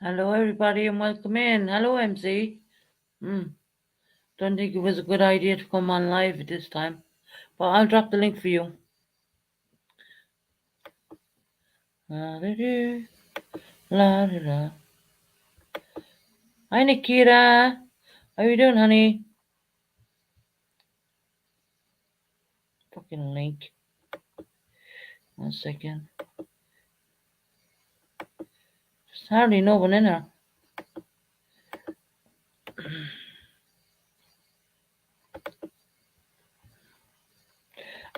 Hello, everybody, and welcome in. Hello, MC. Hmm. Don't think it was a good idea to come on live at this time, but I'll drop the link for you. La-da-doo, la-da-da. Hi, Nikita. How you doing, honey? Fucking link. 1 second. There's hardly no one in here.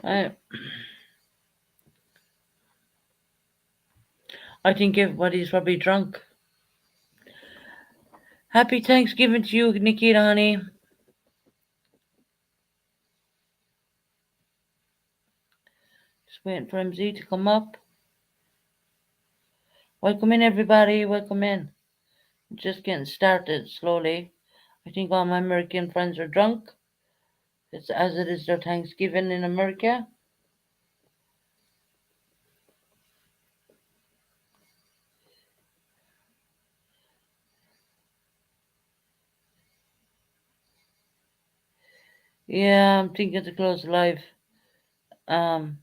I, I think everybody's probably drunk. Happy Thanksgiving to you, Nikita, honey. Just waiting for MZ to come up. Welcome in, everybody. Welcome in. Just getting started slowly. I think all my American friends are drunk. It's as it is their Thanksgiving in America. Yeah, I'm thinking to close the live. Because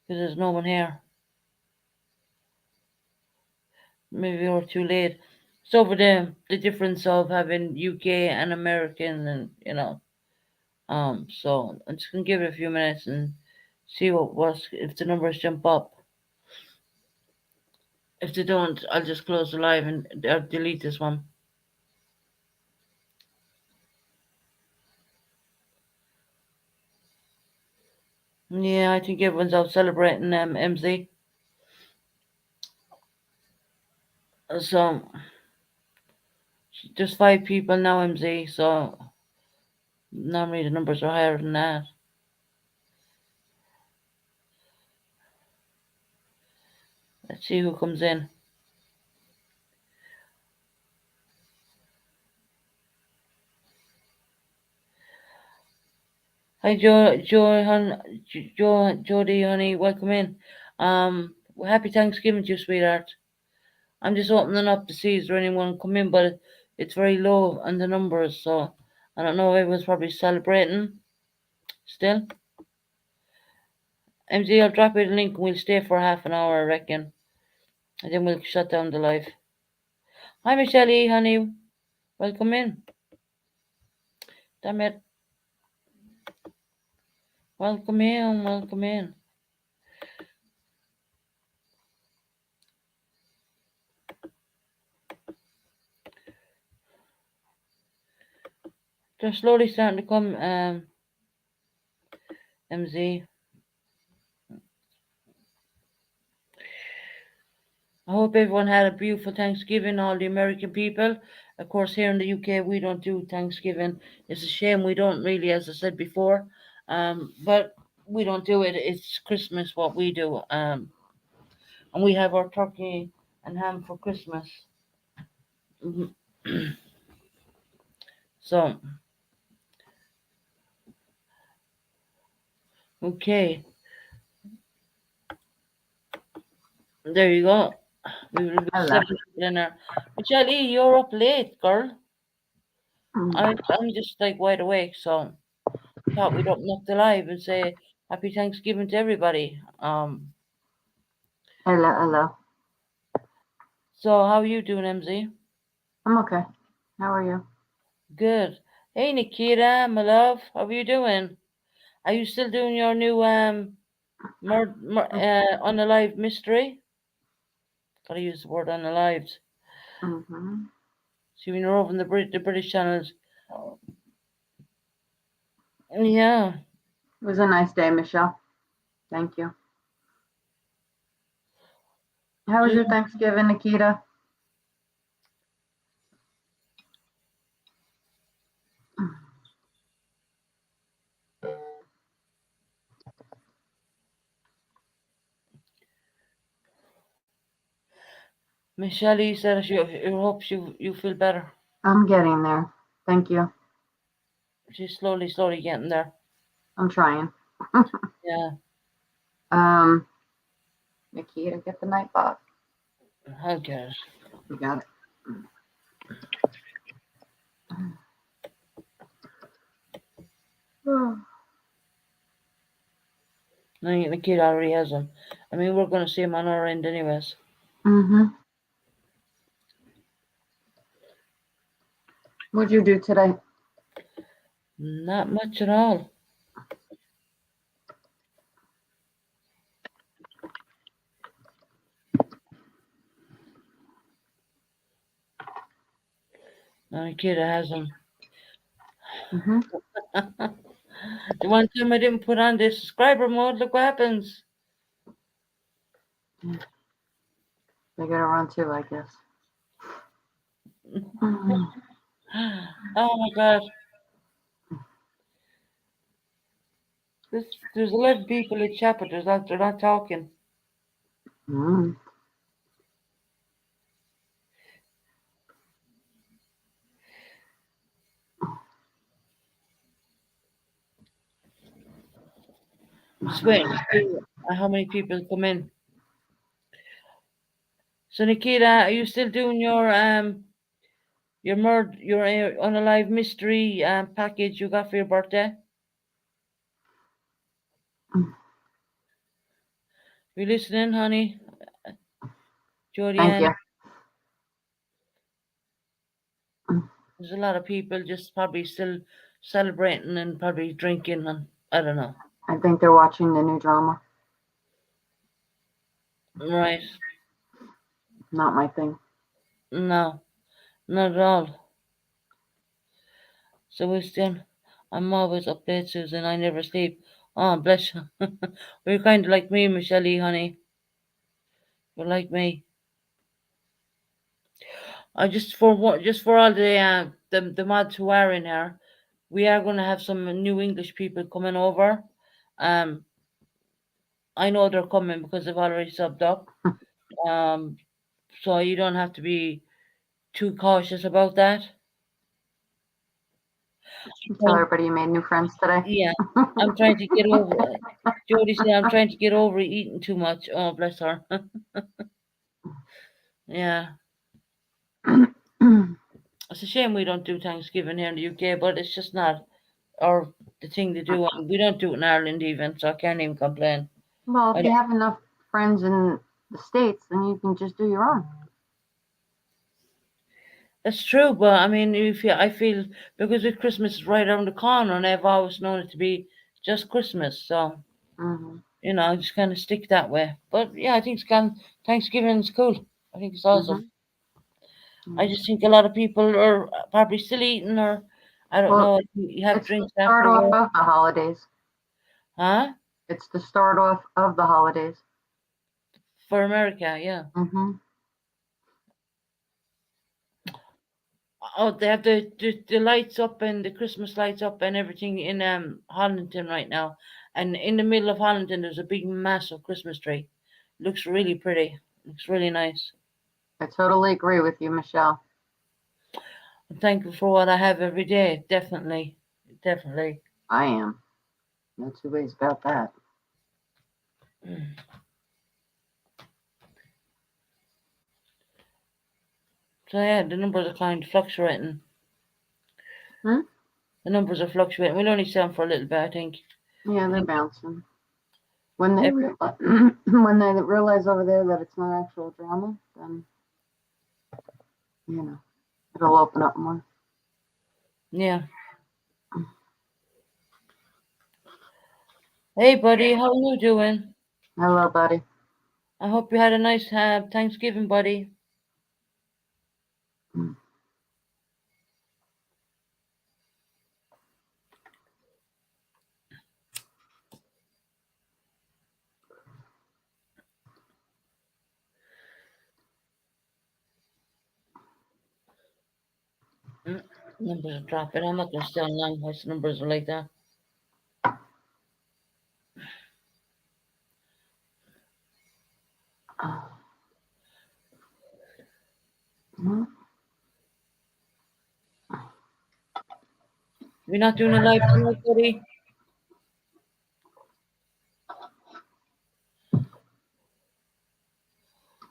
there's no one here. Maybe we're too late. It's over the difference of having UK and American, and So I'm just gonna give it a few minutes and see what if the numbers jump up. If they don't, I'll just close the live and I'll delete this one. Yeah, I think everyone's out celebrating MZ. So just 5 people now, MZ. So normally the numbers are higher than that. Let's see who comes in. Hi, Jody, honey, welcome in. Happy Thanksgiving to you, sweetheart. I'm just opening up to see is there anyone come in, but it's very low on the numbers, so I don't know. Everyone's probably celebrating still. MZ, I'll drop you the link and we'll stay for half an hour, I reckon, and then we'll shut down the live. Hi, Michelle, honey, welcome in. Damn it. Welcome in, welcome in. They're slowly starting to come, MZ. I hope everyone had a beautiful Thanksgiving, all the American people. Of course, here in the UK, we don't do Thanksgiving. It's a shame we don't really, as I said before. But we don't do it. It's Christmas what we do. And we have our turkey and ham for Christmas. So, okay. There you go. We will be Hello. 7 dinner. Michelle, you're up late, girl. Mm. I'm just like wide awake, so thought we'd open up the live and say happy Thanksgiving to everybody. Hello. So how are you doing, MZ? I'm okay. How are you? Good. Hey, Nikita, my love, how are you doing? Are you still doing your new unalive mystery? Gotta use the word unalived. Mm-hmm. See, when you're over in the British channels. Yeah. It was a nice day, Michelle. Thank you. How was your Thanksgiving, Nikita? Michelle said she hopes you feel better. I'm getting there. Thank you. She's slowly getting there. I'm trying. Yeah. Nikita, get the night bot. I'll get it. You got it. I think the kid already has them. I mean, we're going to see him on our end anyways. Mm-hmm. What'd you do today? Not much at all. The kid has them. Mm-hmm. The one time I didn't put on the subscriber mode, look what happens. They gotta run too, I guess. Mm. Oh my god. There's 11 people in chat, but they're not talking. Mm. Just waiting to see how many people come in. So Nikita, are you still doing your unalive mystery package you got for your birthday? You listening, honey? Jodie Thank Ann? you. Mm. There's a lot of people just probably still celebrating and probably drinking, and I don't know. I think they're watching the new drama. Right? Not my thing. No, not at all. So we're still. I'm always up late, Susan. I never sleep. Oh, bless you. You're kind of like me, Michelle, honey. You're like me. I just for all the mods who are in here, we are going to have some new English people coming over. Um, I know they're coming because they've already subbed up. Um, so you don't have to be too cautious about that. Tell everybody you made new friends today. Yeah, I'm trying to get over. Jody said I'm trying to get over eating too much. Oh, bless her. Yeah, it's a shame we don't do Thanksgiving here in the UK, but it's just not our the thing to do. And we don't do it in Ireland even, so I can't even complain. Well, I if you don't, have enough friends in the States, then you can just do your own. that's true, but I mean, if you, I feel because with Christmas is right around the corner, and I've always known it to be just Christmas, so Mm-hmm. I just kind of stick that way. But yeah, I think Thanksgiving is cool. I think it's awesome. I Mm-hmm. just think a lot of people are probably still eating, or I don't Well, know, you have it's the drinks start after off work, of the holidays. huh? It's the start off of the holidays. For America, yeah. Mm-hmm. Oh, they have the lights up and the Christmas lights up and everything in Hollington right now. And in the middle of Hollington, there's a big, massive Christmas tree. Looks really pretty. Looks really nice. I totally agree with you, Michelle. I'm thankful for what I have every day. Definitely, definitely. I am. No two ways about that. Mm. So yeah, the numbers are kind of fluctuating. Hmm? The numbers are fluctuating. We'll only sell them for a little bit, I think. Yeah, I they're think bouncing. When they every, realize, when they realize over there that it's not actual drama, then it'll open up more. yeah. Hey, buddy, how are you doing? Hello, buddy. I hope you had a nice Thanksgiving, buddy. Mm. Mm. Numbers are dropping. I'm not going to stay on long voice. Numbers are like that. Mhm. We're not doing a live tonight, buddy.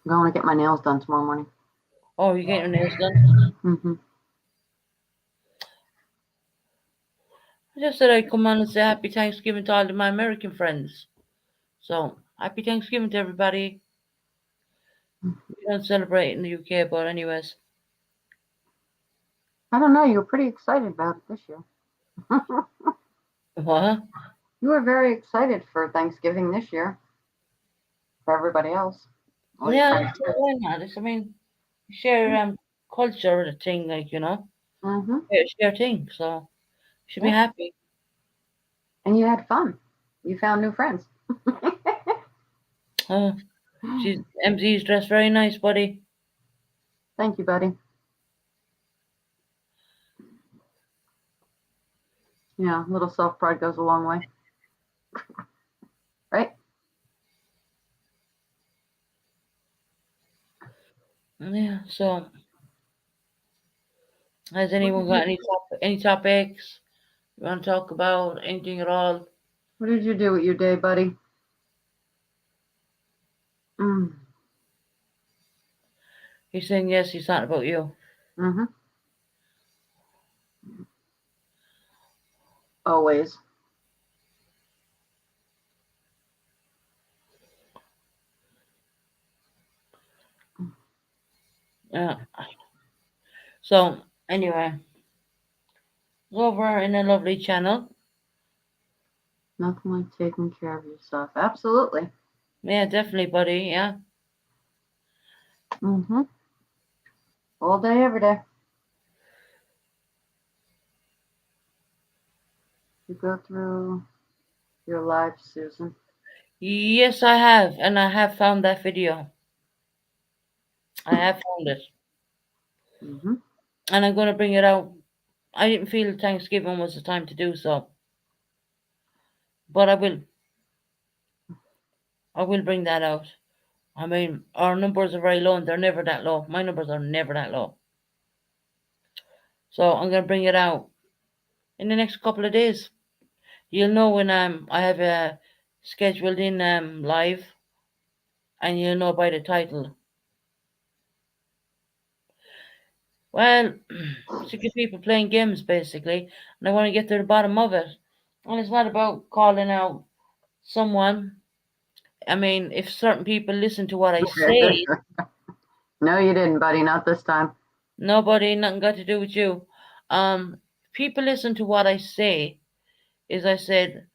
I'm going to get my nails done tomorrow morning. Oh, you get your nails done? Hmm. I just said I'd come on and say Happy Thanksgiving to all of my American friends. So, Happy Thanksgiving to everybody. We don't celebrate in the UK, but anyways. I don't know. You were pretty excited about it this year. What? You were very excited for Thanksgiving this year for everybody else, all your Yeah, friends too. why not? I mean, share culture thing, like, Hmm. share thing. So, should be Yeah, happy. and you had fun. You found new friends. Oh, MZ's dressed very nice, buddy. Thank you, buddy. Yeah, a little self pride goes a long way, right? Yeah. So, has What anyone did you got any topics you want to talk about? Anything at all? What did you do with your day, buddy? Mm. He's saying yes. He's not about you. Mm-hmm. Always. Yeah. So anyway, over in a lovely channel. Nothing like taking care of yourself. Absolutely. Yeah, definitely, buddy. Yeah. Mm-hmm. All day, every day. You go through your life, Susan. Yes, I have, and I have found that video. I have found it, Mm-hmm. and I'm gonna bring it out. I didn't feel Thanksgiving was the time to do so, but I will. I will bring that out. I mean, our numbers are very low, and they're never that low. My numbers are never that low. So I'm gonna bring it out in the next couple of days. You'll know when I have a scheduled in live, and you'll know by the title. Well, sick of people playing games basically, and I want to get to the bottom of it. And it's not about calling out someone. I mean, if certain people listen to what I say, No, you didn't, buddy. Not this time. nobody, nothing got to do with you. People listen to what I say. Is I said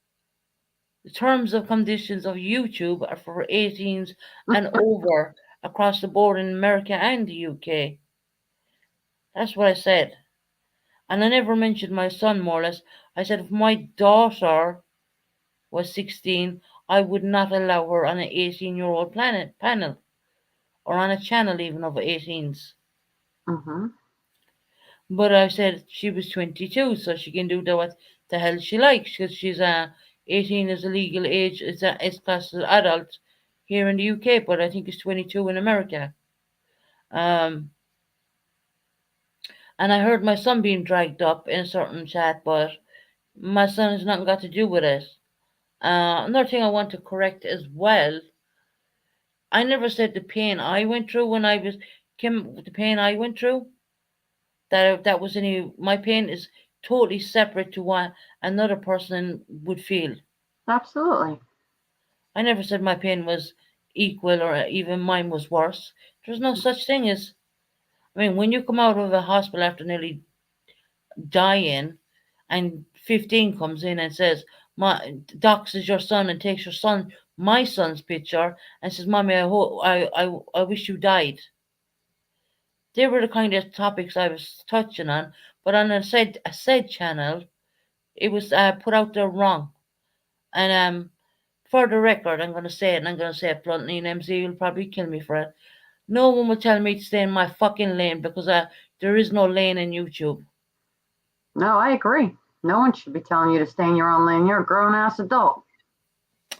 the terms of conditions of YouTube are for 18s and over across the board in America and the UK. That's what I said. And I never mentioned my son, more or less. I said if my daughter was 16, I would not allow her on an 18-year-old panel or on a channel even of 18s. Mm-hmm. But I said she was 22, so she can do what the hell she likes because she's 18 is a legal age. It's classed as adult here in the UK, but I think it's 22 in America. Um, and I heard my son being dragged up in a certain chat, but my son has nothing got to do with it. Another thing I want to correct as well. I never said the pain I went through when I was Kim. The pain I went through that was any. My pain is totally separate to what another person would feel. Absolutely. I never said my pain was equal or even mine was worse. There's no such thing as. I mean, when you come out of a hospital after nearly dying, and 15 comes in and says, "My doxes your son and takes my son's picture, and says, Mommy, I wish you died." They were the kind of topics I was touching on, but on a said channel, it was put out there wrong. And for the record, I'm going to say it, and I'm going to say it bluntly, and MZ will probably kill me for it. No one will tell me to stay in my fucking lane because there is no lane in YouTube. No, I agree. No one should be telling you to stay in your own lane. You're a grown ass adult. It's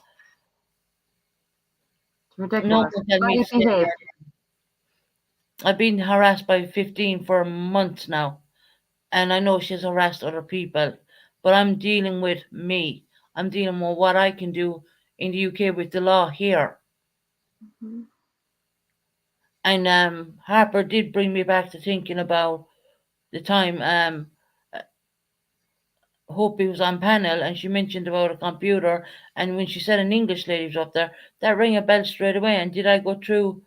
No one ridiculous. will tell me Buddy, to stay in behave. my. I've been harassed by 15 for months now, and I know she's harassed other people, but I'm dealing with me. I'm dealing with what I can do in the UK with the law here. Mhm. And Harper did bring me back to thinking about the time Hopi was on panel and she mentioned about a computer, and when she said an English lady was up there, that rang a bell straight away. And did I go through?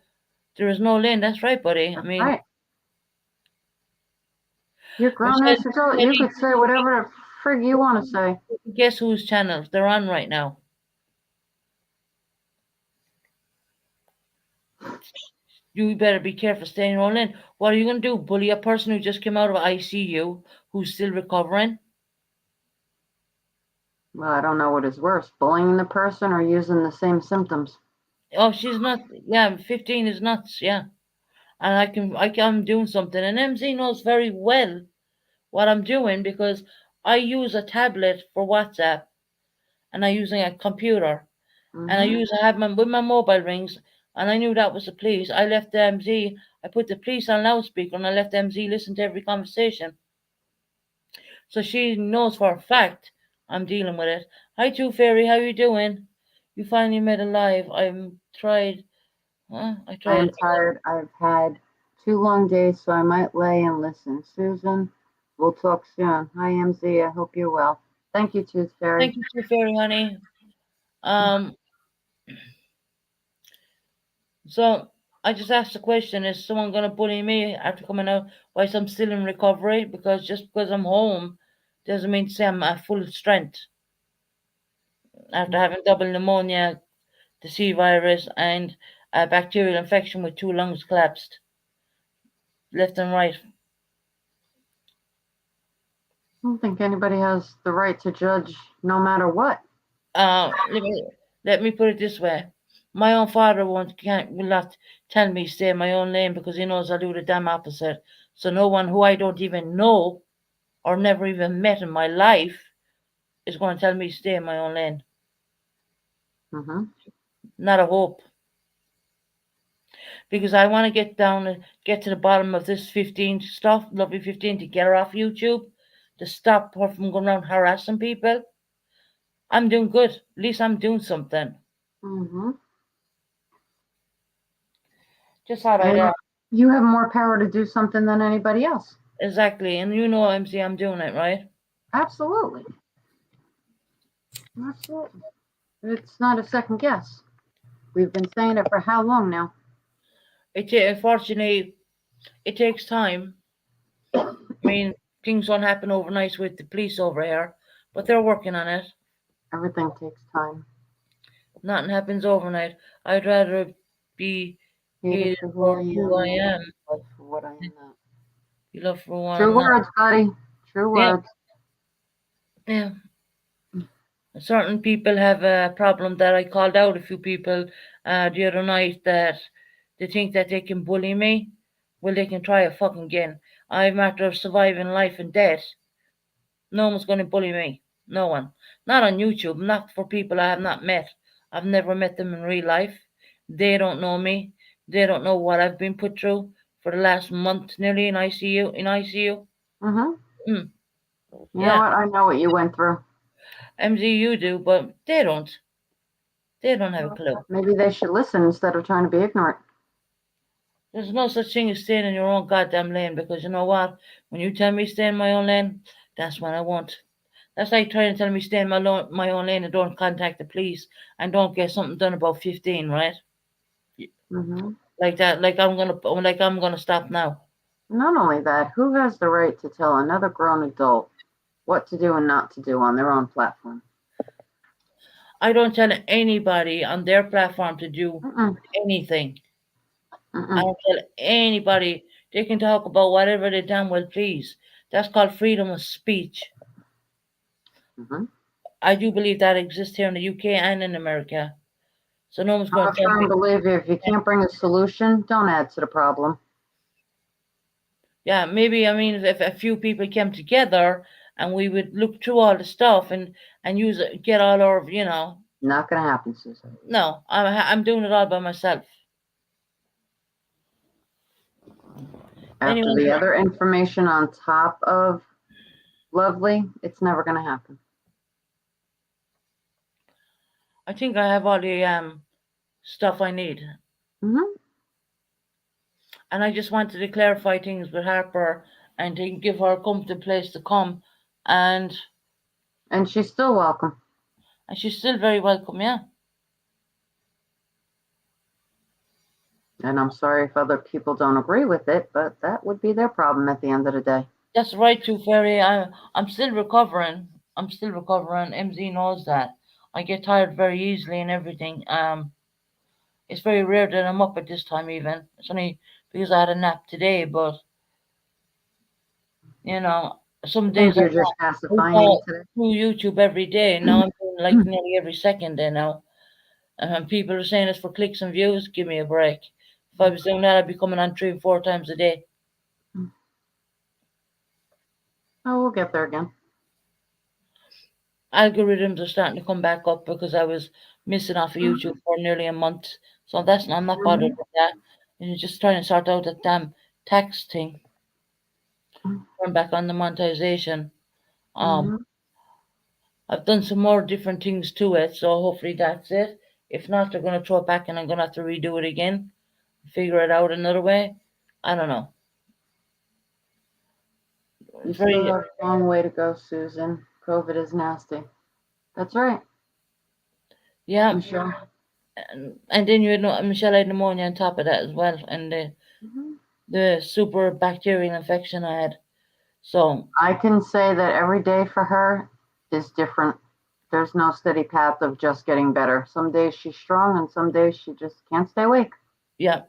There is no lane. That's right, buddy. I That's mean, right. You're grown Michelle, as adult. You could say whatever the frig you want to say. guess whose channels they're on right now? You better be careful staying your own lane. What are you going to do? Bully a person who just came out of ICU who's still recovering? Well, I don't know what is worse, bullying the person or using the same symptoms. Oh, she's not. Yeah, 15 is nuts. Yeah, and I'm doing something, and MZ knows very well what I'm doing because I use a tablet for WhatsApp, and I'm using a computer, and Mm-hmm. I have my with my mobile rings, and I knew that was the police. I left the MZ. I put the police on loudspeaker, and I left MZ listen to every conversation. So she knows for a fact I'm dealing with it. Hi, Two Fairy, how you doing? You finally made it live. I'm tried. Huh? I I tried. am tired. I've had 2 long days, so I might lay and listen. Susan, we'll talk soon. Hi, MZ. I hope you're well. Thank you, Tooth Fairy. Thank you, Two Fairy, honey. Um. So I just asked the question: is someone gonna bully me after coming out? Whilst I'm still in recovery? Because just because I'm home doesn't mean to say I'm at full strength after having double pneumonia, the C virus, and a bacterial infection with two lungs collapsed, left and right. I don't think anybody has the right to judge no matter what. Let me put it this way: my own father won't can't will not tell me stay in my own lane because he knows I'll do the damn opposite. So no one who I don't even know or never even met in my life is going to tell me to stay in my own lane. Mm-hmm. Not a hope. Because I want to get down and get to the bottom of this 15 stuff, lovely 15, to get her off YouTube, to stop her from going around harassing people. I'm doing good. At least I'm doing something. Mm-hmm. Just thought I'd And you have more power to do something than anybody else. exactly. And you know, MC, I'm doing it, right? Absolutely. Absolutely. It's not a second guess. We've been saying it for how long now? Unfortunately, it takes time. I mean, things don't happen overnight with the police over here, but they're working on it. Everything takes time. Nothing happens overnight. I'd rather be Hated hated for who I for who am, I am. loved for what I am not. Be loved for what True I'm not. words, buddy. True Yeah, words. yeah. Certain people have a problem that I called out a few people the other night that they think that they can bully me. Well, they can try it fucking again. I'm a matter of surviving life and death. No one's going to bully me. No one. Not on YouTube. Not for people I have not met. I've never met them in real life. They don't know me. They don't know what I've been put through for the last month nearly in ICU. In ICU. Mm-hmm. Mm, You know yeah, what? I know what you went through. MZU do, but they don't. They don't have a clue. Maybe they should listen instead of trying to be ignorant. There's no such thing as staying in your own goddamn lane because you know what? When you tell me stay in my own lane, that's when I won't. That's like trying to tell me stay in my own lane and don't contact the police and don't get something done about 15, right? Mm-hmm. Like that, like I'm gonna stop now. Not only that, who has the right to tell another grown adult what to do and not to do on their own platform? I don't tell anybody on their platform to do Mm-mm. anything. I Mm-mm. don't tell anybody they can talk about whatever they damn well please. That's called freedom of speech. Mm-hmm. I do believe that exists here in the UK and in America. So no one's I'm going a to tell firm me. believer if you can't bring a solution, don't add to the problem. Yeah, maybe I mean if a few people came together and we would look through all the stuff and use it, get all our Not going to happen, Susan. No, I'm doing it all by myself. After Anyone, the other information on top of lovely, it's never going to happen. I think I have all the stuff I need. Mm-hmm. and I just wanted to clarify things with Harper and to give her a comfortable place to come, and And she's still welcome. she's still very welcome. Yeah, And I'm sorry if other people don't agree with it, but that would be their problem at the end of the day. that's right, too, Ferry. I'm still recovering. I'm still recovering. MZ knows that. I get tired very easily and everything. It's very rare that I'm up at this time. Even it's only because I had a nap today, but you know, some I think days I you're just I pacifying me go today. through YouTube every day. Now I'm doing like nearly every second day now. And people are saying it's for clicks and views. Give me a break. If I was doing that, I'd be coming on 3 and 4 times a day. Oh, we'll get there again. Algorithms are starting to come back up because I was missing off of YouTube for nearly a month. So I'm not bothered Mhm. with that. And just trying to sort out that damn tax thing. Turn back on the monetization. Um, Mhm. I've done some more different things to it, so hopefully that's it. If not, they're gonna throw it back and I'm gonna have to redo it again, figure it out another way. I don't know. You It's still very have a long way to go, Susan. COVID is nasty. That's right, yeah, Michelle. and then you know Michelle had pneumonia on top of that as well, and Mhm. the super bacterial infection I had. So I can say that every day for her is different. There's no steady path of just getting better. Some days she's strong, and some days she just can't stay awake. yeah,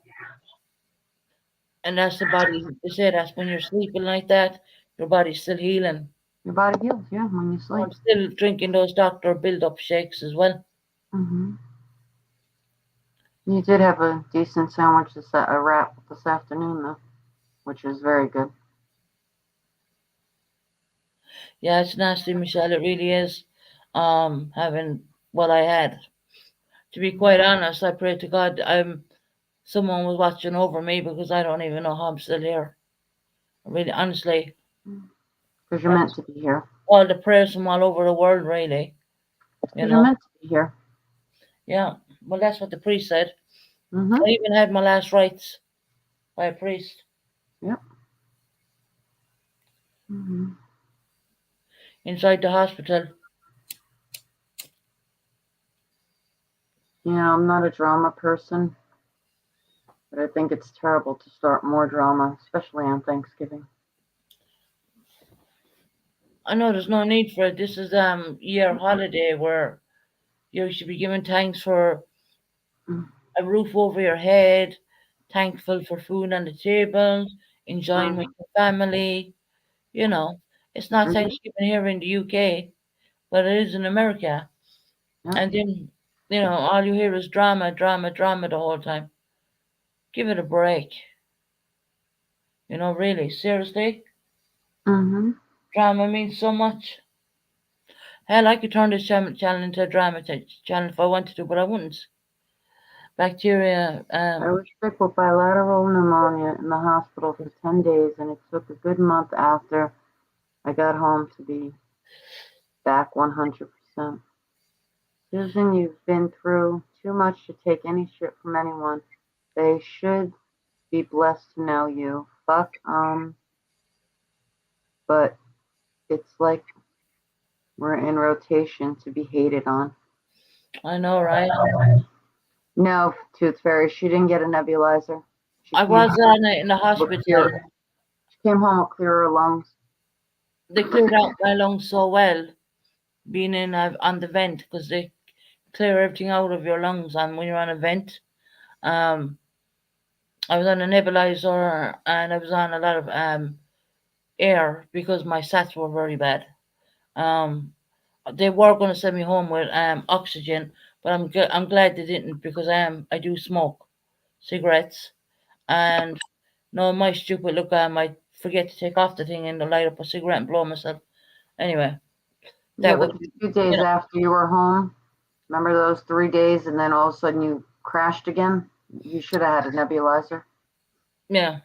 and that's the body. They say that's when you're sleeping like that, your body's still healing. Your body heals, yeah, when you So sleep. I'm still drinking those doctor build up shakes as well. Hmm. You did have a decent sandwich, a wrap this afternoon, though, which is very good. Yeah, it's nasty, Michelle. It really is. Having what I had. To be quite honest, I pray to God someone was watching over me because I don't even know how I'm still here. Really, honestly, Because you're meant that's to be here. all the prayers from all over the world, really. You Because you're know, meant to be here. yeah. Well, that's what the priest said. Hmm. I even had my last rites by a priest Yep. Hmm. inside the hospital. You know, I'm not a drama person, but I think it's terrible to start more drama, especially on Thanksgiving. I know there's no need for it. This is year holiday where you should be giving thanks for a roof over your head, thankful for food on the table, enjoying with Hmm. your family. You know, it's not Hmm. Thanksgiving here in the UK, but it is in America. Yep. And then, all you hear is drama, drama, drama the whole time. Give it a break. Really, seriously. Hmm. Drama means so much. Hell, I could turn this channel into a drama channel if I wanted to, but I wouldn't. Bacteria, I was sick with bilateral pneumonia in the hospital for 10 days, and it took a good month after I got home to be back 100%. Susan, you've been through too much to take any shit from anyone. They should be blessed to know you. Fuck, but it's like we're in rotation to be hated on. I know, right? No, Tooth Fairy, she didn't get a nebulizer. She I came was home on it in the with hospital. clear. She came home with clearer lungs. They cleared out my lungs so well, being on the vent, because they clear everything out of your lungs and when you're on a vent. Um, I was on a nebulizer and I was on a lot of air because my sats were very bad. Um, they were going to send me home with oxygen, but I'm glad they didn't because I do smoke cigarettes and no, my stupid look, I might forget to take off the thing and light up a cigarette and blow myself. Anyway, Yeah, that would but the 2 days you know after you were home, remember those 3 days, and then all of a sudden you crashed again? You should have had a nebulizer. yeah.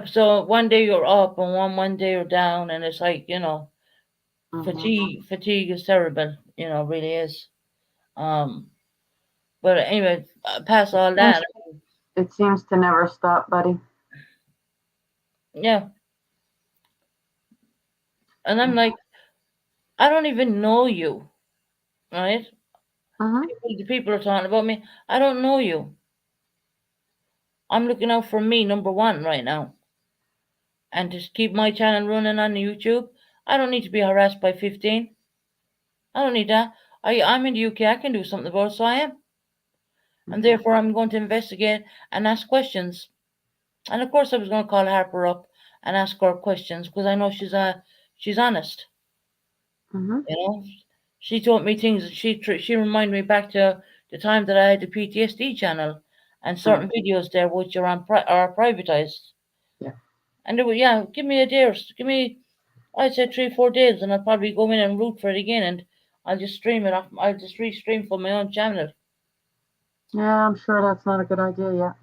So one day you're up and one day you're down, and it's like Hmm. fatigue is terrible. Really is. Um, but anyway, past all And that, It seems to never stop, buddy. Yeah. And I'm like, I don't even know you, right? Mm-hmm. The people are talking about me. I don't know you. I'm looking out for me, number one, right now. And to keep my channel running on YouTube, I don't need to be harassed by 15. I don't need that. I'm in the UK. I can do something about it, so I am. And Mm-hmm. therefore, I'm going to investigate and ask questions. And of course, I was going to call Harper up and ask her questions because I know she's honest. Mm-hmm. You know, she taught me things. She reminded me back to the time that I had the PTSD channel and Mm. certain videos there which are are privatized. Yeah. And they were, yeah, give me a day or give me, I'd say 3 4 days, and I'll probably go in and root for it again, and I'll just stream it off. I'll just restream from my own channel. Yeah, I'm sure that's not a good idea yet.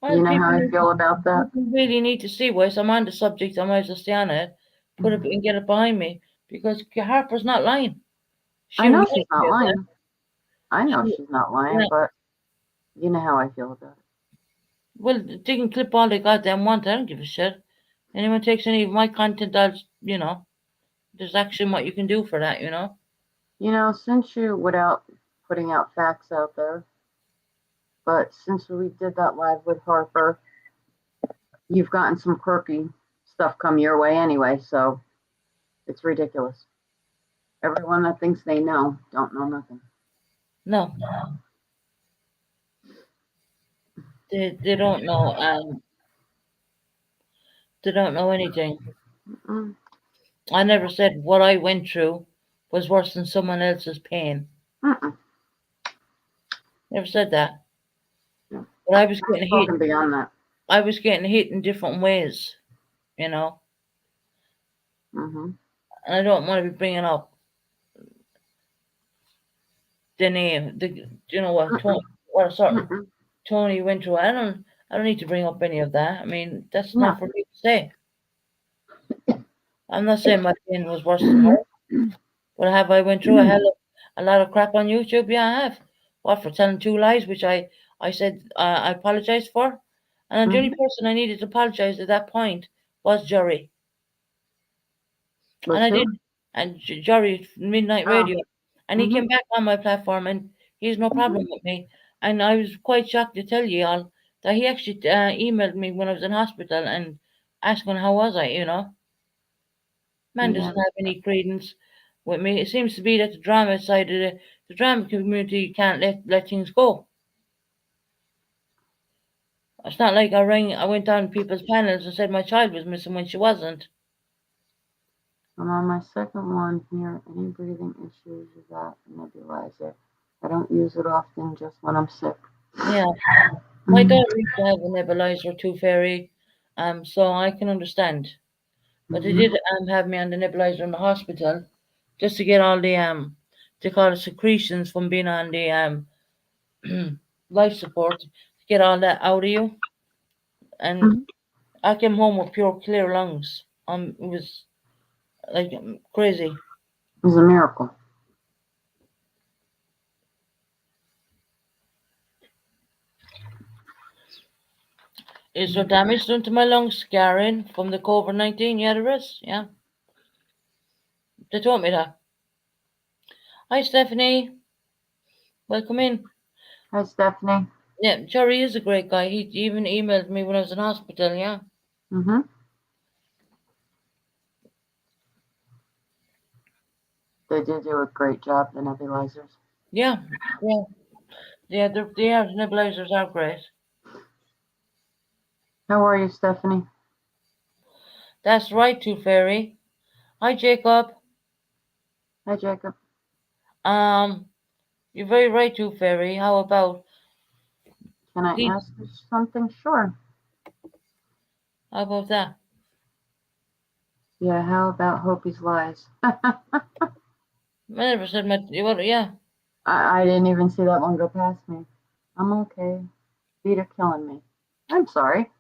Well, You know how I feel about that. people really need to see why I'm on the subject. I might as well stay on it, put it and get it behind me because Harper's not lying. I She know reminds she's not me of that. lying. I know She, she's not lying, yeah. but you know how I feel about it. Well, they can clip all they goddamn want. I don't give a shit. Anyone takes any of my content, there's actually what you can do for that. You know, since you, without putting out facts out there, but since we did that live with Harper, you've gotten some quirky stuff come your way anyway, so it's ridiculous. Everyone that thinks they know don't know nothing. No, they don't know. They don't know anything. Mm-mm. I never said what I went through was worse than someone else's pain. Mm-mm. Never said that. Yeah. But I was getting hit. Spoken beyond that. I was getting hit in different ways, you know. Mm-hmm. And I don't want to be bringing up the name, what Mm-mm. what a certain Mm-mm. Tony went through. I don't need to bring up any of that. I mean, that's No. not for me to say. I'm not saying my pain was worse than her. But have I went through a lot of crap on YouTube? Yeah, I have. What for telling two lies, which I said I apologized for, and the only Mm-hmm. person I needed to apologize at that point was Jerry, and Was I did, who? and Jerry Midnight Oh. Radio, and he Mm-hmm. came back on my platform, and he's no Mm-hmm. problem with me, and I was quite shocked to tell you all that he actually emailed me when I was in hospital and asking how was I. Man Yeah. doesn't have any credence with me. It seems to be that the drama side of the drama community can't let things go. It's not like I went on people's panels and said my child was missing when she wasn't. I'm on my second one here. Any breathing issues with that nebulizer? I don't use it often, just when I'm sick. Yeah, my Mm-hmm. daughter used to have a nebulizer too, fairy, so I can understand. But they did have me on the nebulizer in the hospital just to get all the they call it secretions from being on the life support to get all that out of you. And Mm-hmm. I came home with pure clear lungs. It was like crazy. It was a miracle. Is there damage done to my lungs, scarring from the COVID-19? Yeah, there is. Yeah, they told me that. Hi, Stephanie. Welcome in. Hi, Stephanie. Yeah, Jerry is a great guy. He even emailed me when I was in hospital. Yeah, Mm-hmm. They did do a great job, the nebulizers. yeah, yeah, yeah. The nebulizers are great. How are you, Stephanie? That's right, too, fairy. Hi, Jacob. Hi, Jacob. Um, you're very right, too, fairy. How about Can I the? ask you something? Sure. How about that? Yeah, how about Hopi's lies? I never said my. Yeah, I didn't even see that one go past me. I'm okay. Feet are killing me. I'm sorry.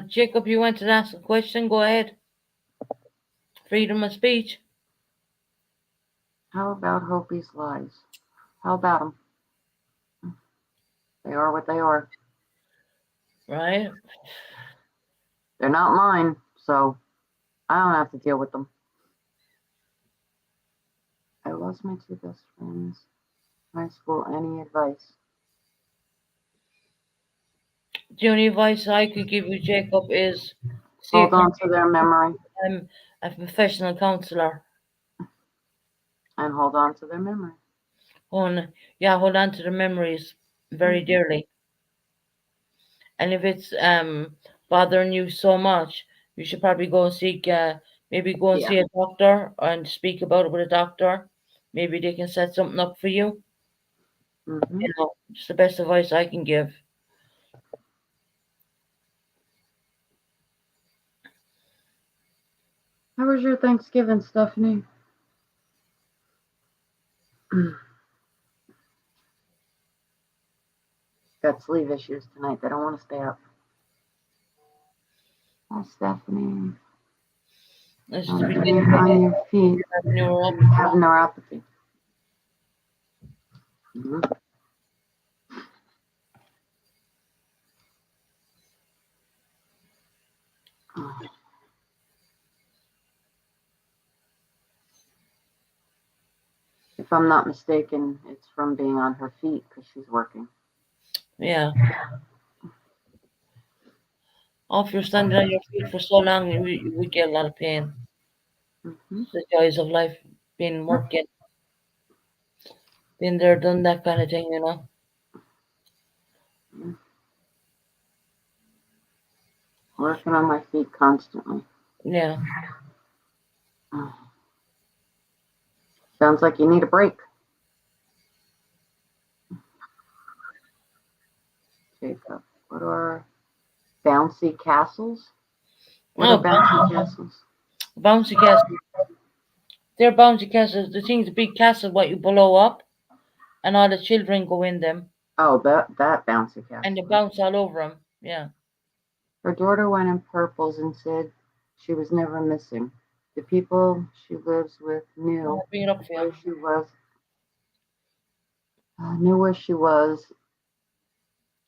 Jacob, you wanted to ask a question? Go ahead. Freedom of speech, How about Hopi's lies? How about them? They are what they are. right? They're not mine, so I don't have to deal with them. I lost my two best friends. High school, any advice? The only advice I could give you, Jacob, is see Hold on to their memory a professional counselor. and hold on to their memory. Hold on to the memories very dearly. And if it's bothering you so much, you should probably go and seek maybe go and Yeah. see a doctor and speak about it with a doctor. Maybe they can set something up for you. Mm-hmm. You know, it's the best advice I can give. How was your Thanksgiving, Stephanie? Got sleep issues tonight. They don't want to stay up. Hi, Stephanie. This is the Getting beginning of on your feet. neural. You have neuropathy. Mm-hmm. If I'm not mistaken, it's from being on her feet because she's working. Yeah. If you're standing on your feet for so long, you would get a lot of pain. Mm-hmm. It's the joys of life, being working, been there, done that kind of thing, you know. Working on my feet constantly. Yeah. Sounds like you need a break. Jacob, what are bouncy castles? What are Oh, bouncy castles? bouncy castles. They're bouncy castles. The thing's a big castle what you blow up, and all the children go in them, Oh, that bouncy and they castle. bounce all over them. Yeah. Her daughter went in purples and said she was never missing. The people she lives with I'll bring it up for you. where she was, knew where she was,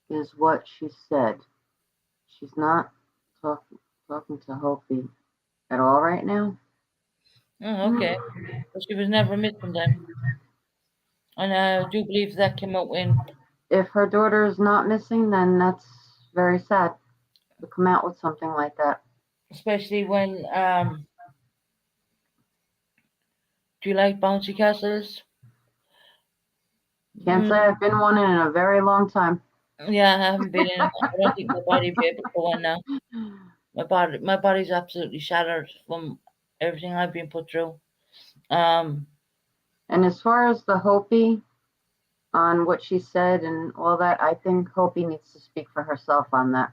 is what she said. She's not talking to Hopi at all right now. Oh, okay. But she was never missing them, and I do believe that came out when, If her daughter is not missing, then that's very sad to come out with something like that. especially when do you like bouncy castles? Can't say Mm, I've been one in a very long time. yeah, I haven't been in. I don't think my body be able to go on now. My body's absolutely shattered from everything I've been put through. Um, And as far as the Hopi on what she said and all that, I think Hopi needs to speak for herself on that.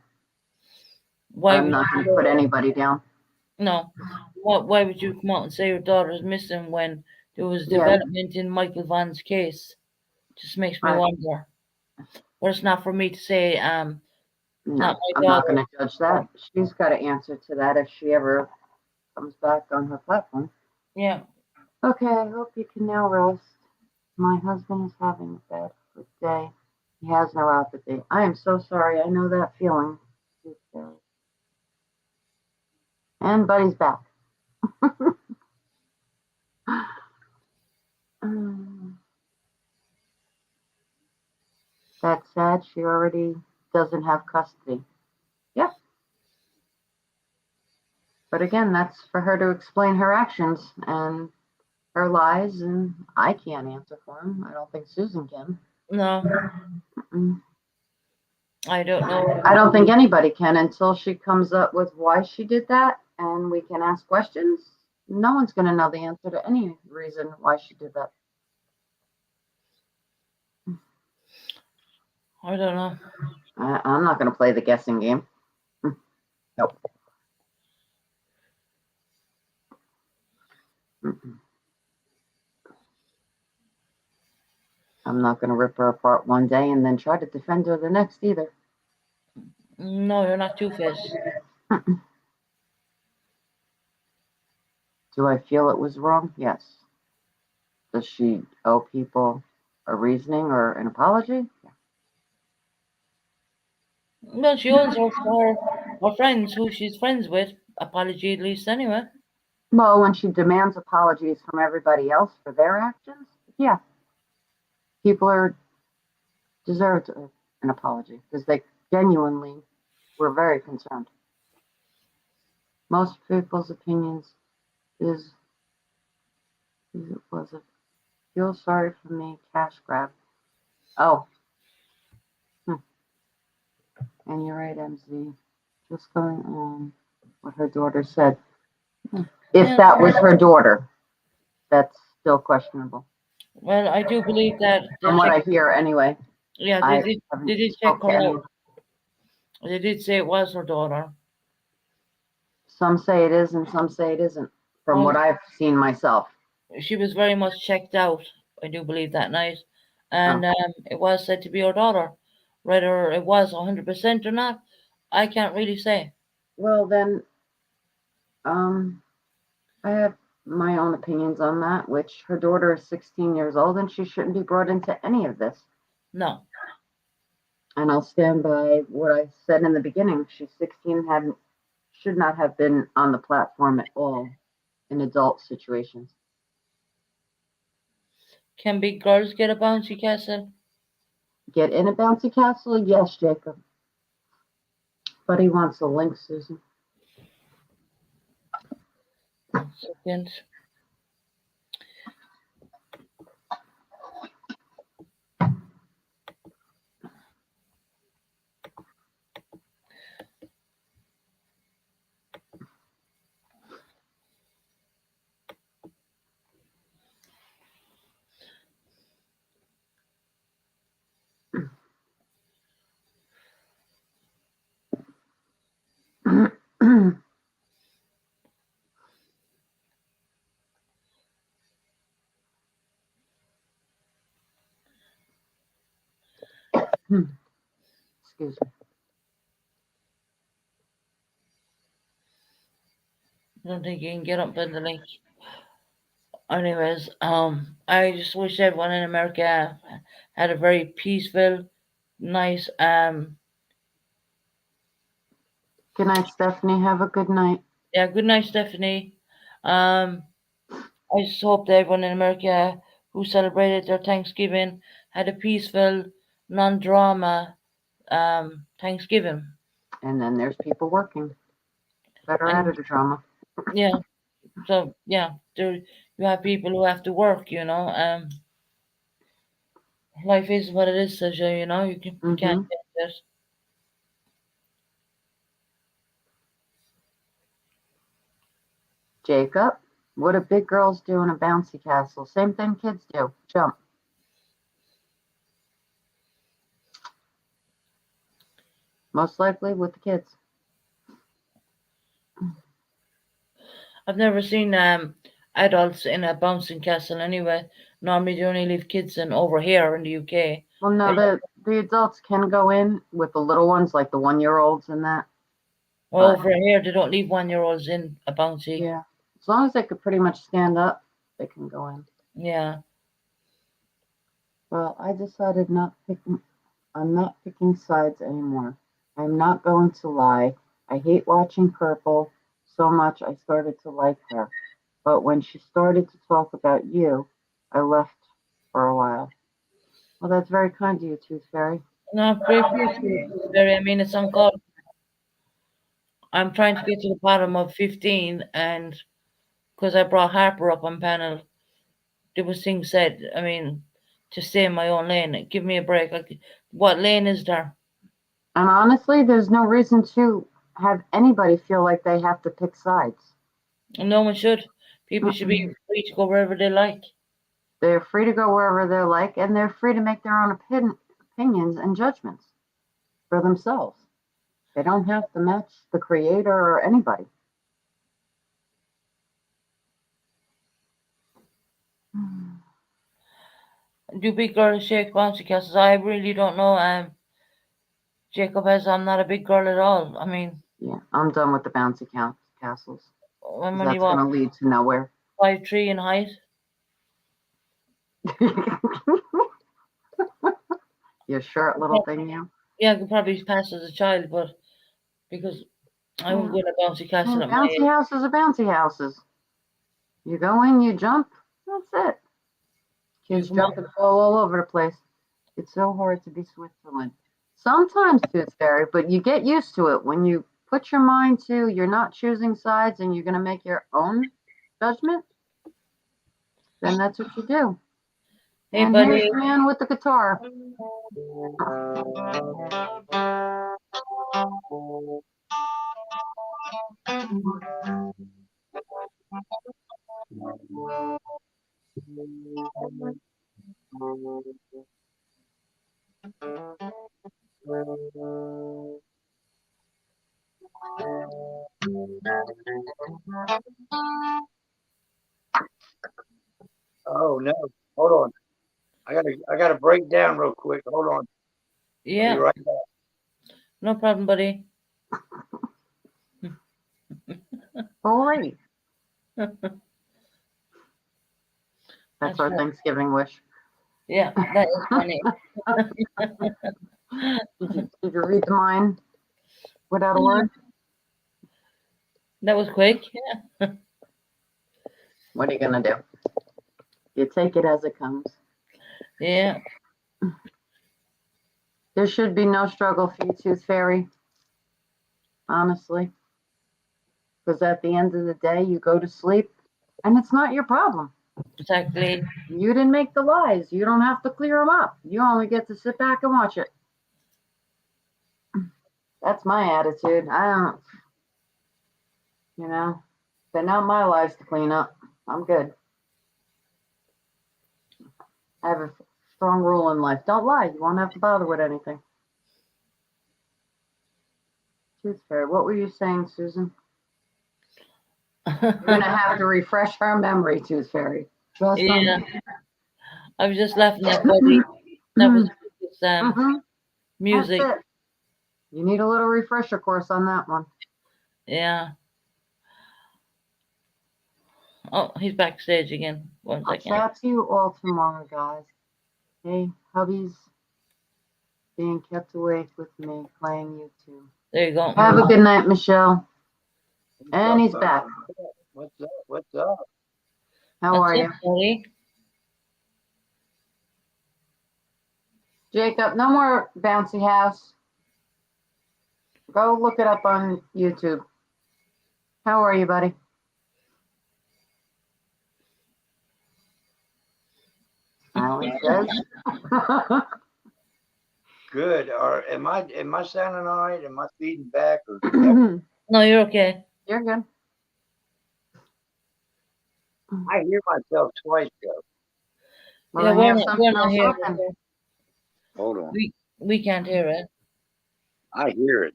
why I'm would not going to you, put anybody down. no? Why would you come out and say your daughter's missing when there was Yeah, development in Michael Vaughn's case? Just makes me I, wonder. But it's not for me to say. It's not no, my I'm not going daughter. to judge that. She's got to answer to that if she ever comes back on her platform. Yeah. Okay, I hope you can now rest. My husband is having a bad foot day. He has neuropathy. I am so sorry. I know that feeling. And Buddy's back. That's sad. She already doesn't have custody. Yep. But again, that's for her to explain her actions and her lies, and I can't answer for them. I don't think Susan can. No, Mm. I don't know. I don't think anybody can until she comes up with why she did that and we can ask questions. No one's going to know the answer to any reason why she did that. I don't know. I'm not going to play the guessing game. Nope. I'm not going to rip her apart one day and then try to defend her the next either. No, you're not Two-Face. Do I feel it was wrong? Yes. Does she owe people a reasoning or an apology? Yeah. Well, she owes her friends who she's friends with apology at least anyway. Well, when she demands apologies from everybody else for their actions, yeah, people are deserved an apology because they genuinely were very concerned. Most people's opinions is was it feel sorry for me, cash grab. Oh, hmm. And you're right, MZ. Just going on what her daughter said. Hmm. If Yeah. that was her daughter, that's still questionable. Well, I do believe that they From what I checked. hear, anyway, Yeah, I They haven't did check spoke her to out. any. They did say it was her daughter. Some say it is, and some say it isn't. From Well, what I've seen myself. she was very much checked out. I do believe that night, Oh, and it was said to be her daughter. Whether it was 100% or not, I can't really say. well then, um, I have my own opinions on that. Which her daughter is 16 years old, and she shouldn't be brought into any of this. No, And I'll stand by what I said in the beginning. She's 16, hadn't should not have been on the platform at all in adult situations. can big girls get a bouncy castle? Get in a bouncy castle? Yes, Jacob. But he wants a link, Susan. Second. Excuse me. I don't think you can get up in the link. Anyways, I just wish everyone in America had a very peaceful, nice, Good night, Stephanie. Have a good night. yeah, good night, Stephanie. Um, I just hope that everyone in America who celebrated their Thanksgiving had a peaceful, non-drama, Thanksgiving. And then there's people working. Better And added a drama. yeah, so yeah, there you have people who have to work. Life is what it is, Sasha. You can't Mm-hmm. change it. Jacob, what do big girls do in a bouncy castle? Same thing kids do. Jump. Most likely with the kids. I've never seen adults in a bouncing castle anyway. Normally they only leave kids in over here in the UK. Well, no, the adults can go in with the little ones, like the 1 year olds and that. Well, But over here they don't leave 1 year olds in a bouncy. yeah, as long as they could pretty much stand up, they can go in. Yeah. Well, I decided not picking. I'm not picking sides anymore. I'm not going to lie. I hate watching Purple so much. I started to like her, but when she started to talk about you, I left for a while. Well, that's very kind of you, Tooth Fairy. No, very appreciate it, Barry. I mean, it's uncalled. I'm trying to get to the bottom of 15, and because I brought Harper up on panel, there was things said. I mean, to stay in my own lane. Give me a break. Like, what lane is there? And honestly, there's no reason to have anybody feel like they have to pick sides. No one should. People should be Mm-mm. free to go wherever they like. They're free to go wherever they like, and they're free to make their own opinions and judgments for themselves. They don't have to match the creator or anybody. Do big girls shake bouncy castles? I really don't know. Jacob, as I'm not a big girl at all. I mean, Yeah, I'm done with the bouncy castles. I'm 'Cause only that's going what, to lead to nowhere. 5'3" in height. You short little thing, you. Yeah, I could probably pass as a child, but because I won't go in a bouncy castle at my Bouncy age. houses are bouncy houses. You go in, you jump. That's it. You Kids come up. jump and fall all over the place. It's so hard to be Switzerland. Sometimes Tooth Fairy, but you get used to it when you put your mind to you're not choosing sides and you're going to make your own judgment. Then that's what you do. Hey, And here's buddy. the man with the guitar. Oh no. Hold on. I gotta break down real quick. Hold on. I'll be Yeah, right back. no problem, buddy. Holy. That's That's our right. Thanksgiving wish. Yeah, that is funny. Did you read the mind without a word? That was quick. Yeah. What are you going to do? You take it as it comes. Yeah. There should be no struggle for you, Tooth Fairy, honestly. Because at the end of the day, you go to sleep and it's not your problem. Exactly. You didn't make the lies. You don't have to clear them up. You only get to sit back and watch it. That's my attitude. I don't, they're not my lives to clean up. I'm good. I have a strong rule in life. Don't lie. You won't have to bother with anything. Tooth Fairy, what were you saying, Susan? You're going to have to refresh our memory, Tooth Fairy. Trust Yeah, me. I was just laughing at buddy. That was his, Mhm. That's music. it. You need a little refresher course on that one. Yeah. Oh, he's backstage again. One I'll second. chat to you all tomorrow, guys. Hey, hubby's being kept awake with me playing YouTube. There you go. Have a good night, Michelle. What's And up, he's back. What's up? What's up? How are That's you? it, buddy. Jacob, no more bouncy house. Go look it up on YouTube. How are you, buddy? Alan says. Good. Or am I sounding all right? Am I feeding back or No, you're okay. You're good. I hear myself twice though. Well, Yeah, then we're you have not, we're something not else here. open. Hold on. We can't hear it. I hear it.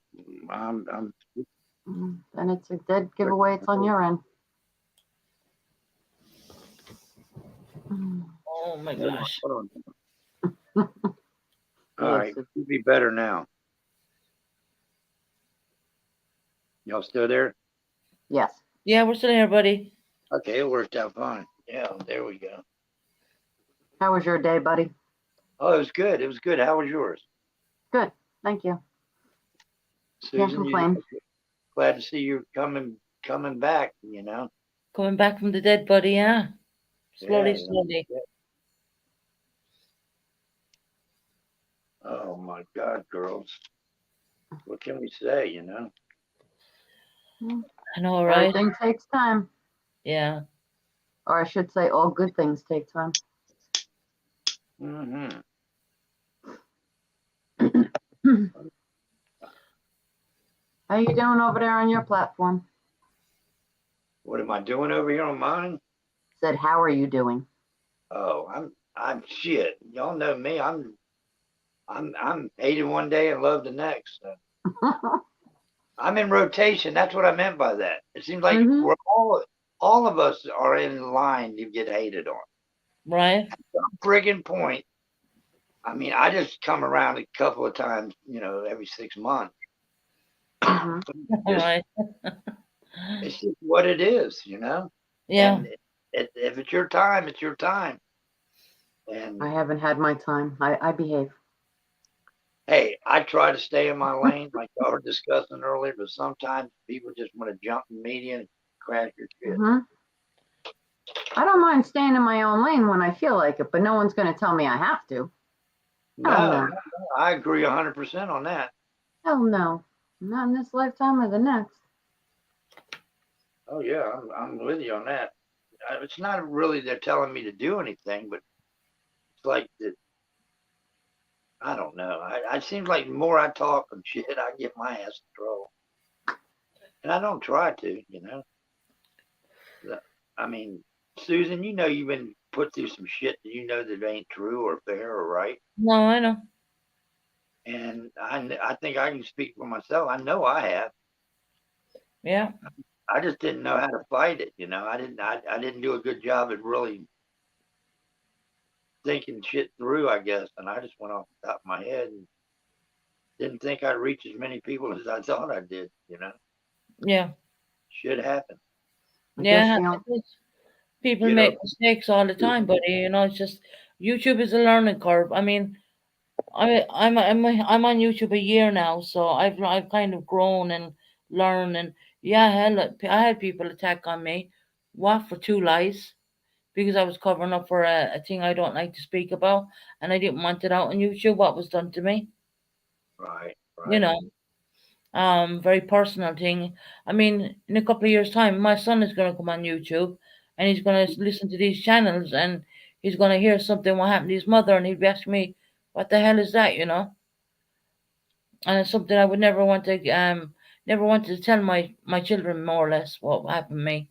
I'm Then it's a dead giveaway. It's on your end. Oh my hold on, gosh. hold on. All right, Yes, it should be better now. Y'all still there? yes. Yeah, we're still here, buddy. Okay, it worked out fine. Yeah, there we go. How was your day, buddy? Oh, it was good. It was good. How was yours? Good. Thank you. Can't Susan, complain. glad to see you coming back, Coming back from the dead, buddy, yeah? Slowly, Yeah, slowly. yeah. Oh my God, girls. What can we say, I know, right? Everything takes time. Yeah. Or I should say, all good things take time. Mm-hmm. How you doing over there on your platform? What am I doing over here on mine? Said, how are you doing? Oh, I'm shit. Y'all know me. I'm hated one day and loved the next. I'm in rotation. That's what I meant by that. It seems like Mhm. we're all of us are in line to get hated on. Right? At some friggin' point. I mean, I just come around a couple of times, every 6 months. Mhm. All right. It's just what it is, you know. Yeah. And if it's your time, it's your time. And I haven't had my time. I behave. hey, I try to stay in my lane, like y'all were discussing earlier. But sometimes people just want to jump in media and crash your shit. Hmm. I don't mind staying in my own lane when I feel like it, but no one's going to tell me I have to. Hell No, no. I agree 100% on that. Hell no. Not in this lifetime or the next. Oh yeah, I'm with you on that. It's not really they're telling me to do anything, but it's like that. I don't know. It seems like the more I talk and shit, I get my ass in trouble, and I don't try to. You know. I mean, Susan, you know you've been put through some shit that you know that ain't true or fair or right, No, I know. and I think I can speak for myself. I know I have. Yeah. I just didn't know how to fight it. You know, I didn't do a good job at really thinking shit through, I guess, and I just went off the top of my head and didn't think I'd reach as many people as I thought I did. You know, Yeah. shit happen. I guess Yeah. you know. People Get up. make mistakes all the time, but it's just YouTube is a learning curve. I mean, I'm on YouTube a year now, so I've kind of grown and learned. And yeah, hell, I had people attack on me, what, for two lies, because I was covering up for a thing I don't like to speak about, and I didn't want it out on YouTube. What was done to me, Right, you right. know, very personal thing. I mean, in a couple of years' time, my son is gonna come on YouTube, and he's gonna listen to these channels, and he's gonna hear something what happened to his mother, and he'd be asking me, "What the hell is that?" And it's something I would never wanted to tell my children, more or less, what happened to me.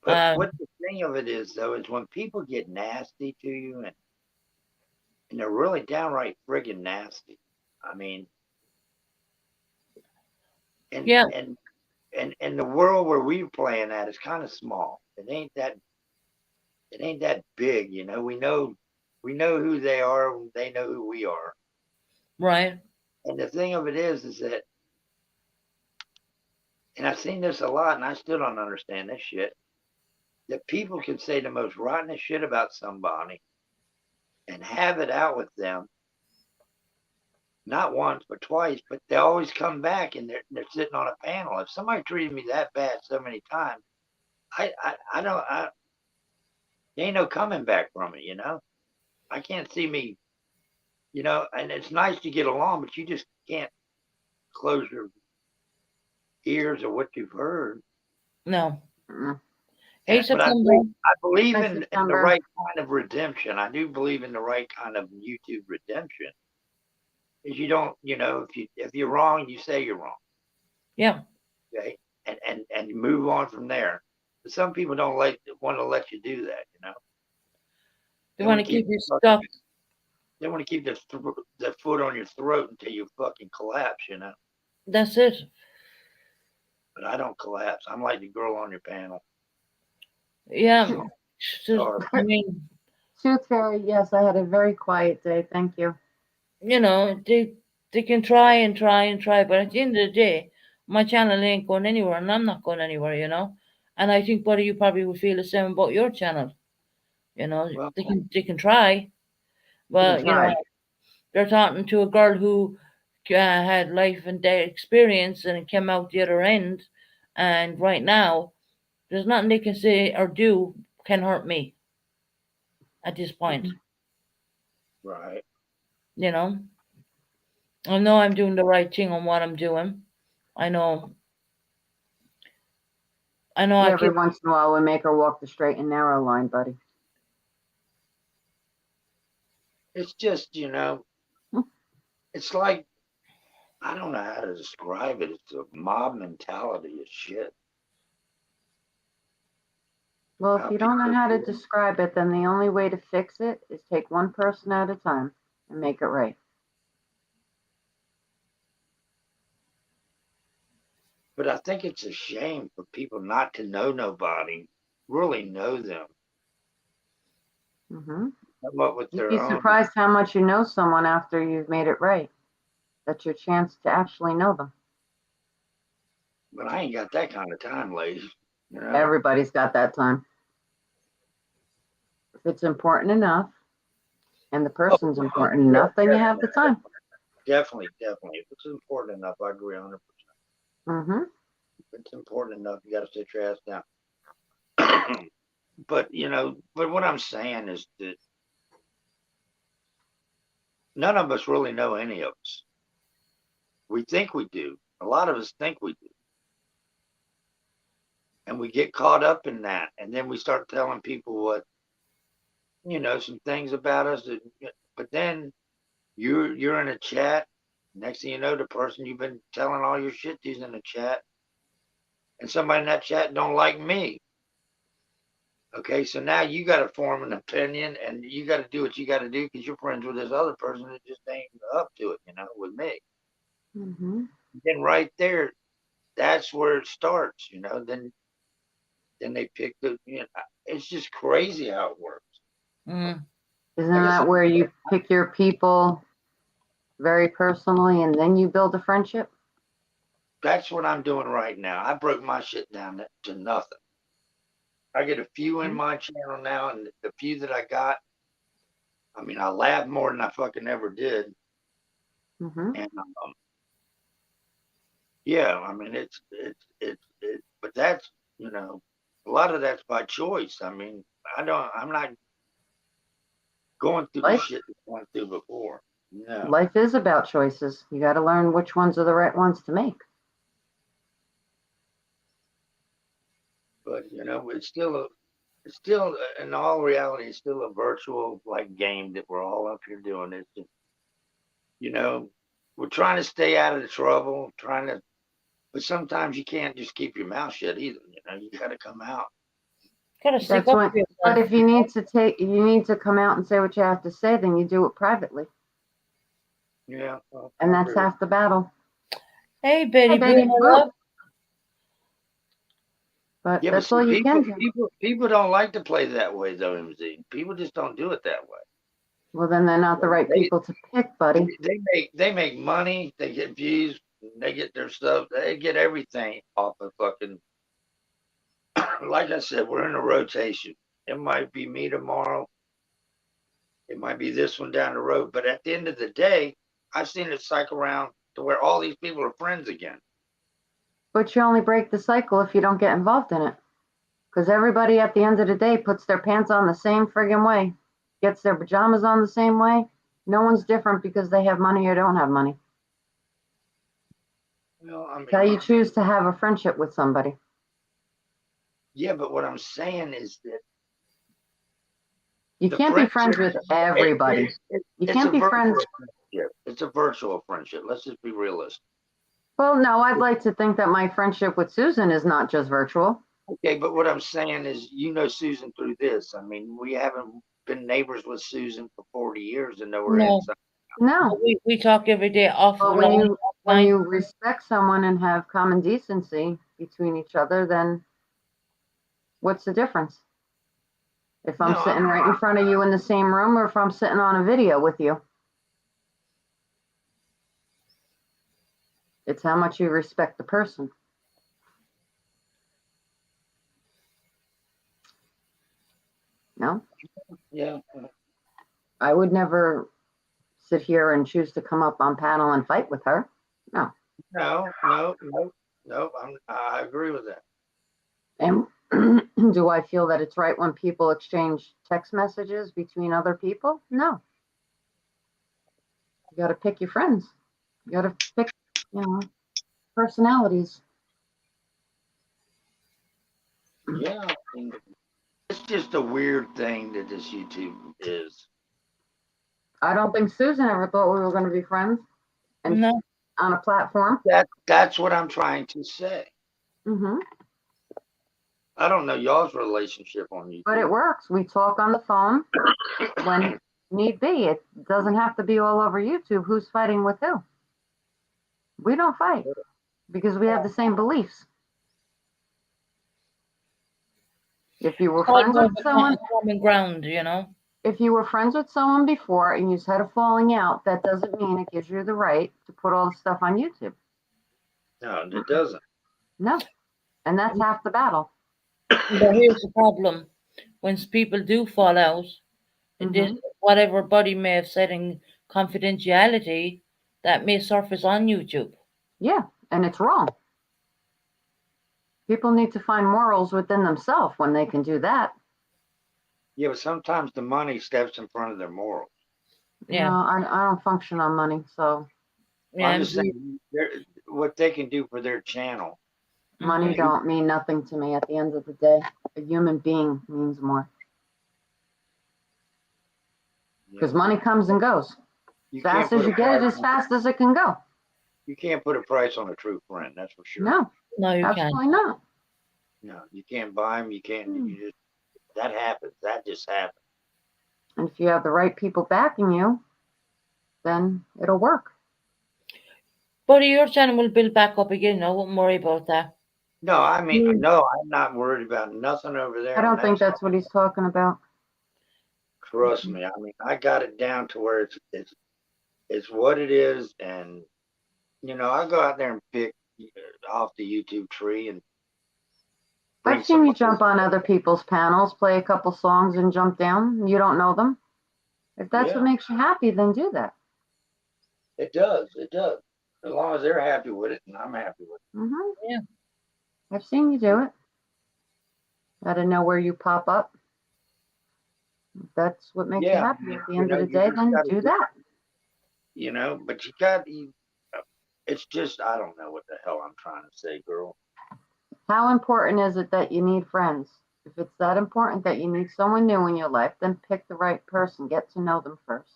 But Um, what the thing of it is, though, is when people get nasty to you and they're really downright friggin' nasty. I mean, and yeah, and and the world where we're playing at is kind of small. It ain't that big, you know. We know who they are. They know who we are. right, And the thing of it is that, and I've seen this a lot, and I still don't understand this shit. That people can say the most rottenest shit about somebody and have it out with them, not once but twice, but they always come back and they're sitting on a panel. If somebody treated me that bad so many times, I don't there ain't no coming back from it, you know. I can't see me, you know, and it's nice to get along, but you just can't close your ears of what you've heard. no. Mm-mm. Hey, But September. I believe Hi, in the September. right kind of redemption. I do believe in the right kind of YouTube redemption. Is you don't, you know, if you're wrong, you say you're wrong, Yeah, okay, and you move on from there. But some people don't want to let you do that, you know. they They want want to to keep keep you stuck. they want to keep the foot on your throat until you fucking collapse, you know. That's it. But I don't collapse. I'm like the girl on your panel. Yeah, Sorry. I mean, Tooth Fairy, yes, I had a very quiet day. Thank you. they can try and try and try, but at the end of the day, my channel ain't going anywhere, and I'm not going anywhere. And I think, buddy, you probably would feel the same about your channel. Well, They can try, You can but try. they're talking to a girl who had life and death experience and came out the other end, and right now, there's nothing they can say or do can hurt me at this point. Mhm. right. You know, I know I'm doing the right thing on what I'm doing. I know, I know, I Every keep. once in a while, we make her walk the straight and narrow line, buddy. It's just, you know, it's like I don't know how to describe it. It's a mob mentality of shit. Well, if How you don't know people how to feel. describe it, then the only way to fix it is take one person at a time and make it right. But I think it's a shame for people not to know nobody, really know them, Hmm. come up with You'd their be own. surprised how much you know someone after you've made it right. That's your chance to actually know them. But I ain't got that kind of time, ladies. You know? Everybody's got that time. If it's important enough and the person's important enough, then you have the time. Definitely. If it's important enough, I agree 100%. Mm-hmm. If it's important enough, you got to sit your ass down. But what I'm saying is that none of us really know any of us. We think we do. A lot of us think we do. And we get caught up in that. And then we start telling people some things about us. But then you're in a chat. Next thing you know, the person you've been telling all your shit to's in a chat. And somebody in that chat don't like me. Okay, so now you got to form an opinion and you got to do what you got to do because you're friends with this other person that just ain't up to it, with me. Mm-hmm. Then right there, that's where it starts, Then they pick it's just crazy how it works. Mm. Isn't Like I that said, where you pick your people very personally and then you build a friendship? that's what I'm doing right now. I broke my shit down to nothing. I get a few in my channel now, and the few that I got, I mean, I laugh more than I fucking ever did. Mm-hmm. And yeah, I mean, but that's, a lot of that's by choice. I mean, I'm not going through the Life, shit that I went through before. No, life is about choices. You got to learn which ones are the right ones to make. but it's still, in all reality, it's still a virtual like game that we're all up here doing. It's just, we're trying to stay out of the trouble, but sometimes you can't just keep your mouth shut either. You got to come out. Gotta stick That's up when, for but yourself. if you need to come out and say what you have to say, then you do it privately. Yeah, well, And I that's agree. half the battle. Hey, Betty Hey, Boo, baby, my boo. love. But Yeah, but that's see, all you can do. people don't like to play that way, though, MZ. People just don't do it that way. Well, then they're not the right They people to pick, buddy. they make money, they get views, they get their stuff, they get everything off of fucking. Like I said, we're in a rotation. It might be me tomorrow. It might be this one down the road. But at the end of the day, I've seen it cycle around to where all these people are friends again. But you only break the cycle if you don't get involved in it. Because everybody at the end of the day puts their pants on the same friggin' way, gets their pajamas on the same way. No one's different because they have money or don't have money. Well, I It's how mean, you choose to have a friendship with somebody. yeah, but what I'm saying is that You the can't be friends friendship, with everybody. You it's a can't be friends. virtual friendship. It's a virtual friendship. Let's just be realistic. Well, no, I'd like to think that my friendship with Susan is not just virtual. Okay, but what I'm saying is, Susan through this. I mean, we haven't been neighbors with Susan for 40 years and know her No, inside. No. we talk every day But when offline. you respect someone and have common decency between each other, then what's the difference? If I'm No, sitting right in front of you in the same room or if I'm sitting on a video with you. It's how much you respect the person. No? yeah, I would never sit here and choose to come up on panel and fight with her. No. no. I agree with that. And do I feel that it's right when people exchange text messages between other people? No. You got to pick your friends. You got to pick, personalities. Yeah, I mean, it's just a weird thing that this YouTube is. I don't think Susan ever thought we were going to be friends and No, on a platform. That's what I'm trying to say. Mm-hmm. I don't know y'all's relationship on YouTube. But it works. We talk on the phone when need be. It doesn't have to be all over YouTube. Who's fighting with who? We don't fight because we have the same beliefs. If you were quite friends more of with a someone, common ground, if you were friends with someone before and you had a falling out, that doesn't mean it gives you the right to put all the stuff on YouTube. No, it doesn't. No. And that's half the battle. But here's the problem: when people do fall out, this Hmm. whatever Buddy may have said in confidentiality, that may surface on YouTube. Yeah. And it's wrong. People need to find morals within themselves when they can do that. Yeah, but sometimes the money steps in front of their morals. No, Yeah, I don't function on money. So Well, I'm yeah, just saying what they can do for their channel. money mhm. don't mean nothing to me at the end of the day. A human being means more. Because Yeah, money comes and goes. you can't Fast as put a you get it, price. as fast as it can go. You can't put a price on a true friend. That's for sure. No, No, you can't. absolutely not. No, you can't buy them. You can't. You just that happens. That just happens. And if you have the right people backing you, then it'll work. Buddy, your channel will build back up again. I wouldn't worry about that. No, I mean, Mm. no, I'm not worried about nothing over there. I On don't think that. that's what he's talking about. Trust me. I mean, I got it down to where it's what it is, and I go out there and pick off the YouTube tree and bring I've seen you some. jump on other people's panels, play a couple songs, and jump down. You don't know them. If that's what Yeah, makes you happy, then do that. it does. It does. As long as they're happy with it, and I'm happy with Hmm. Yeah. I've seen you do it. I don't know where you pop up. If that's what it. makes you Yeah, happy at the end of the you day, just then got to do do. that. But you got. It's just I don't know what the hell I'm trying to say, girl. How important is it that you need friends? If it's that important that you need someone new in your life, then pick the right person. Get to know them first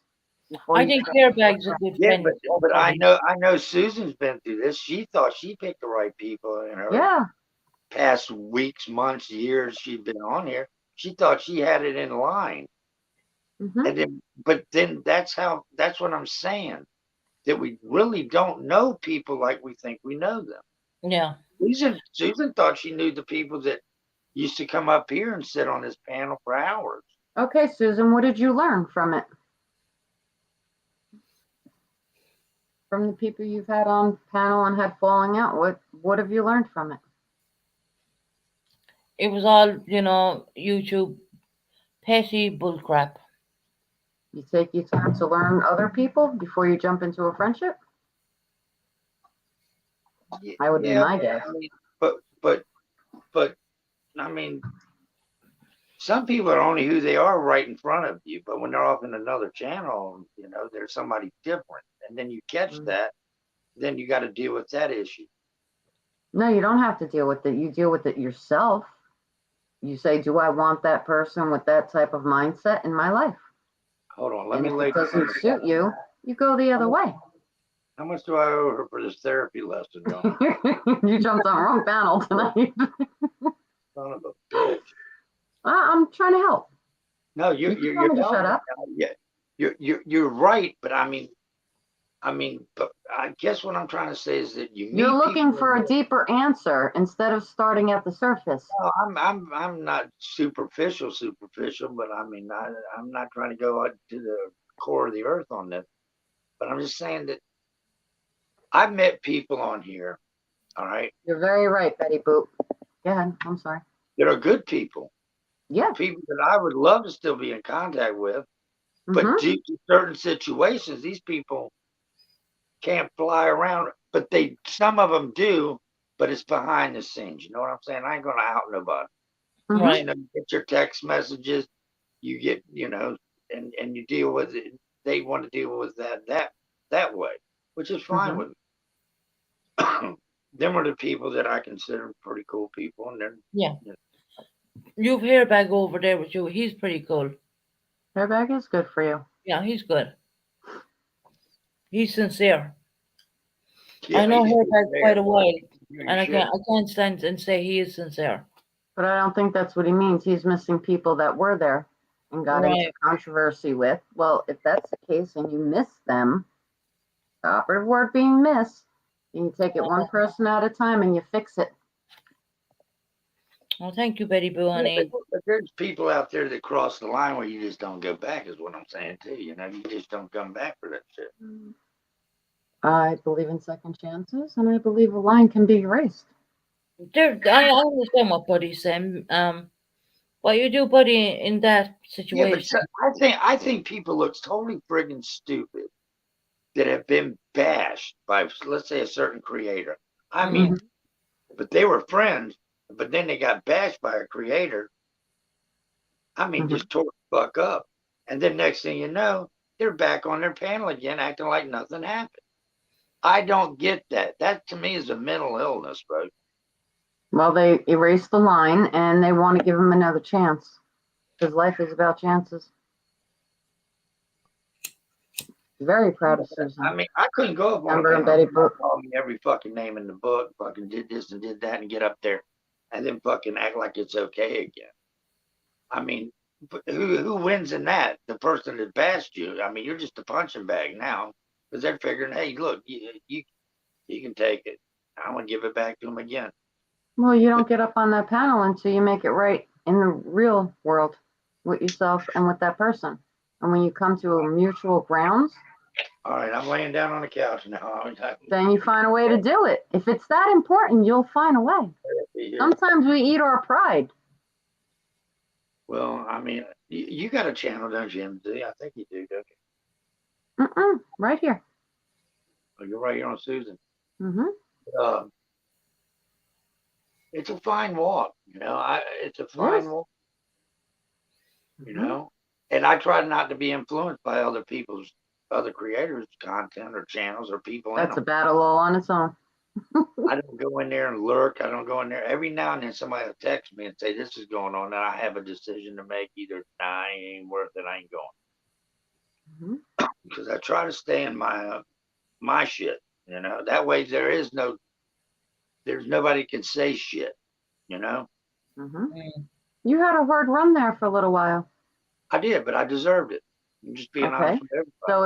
before I you think jump into a Airbag's a friend. good Yeah, friend of but I Buddy. know Susan's been through this. She thought she picked the right people in her Yeah. past weeks, months, years she'd been on here. She thought she had it in line. Hmm. But then that's what I'm saying. That we really don't know people like we think we know them. Yeah. Susan thought she knew the people that used to come up here and sit on this panel for hours. Okay, Susan, what did you learn from it? From the people you've had on panel and had falling out, what have you learned from it? It was all, YouTube petty bullcrap. You take your time to learn other people before you jump into a friendship? I would be Yeah, my guess. I mean, but I mean, some people are only who they are right in front of you, but when they're off in another channel, there's somebody different, and then you catch that, then you got to deal with that issue. No, you don't have to deal with it. You deal with it yourself. You say, do I want that person with that type of mindset in my life? Hold on, let And me if lay it doesn't suit you, you go the other way. How much do I owe her for this therapy lesson, y'all? You jumped on the wrong panel tonight. Son of a bitch. I'm trying to help. No, You you're can tell me to shut helping. up. Yeah, you're right, but I mean, but I guess what I'm trying to say is that you You're meet looking people. for a deeper answer instead of starting at the surface. No, I'm not superficial, but I mean, I'm not trying to go out to the core of the earth on this. But I'm just saying that I've met people on here, all right, You're very right, Betty Boop. Go ahead. I'm sorry. that are good people, Yeah. people that I would love to still be in contact with, but Mm-hmm. due to certain situations, these people can't fly around. But some of them do, but it's behind the scenes. You know what I'm saying? I ain't gonna out nobody. Mm-hmm. Right. You get your text messages, you get, and you deal with it. They want to deal with that way, which is fine with me. Them are the people that I consider pretty cool people, and they're Yeah. You've Airbag over there with you. He's pretty cool. Airbag is good for you. Yeah, he's good. He's sincere. yeah, I know he's Airbag there. quite a while, Doing and I shit. can't stand and say he is sincere. But I don't think that's what he means. He's missing people that were there and got into Right. controversy with. Well, if that's the case and you miss them, the operative word being miss, you take it one person at a time and you fix it. Well, thank you, Betty Boo, Yeah, honey. but there's people out there that cross the line where you just don't go back, is what I'm saying too. You just don't come back for that shit. I believe in second chances and I believe a line can be erased. I understand what Buddy's saying. What you do, Buddy, in that Yeah, but situation? I think people look totally friggin' stupid that have been bashed by, let's say, a certain creator. I mean, Mm-hmm. Mm, but they were friends, but then they got bashed by a creator. I mean, Mm-hmm. just tore the fuck up. And then next thing you know, they're back on their panel again, acting like nothing happened. I don't get that. That to me is a mental illness, bro. Well, they erased the line and they want to give him another chance because life is about chances. Very proud of I Susan. mean, I couldn't go up on a Amber and panel. Betty Somebody Boop. called me every fucking name in the book, fucking did this and did that, and get up there, and then fucking act like it's okay again. I mean, who wins in that? The person that bashed you. I mean, you're just a punching bag now because they're figuring, hey, look, you can take it. I'm gonna give it back to them again. Well, you don't get up on that panel until you make it right in the real world with yourself and with that person. And when you come to a mutual grounds, All right, I'm laying down on the couch now. then you find a way to do it. If it's that important, you'll find a way. Sometimes we eat our pride. Well, I mean, you got a channel, don't you, MZ? I think you do, don't Right here. you? Oh, you're right here on Susan. Mm-hmm. Uh, it's a fine walk, it's a Yes. fine walk, Mm-hmm. and I try not to be influenced by other creators' content or channels or people in That's a them. battle all on its own. I don't go in there and lurk. I don't go in there. Every now and then somebody will text me and say, this is going on, and I have a decision to make. Either, nah, it ain't worth it, I ain't going. Mm-hmm. Because I try to stay in my shit, That way there's nobody can say shit, you know? Mm-hmm. mm. You had a hard run there for a little while. I did, but I deserved it. I'm just being Okay. honest with everybody. So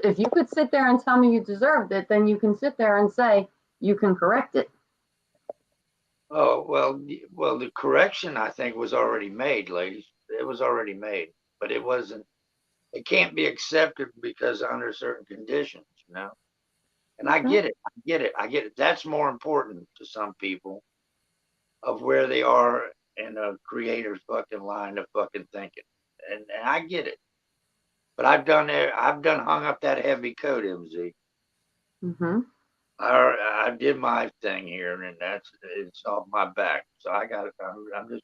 if you could sit there and tell me you deserved it, then you can sit there and say you can correct it. Oh, well, the correction I think was already made, ladies. It was already made, but it can't be accepted because under certain conditions. And I Okay. get it. I get it. That's more important to some people of where they are in a creator's fucking line of fucking thinking. And I get it. But I've done hung up that heavy coat, MZ. Mm-hmm. I did my thing here, and it's off my back. So I got it. I'm just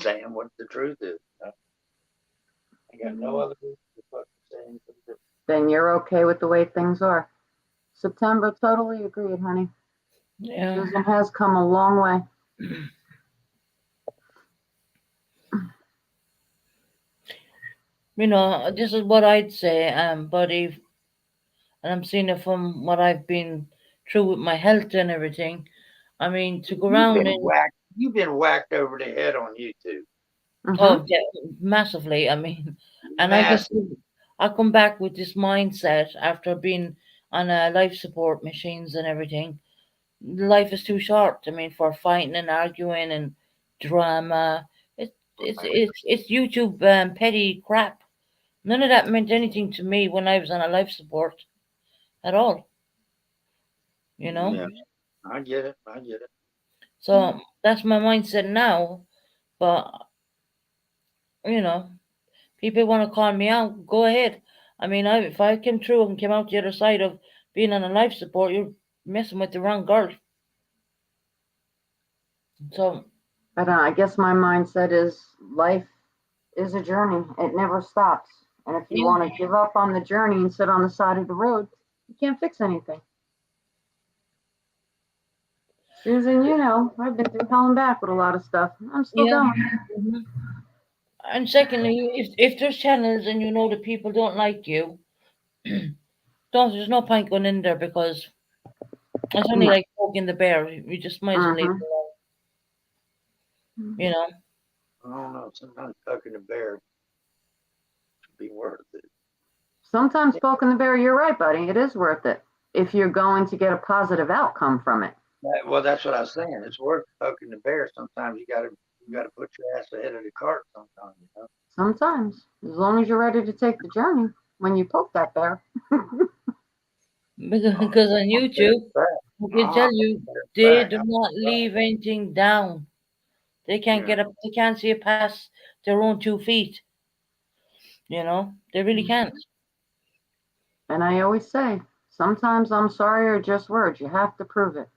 saying what the truth is. I got no other reason to fucking say anything different. Then you're okay with the way things are. September, totally agreed, honey. Yeah. Susan has come a long way. This is what I'd say, Buddy, and I'm seeing it from what I've been through with my health and everything. I mean, to go You've around been and whacked. You've been whacked over the head on YouTube. Mm-hmm. oh, massively. I mean, and Massive. I come back with this mindset after being on life support machines and everything. Life is too short. I mean, for fighting and arguing and drama. It's YouTube petty crap. None of that meant anything to me when I was on a life support at all. You know. Yeah, I get it. I get it. So that's my mindset now. But you know, people want to call me out. Go ahead. I mean, if I came through and came out the other side of being on a life support, you're messing with the wrong girl. So But I guess my mindset is life is a journey. It never stops. And if you yeah, want to give up on the journey and sit on the side of the road, you can't fix anything. Susan, I've been through hell and back with a lot of stuff. I'm still yeah. going. Mhm. And secondly, if there's channels and you know that people don't like you, don't there's no point going in there because it's only No. like poking the bear. You just might as well leave it Mm-hmm. alone. You know. I don't know. Sometimes poking the bear should be worth it. Sometimes poking the bear, you're right, buddy. It is worth it if you're going to get a positive outcome from it. Well, that's what I was saying. It's worth poking the bear. Sometimes you gotta put your ass ahead of the cart. Sometimes. Sometimes, as long as you're ready to take the journey when you poke that bear. Because on I'm very YouTube, fast. I can tell you, They back. do not leave anything down. They can't Yeah. get up. They can't see it past their own 2 feet. They really can't. And I always say, sometimes I'm sorry are just words. You have to prove it.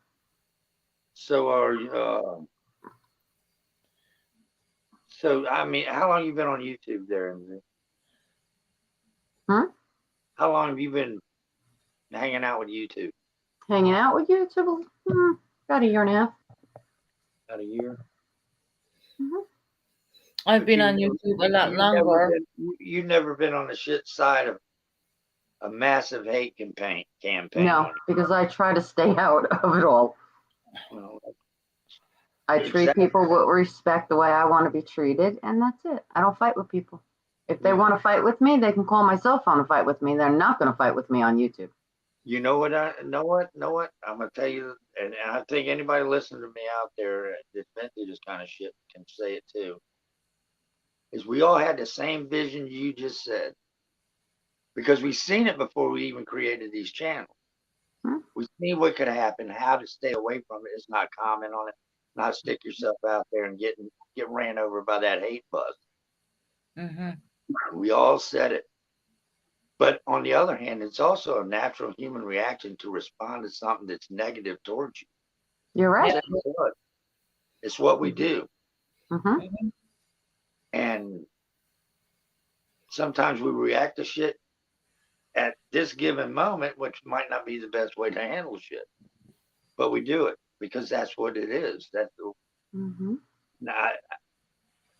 So are you? So I mean, how long you been on YouTube there? MZ? Hmm? How long have you been hanging out with YouTube? Hanging out with you, about a year and a half. About a year. Mhm. I've But been on YouTube a lot longer. you've never been on the shit side of a massive hate campaign No, on because I try to stay out of it all. you. Well, I treat exactly. people with respect the way I want to be treated, and that's it. I don't fight with people. If they Yeah. want to fight with me, they can call my cell phone and fight with me. They're not going to fight with me on YouTube. You know what? Know what? I'm gonna tell you, and I think anybody listening to me out there that's been through this kind of shit can say it too. Is we all had the same vision you just said, because we've seen it before we even created these channels. Hmm? We see what could happen, how to stay away from it. It's not comment on it, not stick yourself out there and get ran over by that hate bus. Hmm. We all said it. But on the other hand, it's also a natural human reaction to respond to something that's negative towards you. You're right. Yeah. It's what we do. Mm-hmm. Mhm. And sometimes we react to shit at this given moment, which might not be the best way to handle shit. But we do it because that's what it is. Mm-hmm. Now,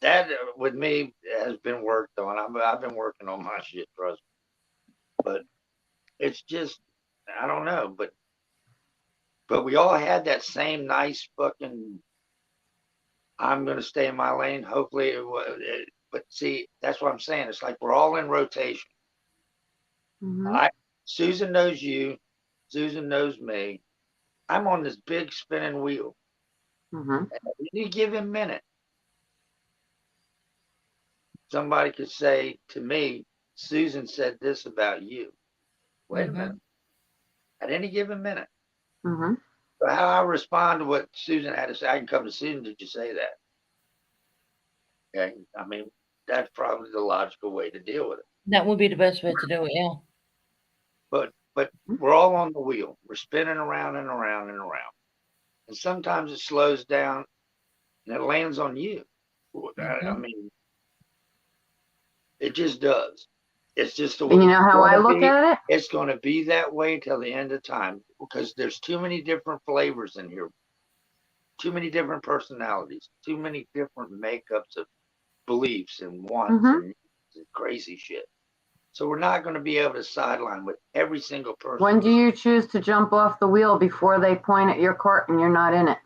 that with me has been worked on. I've been working on my shit, trust me. But it's just, I don't know. But we all had that same nice fucking, I'm going to stay in my lane. Hopefully, but see, that's what I'm saying. It's like we're all in rotation. Mm-hmm. Susan knows you. Susan knows me. I'm on this big spinning wheel. Mm-hmm. At any given minute, somebody could say to me, Susan said this about you. Wait a Mhm. minute. At any given minute. Mm-hmm. So how I respond to what Susan had to say, I can come to Susan, did you say that? Okay. I mean, that's probably the logical way to deal with it. That would be the best way to do it. Yeah. But we're all on the wheel. We're spinning around and around and around. And sometimes it slows down and it lands on you. I Mhm. mean, it just does. It's just the And way you know how I look at it? it's going to be that way till the end of time because there's too many different flavors in here, too many different personalities, too many different makeups of beliefs and wants Mm-hmm. and crazy shit. So we're not going to be able to sideline with every single person. When do you choose to jump off the wheel before they point at your cart and you're not in it?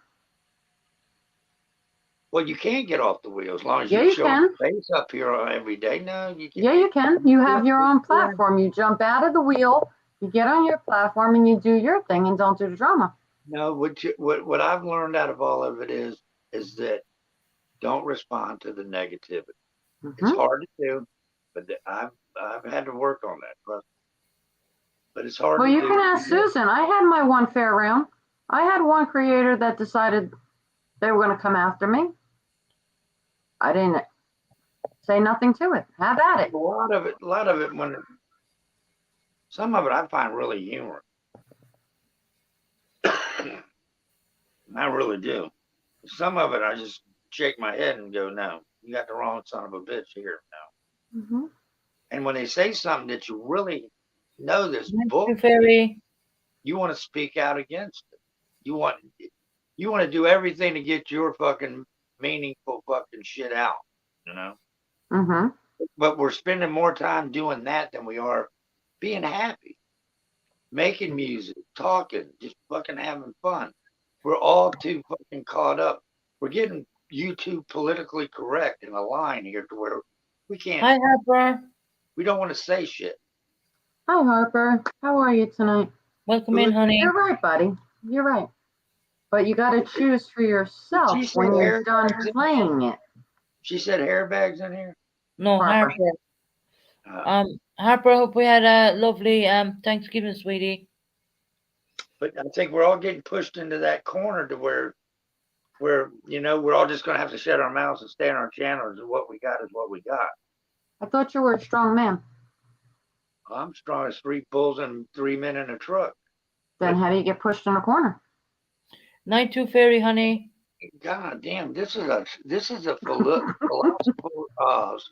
Well, you can't get off the wheel as long as Yeah, you you show can. your face up here every day. No, you can't. Yeah, you can. You have your own platform. You jump out of the wheel, you get on your platform, and you do your thing and don't do the drama. No, what I've learned out of all of it is that don't respond to the negativity. It's Mm-hmm. hard to do, but I've had to work on that. But it's hard Well, to you do. can ask Susan. I had my one fair round. I had one creator that decided they were going to come after me. I didn't say nothing to it. Have at it. A lot of it, some of it I find really humorous. I really do. Some of it I just shake my head and go, no, you got the wrong son of a bitch here now. Mm-hmm. And when they say something that you really know this Thank book, you, Fairy. you want to speak out against it. You want to do everything to get your fucking meaningful fucking shit out, you know? Mm-hmm. But we're spending more time doing that than we are being happy, making music, talking, just fucking having fun. We're all too fucking caught up. We're getting YouTube politically correct in a line here to where we can't, Hi, Harper. we don't want to say shit. Hi, Harper. How are you tonight? Welcome in, honey. You're right, buddy. You're right. But you got to choose for yourself Did she say when you're hair done bags in playing it. She said hair bags in here. No, Harper. Harper. Harper, hope we had a lovely Thanksgiving, sweetie. But I think we're all getting pushed into that corner to where we're all just going to have to shut our mouths and stay on our channels, and what we got is what we got. I thought you were a strong man. I'm strong as 3 bulls and 3 men in a truck. Then how do you get pushed in a corner? Night to fairy, honey. God damn, this is a philosophical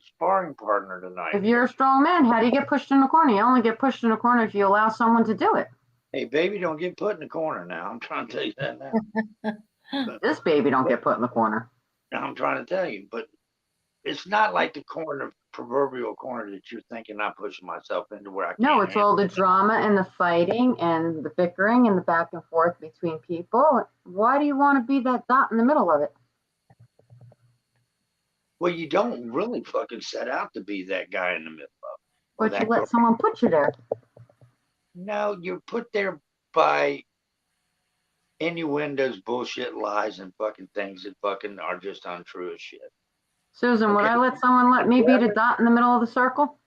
sparring partner tonight. If you're a strong man, how do you get pushed in a corner? You only get pushed in a corner if you allow someone to do it. Hey, baby, don't get put in the corner now. I'm trying to tell you that now. This baby don't get put in the corner. I'm trying to tell you, but it's not like the proverbial corner that you're thinking I'm pushing myself into where I can't. No, it's all the drama and the fighting and the bickering and the back and forth between people. Why do you want to be that dot in the middle of it? Well, you don't really fucking set out to be that guy in the middle of it. But you let someone put you there. No, you're put there by innuendos, bullshit, lies, and fucking things that fucking are just untrue as shit. Susan, would I let someone let me be the dot in the middle of the circle?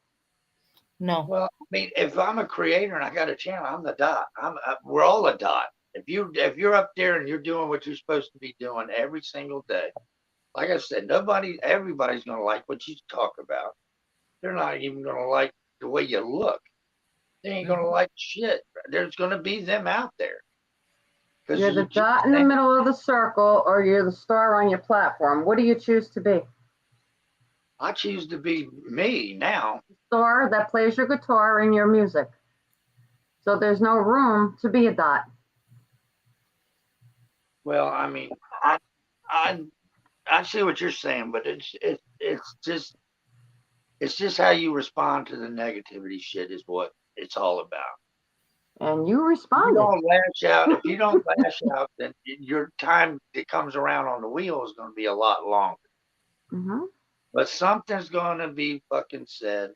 No. Well, I mean, if I'm a creator and I got a channel, I'm the dot. We're all a dot. If you're up there and you're doing what you're supposed to be doing every single day, like I said, everybody's gonna like what you talk about. They're not even gonna like the way you look. They ain't gonna like shit. There's gonna be them out there. You're the dot in the middle of the circle, or you're the star on your platform. What do you choose to be? I choose to be me now. Star that plays your guitar and your music. So there's no room to be a dot. Well, I mean, I see what you're saying, but it's just how you respond to the negativity shit is what it's all about. And you responded. If you don't lash out, then your time that comes around on the wheel is going to be a lot longer. Mm-hmm. But something's going to be fucking said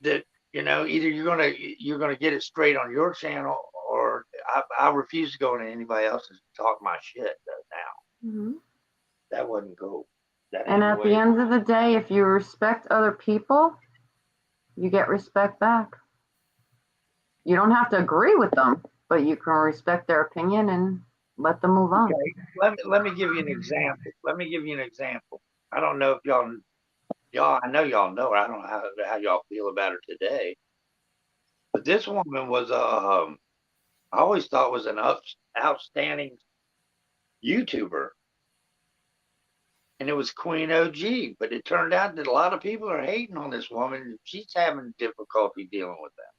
that either you're gonna get it straight on your channel, or I refuse to go into anybody else's and talk my shit now. Mm-hmm. That wouldn't go. And at the end of the day, if you respect other people, you get respect back. You don't have to agree with them, but you can respect their opinion and let them move on. Okay. Let me give you an example. I don't know if y'all. I know y'all know her. I don't know how y'all feel about her today. But this woman was I always thought was an outstanding YouTuber. And it was Queen OG. But it turned out that a lot of people are hating on this woman. She's having difficulty dealing with that.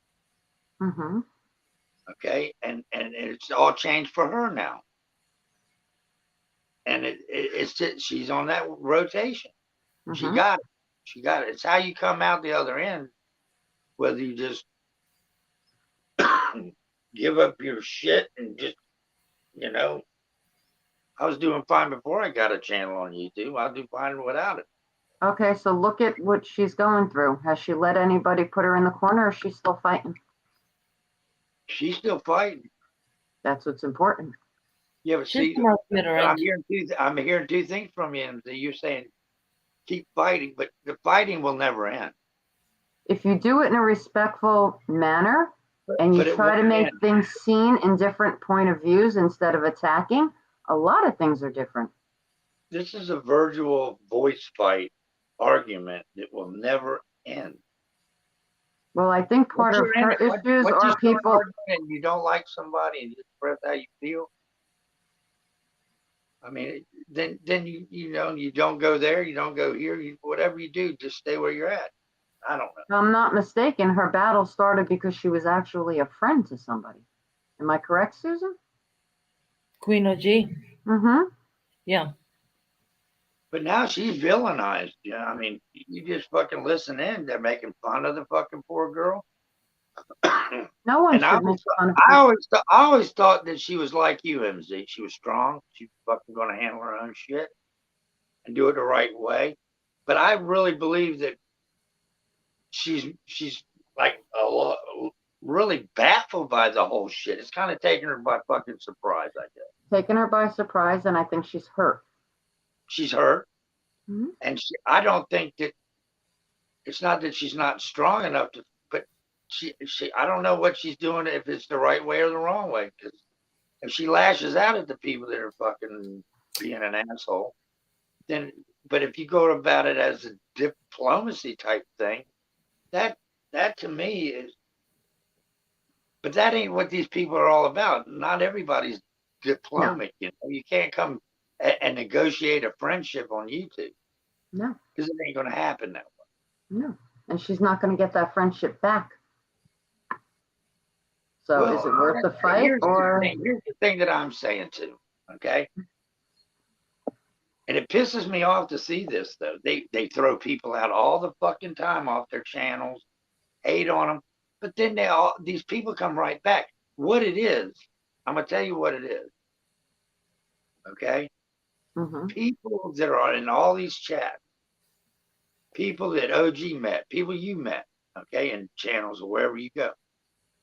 Mm-hmm. Okay. And it's all changed for her now. And it's just, she's on that rotation. Mm-hmm. She got it. It's how you come out the other end, whether you just give up your shit and just, I was doing fine before I got a channel on YouTube. I'll do fine without it. Okay, so look at what she's going through. Has she let anybody put her in the corner, or is she still fighting? She's still fighting. That's what's important. Yeah, but see, I'm hearing two things from you. You're saying keep fighting, but the fighting will never end. If you do it in a respectful manner and you try to make things seen in different point of views instead of attacking, a lot of things are different. This is a virtual voice fight argument that will never end. Well, I think part of her issues are people. And you don't like somebody and you express how you feel. I mean, then you don't go there, you don't go here, whatever you do, just stay where you're at. I don't know. If I'm not mistaken, her battle started because she was actually a friend to somebody. Am I correct, Susan? Queen OG? Mm-hmm. Yeah. But now she's villainized. I mean, you just fucking listen in. They're making fun of the fucking poor girl. No one should make fun of her. I always thought that she was like you, MZ. She was strong. She was fucking going to handle her own shit and do it the right way. But I really believe that she's like really baffled by the whole shit. It's kind of taking her by fucking surprise, I guess. Taking her by surprise, and I think she's hurt. She's hurt. Mm-hmm. And I don't think that it's not that she's not strong enough to, but I don't know what she's doing, if it's the right way or the wrong way. Because if she lashes out at the people that are fucking being an asshole, then, but if you go about it as a diplomacy type thing, that to me is, but that ain't what these people are all about. Not everybody's diplomatic. You know, you can't come and negotiate a friendship on YouTube. No. Because it ain't going to happen that way. No. And she's not going to get that friendship back. So is it worth the fight? Here's the thing that I'm saying too, okay? And it pisses me off to see this, though. They throw people out all the fucking time off their channels, hate on them, but then these people come right back. What it is, I'm going to tell you what it is, okay? Mm-hmm. People that are in all these chats, people that OG met, people you met, okay, in channels or wherever you go,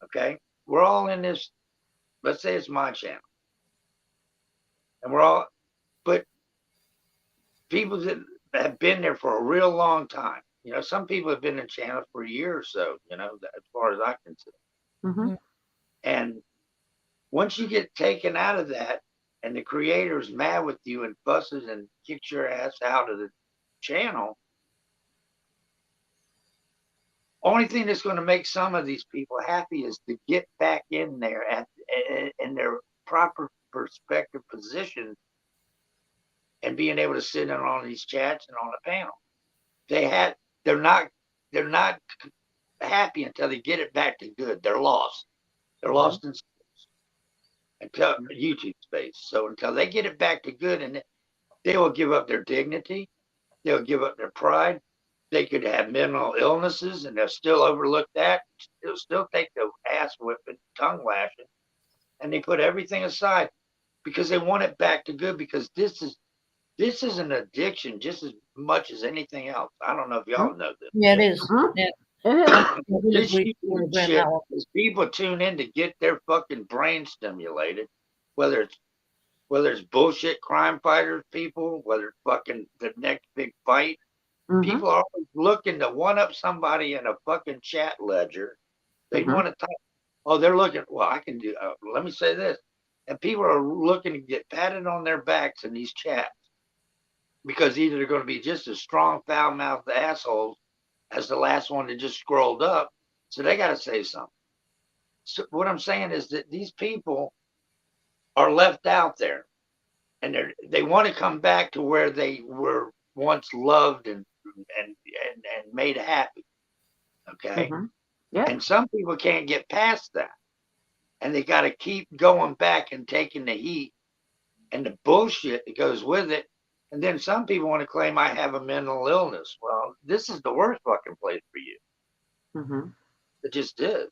okay? We're all in this, let's say it's my channel. And we're all, but people that have been there for a real long time, you know, some people have been in channels for a year or so, you know, as far as I can see. Mm-hmm. And once you get taken out of that and the creator's mad with you and fusses and kicks your ass out of the channel, only thing that's going to make some of these people happy is to get back in there in their proper perspective position and being able to sit in on these chats and on the panel. They're not happy until they get it back to good. They're lost. They're lost in space, until YouTube space. So until they get it back to good, and they will give up their dignity, they'll give up their pride. They could have mental illnesses, and they'll still overlook that. They'll still take the ass whipping, tongue lashing, and they put everything aside because they want it back to good. Because this is an addiction just as much as anything else. I don't know if y'all know this. Yeah, it is. Mhm. Yeah. This YouTube shit is people tune in to get their fucking brain stimulated, whether it's bullshit crime fighters, people, whether it's fucking the next big fight. Mm-hmm. People are always looking to one up somebody in a fucking chat ledger. They want to type. Oh, they're looking. Well, I can do. Let me say this. And people are looking to get patted on their backs in these chats because either they're going to be just as strong, foul-mouthed assholes as the last one that just scrolled up. So they got to say something. So what I'm saying is that these people are left out there, and they want to come back to where they were once loved and made happy. Okay. Mm-hmm. Yeah. And some people can't get past that. And they got to keep going back and taking the heat and the bullshit that goes with it. And then some people want to claim I have a mental illness. Well, this is the worst fucking place for you. Mm-hmm. It just is.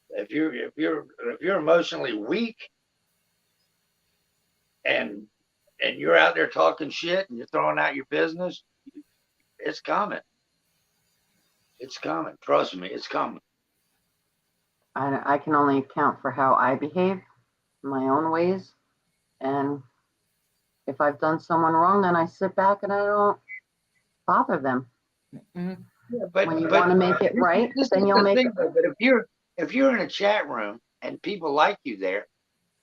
If you're emotionally weak and you're out there talking shit and you're throwing out your business, it's coming. It's coming. Trust me, it's coming. I can only account for how I behave in my own ways. And if I've done someone wrong, then I sit back and I don't bother them. Mm-hmm. Yeah, but when you want to make it right, then you'll make it. But if you're in a chat room and people like you there,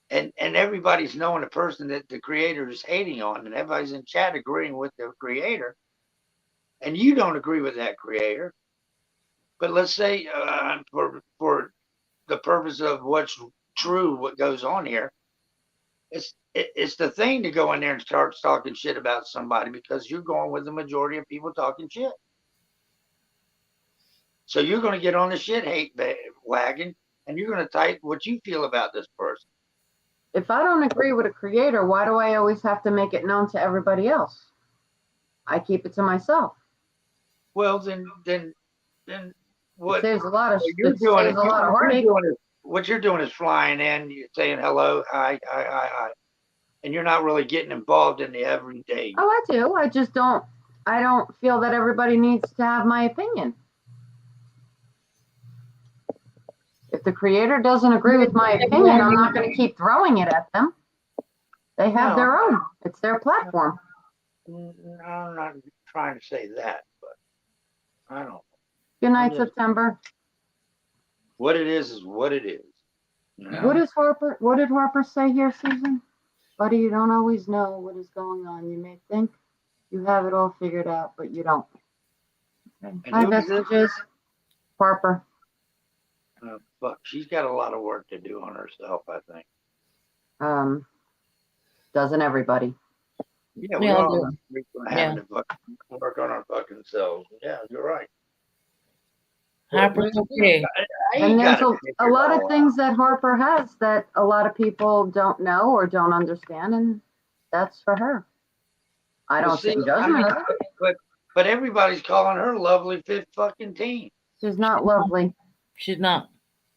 and everybody's knowing the person that the creator is hating on, and everybody's in chat agreeing with the creator, and you don't agree with that creator, but let's say for the purpose of what's true, what goes on here, it's the thing to go in there and start talking shit about somebody because you're going with the majority of people talking shit. So you're going to get on the shit hate wagon, and you're going to type what you feel about this person. If I don't agree with a creator, why do I always have to make it known to everybody else? I keep it to myself. Well, then what? It saves a lot of heartache. What you're doing is flying in, you're saying hello, hi, and you're not really getting involved in the everyday. Oh, I do. I just don't. I don't feel that everybody needs to have my opinion. If the creator doesn't agree with my opinion, I'm not going to keep throwing it at them. They have their own. It's their platform. I'm not trying to say that, but I don't know. Good night, September. What it is what it is. You What know? is Harper? What did Harper say here, Susan? Buddy, you don't always know what is going on. You may think you have it all figured out, but you don't. Okay. And Hi, who is this? Vestiges. Harper. Fuck, she's got a lot of work to do on herself, I think. Doesn't everybody? Yeah, We we all all do. we're Yeah. having to fucking work on our fucking selves. Yeah, you're right. Harper's okay. I And ain't there's got a lot of things that Harper has that a lot of people don't know or don't understand, and that's for her. I don't see, say judgment of it. but everybody's calling her lovely 15. She's not lovely. She's not.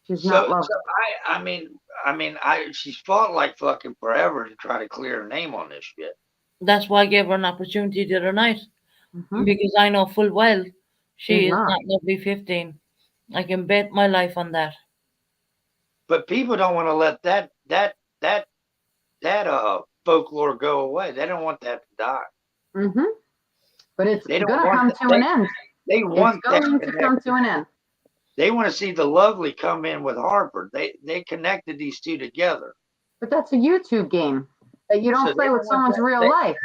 She's not So lovely. she's fought like fucking forever to try to clear her name on this shit. That's why I gave her an opportunity the other night. Mhm. Because I know full well she She's is not. not lovely 15. I can bet my life on that. But people don't want to let that folklore go away. They don't want that to die. Mhm. But it's They don't gonna want come that- to an end. They want It's going that to come to an end. They want to see the lovely come in with Harper. They connected these two together. But that's a YouTube game that you don't So play they with don't want someone's that- real life.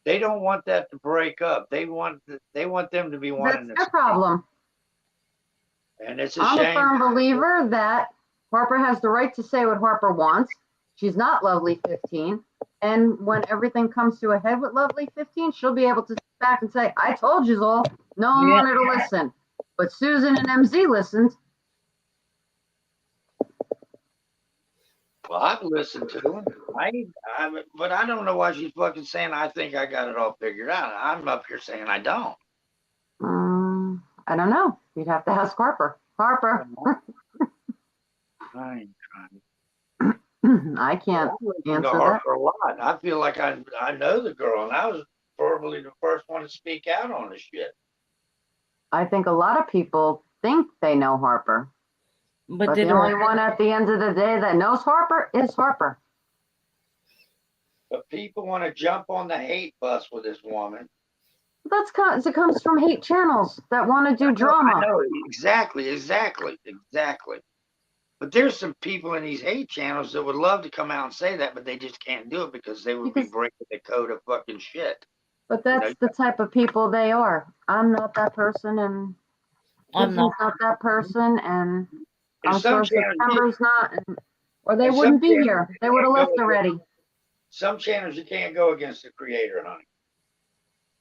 They don't want that to break up. They want them to be one That's in their the problem. and it's a I'm a shame. firm believer that Harper has the right to say what Harper wants. She's not lovely 15. And when everything comes to a head with lovely 15, she'll be able to sit back and say, I told you all. No one Yeah. wanted to listen. But Susan and MZ listened. Well, I've listened to them. But I don't know why she's fucking saying I think I got it all figured out. I'm up here saying I don't. I don't know. You'd have to ask Harper. Harper. I ain't trying. I can't I listen to answer that. Harper a lot. I feel like I know the girl, and I was probably the first one to speak out on this shit. I think a lot of people think they know Harper. But But they the only don't. one at the end of the day that knows Harper is Harper. But people want to jump on the hate bus with this woman. That's it comes from hate channels that want to do drama. I know exactly. But there's some people in these hate channels that would love to come out and say that, but they just can't do it because they would be breaking the code of fucking shit. But that's the type of people they are. I'm not that person, and I'm not. Susan's not that person, and And I'm some sure channels, September's not, or they and some wouldn't be channels here. you They would have can't left go already. some channels you can't go against the creator, honey.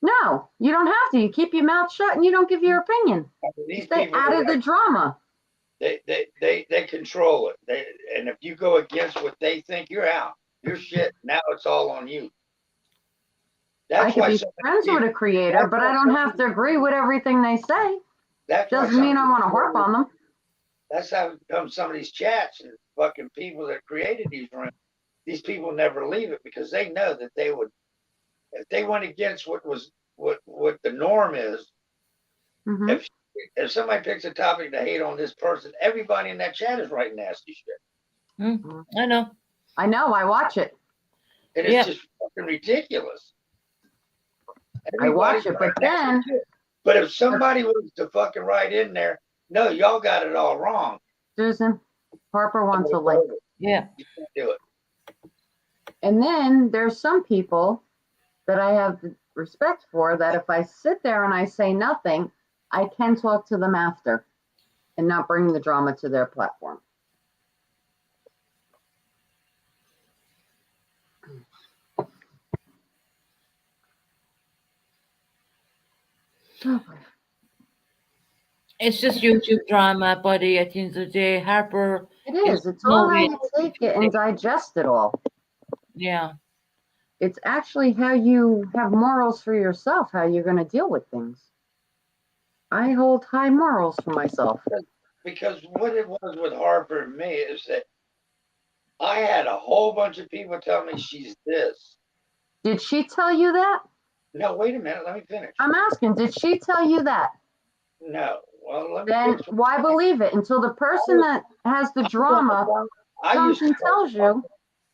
No, you don't have to. You keep your mouth shut and you don't give your opinion. I mean, You these stay people out of the drama. they control it. And if you go against what they think, you're out. You're shit. Now it's all on you. I could be so many friends people- with a creator, but I don't have to agree with everything they say. That's why Doesn't some mean I of want to these- harp on them. That's how it comes some of these chats and fucking people that created these rooms. These people never leave it because they know that they would, if they went against what the norm is. Mhm. If somebody picks a topic to hate on this person, everybody in that chat is writing nasty shit, I know. I know. I watch it. and it's just fucking ridiculous. I watch Everybody's it, but writing nasty then shit. But if somebody was to fucking write in there, no, y'all got it all wrong. Susan, Harper wants a link. Yeah. You can't do it. And then there's some people that I have respect for that if I sit there and I say nothing, I can talk to them after and not bring the drama to their platform. It's just YouTube drama, buddy. At the end of the day, Harper. It is. It's no all how way. you take it and digest it all. Yeah. It's actually how you have morals for yourself, how you're going to deal with things. I hold high morals for myself. Because what it was with Harper and me is that I had a whole bunch of people tell me she's this. Did she tell you that? No, wait a minute. Let me finish. I'm asking, did she tell you that? No. Well, let me Then finish. why believe it until the person that has the drama comes and tells you?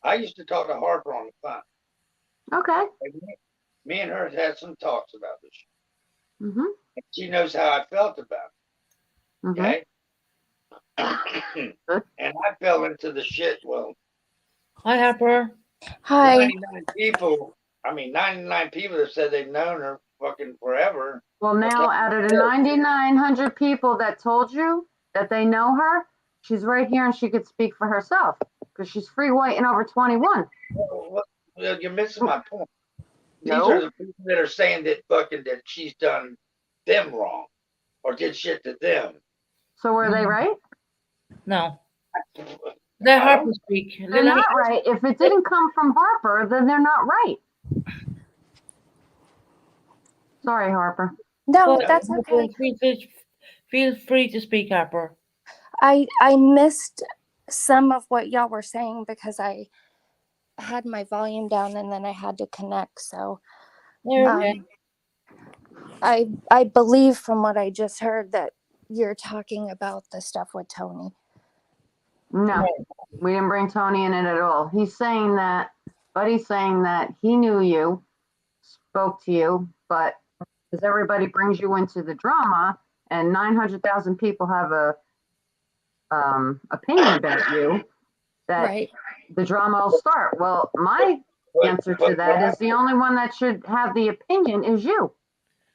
I used to talk to Harper on the phone. Okay. Me and her had some talks about this. Mm-hmm. She knows how I felt about it. Mm-hmm. Okay. And I fell into the shit. Well, Hi, Harper. Hi. 99 people. I mean, 99 people have said they've known her fucking forever. Well, now out of the 9,900 people that told you that they know her, she's right here and she could speak for herself because she's free, white, and over 21. Well, you're missing my point. These are the people that are saying that fucking that she's done them wrong or did shit to them. So were they right? No. Let I Harper don't- speak. They're Let not right. If it didn't come from Harper, then they're not right. Sorry, Harper. No, But that's Harper, okay. feel free to speak, Harper. I missed some of what y'all were saying because I had my volume down and then I had to connect. So You're okay. I believe from what I just heard that you're talking about the stuff with Tony. No, we didn't bring Tony in it at all. He's saying that, Buddy's saying that he knew you, spoke to you, but because everybody brings you into the drama and 900,000 people have a opinion about you, that Right. the drama will start. Well, my answer to that is the only one that should have the opinion is you.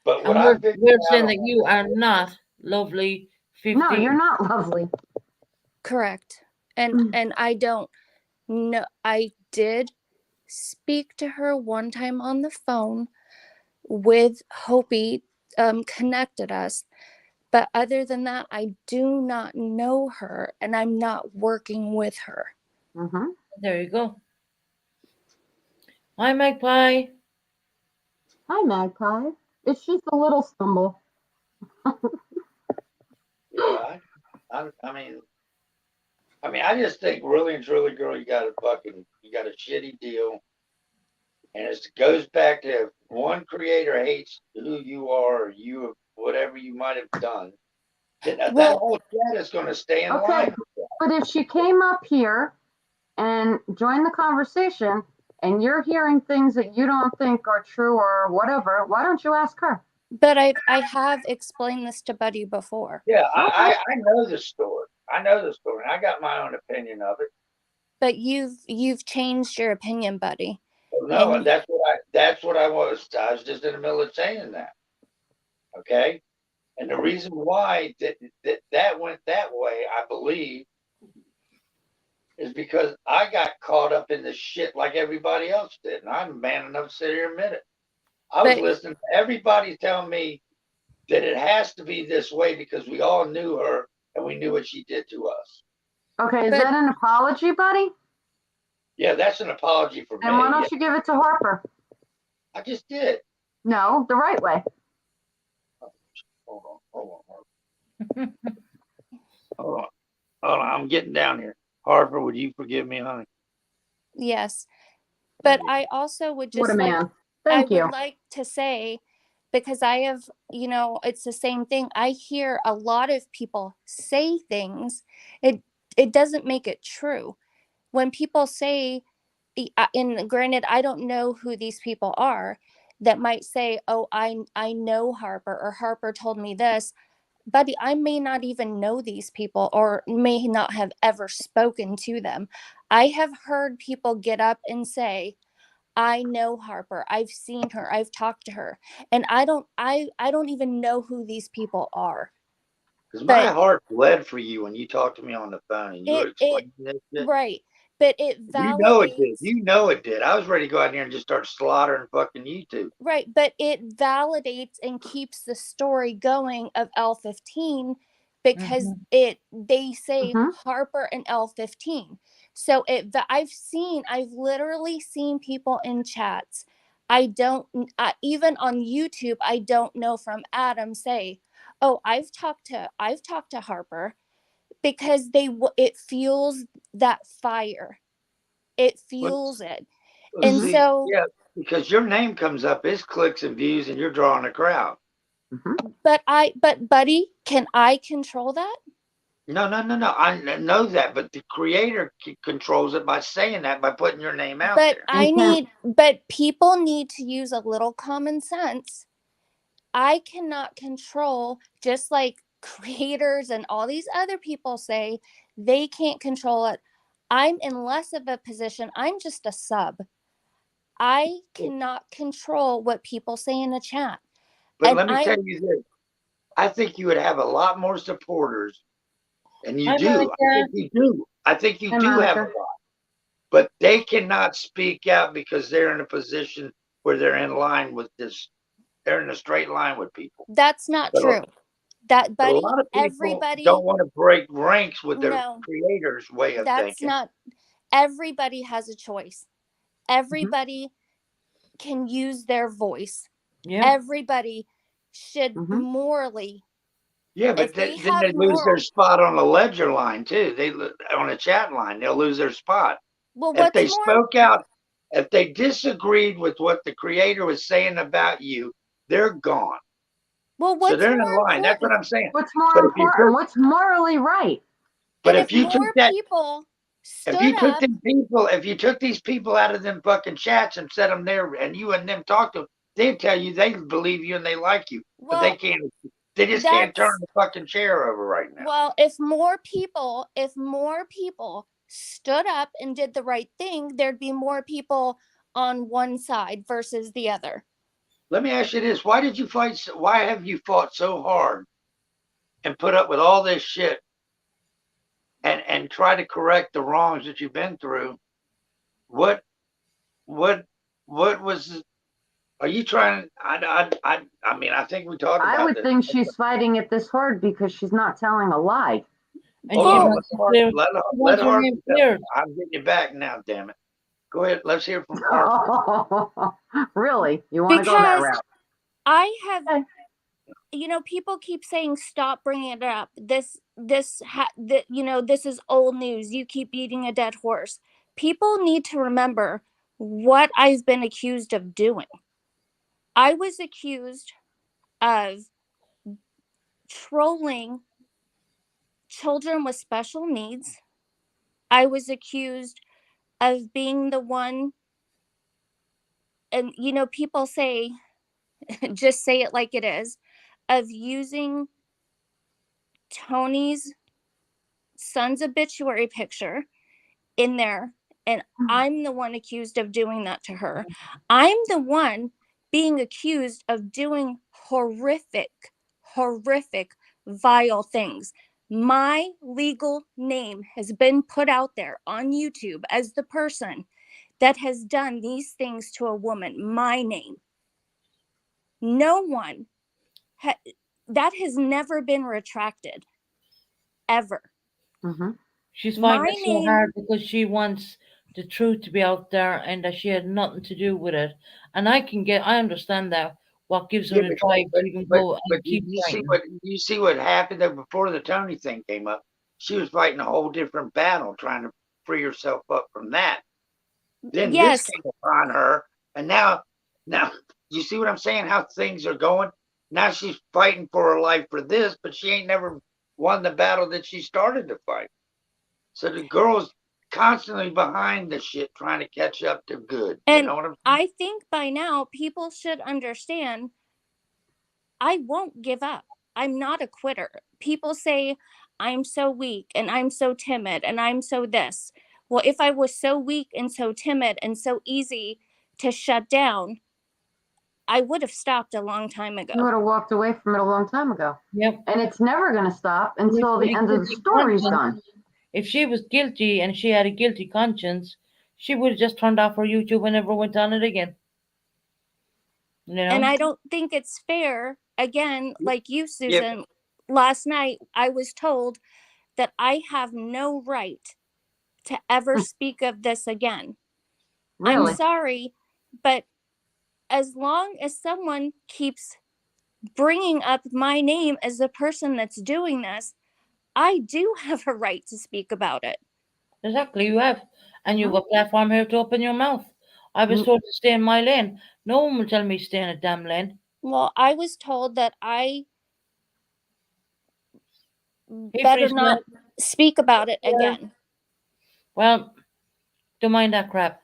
But what And I figured we're saying out, that you are not lovely 15. No, you're not lovely. Correct. And I don't know. I did speak to her one time on the phone with Hopi, connected us. But other than that, I do not know her and I'm not working with her. Mm-hmm. There you go. Hi, Magpie. Hi, Magpie. It's just a little stumble. yeah, I mean, I just think really and truly, girl, you got a shitty deal. And it goes back to if one creator hates who you are, or you, whatever you might have done, then that Well, whole chat is going to stay in Okay, line. but if she came up here and joined the conversation and you're hearing things that you don't think are true or whatever, why don't you ask her? but I have explained this to Buddy before. Yeah, I know the story. I know the story. I got my own opinion of it. But you've changed your opinion, Buddy. No, And and that's what I was. I was just in the middle of saying that. Okay, and the reason why that went that way, I believe, is because I got caught up in the shit like everybody else did, and I'm man enough to sit here and admit it. I was But- listening to everybody telling me that it has to be this way because we all knew her and we knew what she did to us. Okay, is But- that an apology, buddy? Yeah, that's an apology for me. Then why Yeah, don't you give it to Harper? I just did. No, the right way. Hold on. Hold on. I'm getting down here. Harper, would you forgive me, honey? yes. But I also would What just a like man. Thank I you. would like to say, because I have, it's the same thing. I hear a lot of people say things. It doesn't make it true. When people say, and granted, I don't know who these people are that might say, "Oh, I know Harper," or "Harper told me this." Buddy, I may not even know these people or may not have ever spoken to them. I have heard people get up and say, I know Harper. I've seen her. I've talked to her. And I don't even know who these people are. Because my But heart bled for you when you talked to me on the phone and you were it explaining this shit. right. But it You know it did. validates You know it did. I was ready to go out here and just start slaughtering fucking YouTube. right, but it validates and keeps the story going of L15 because they say Mhm. Harper and L15. So I've literally seen people in chats. I don't even on YouTube, I don't know from Adam say, "Oh, I've talked to Harper," because it fuels that fire. It fuels it. And See, so yeah, because your name comes up, it's clicks and views, and you're drawing a crowd. Mhm. but Buddy, can I control that? No. I know that, but the creator controls it by saying that, by putting your name out But there. but people need to use a little common sense. I cannot control, just like creators and all these other people say they can't control it. I'm in less of a position. I'm just a sub. I cannot control what people say in the chat. But And let me tell you this. I think you would have a lot more supporters, and you Hi, do. I Monica. think you do. I think you Hey, do have a Monica. lot. But they cannot speak out because they're in a position where they're in line with this. They're in a straight line with people. that's not But a, true. That, but a buddy, lot of people everybody, don't want to break ranks with their no, creator's way of that's thinking. not, everybody has a choice. Mm-hmm. Everybody can use their voice. Yeah. Everybody should Mhm. morally, Yeah, but if they then have they lose their moral, spot on the ledger line too. On a chat line, they'll lose their spot. well, If what's they more, spoke out, if they disagreed with what the creator was saying about you, they're gone. well, So what's they're in more line. That's what important? I'm saying. What's more But if you important? took, What's morally right? but And if if you took more that, people if stood you took up, them people, if you took these people out of them fucking chats and set them there, and you and them talk to them, they'd tell you they believe you and they like you, but they well, can't. They just can't turn that's, the fucking chair over right now. well, if more people stood up and did the right thing, there'd be more people on one side versus the other. Let me ask you this: why did you fight? Why have you fought so hard and put up with all this shit and try to correct the wrongs that you've been through? What what what was? Are you trying? I mean, I think we talked I about would this. think she's fighting it this hard because she's not telling a lie. And Hold she on, Well, wants to clear, she let wants her Harvey name tell. cleared. I'm getting you back now, damn it. Go ahead. Let's hear from Harvey. Really? You want to go that because route? I have, Okay. people keep saying stop bringing it up. This this is old news. You keep beating a dead horse. People need to remember what I've been accused of doing. I was accused of trolling children with special needs. I was accused of being the one, and people say, just say it like it is, of using Tony's son's obituary picture in there, and I'm the one accused of doing that to her. I'm the one being accused of doing horrific, vile things. My legal name has been put out there on YouTube as the person that has done these things to a woman. My name. No one that has never been retracted, ever. Mm-hmm. She's finding My it so name, hard because she wants the truth to be out there and that she had nothing to do with it. And I understand that what gives her Yeah, the drive to even go but and keep fighting. you see what happened there before the Tony thing came up. She was fighting a whole different battle, trying to free herself up from that. Then this yes, came upon her, and now you see what I'm saying? How things are going. Now she's fighting for her life for this, but she ain't never won the battle that she started to fight. So the girl's constantly behind the shit, trying to catch up to good. You and know what I'm saying? I think by now people should understand I won't give up. I'm not a quitter. People say I'm so weak and I'm so timid and I'm so this. Well, if I was so weak and so timid and so easy to shut down, I would have stopped a long time You ago. would have walked away from it a long time ago. Yep. And it's never going to stop And if until she the had a end of the guilty story's conscience, done. if she was guilty and she had a guilty conscience, she would have just turned off her YouTube and never went on it again. You And know? I don't think it's fair. Again, like you, Yeah, Susan, last night I was told that I have no right to ever speak of this again. I'm Really? sorry, but as long as someone keeps bringing up my name as the person that's doing this, I do have a right to speak about it. Exactly, you have. And you Mhm. have a platform here to open your mouth. I was Mm. told to stay in my lane. No one will tell me to stay in a damn lane. Well, I was told that I Hey, better not Frieza. speak about it Yeah. again. Well, don't mind that crap.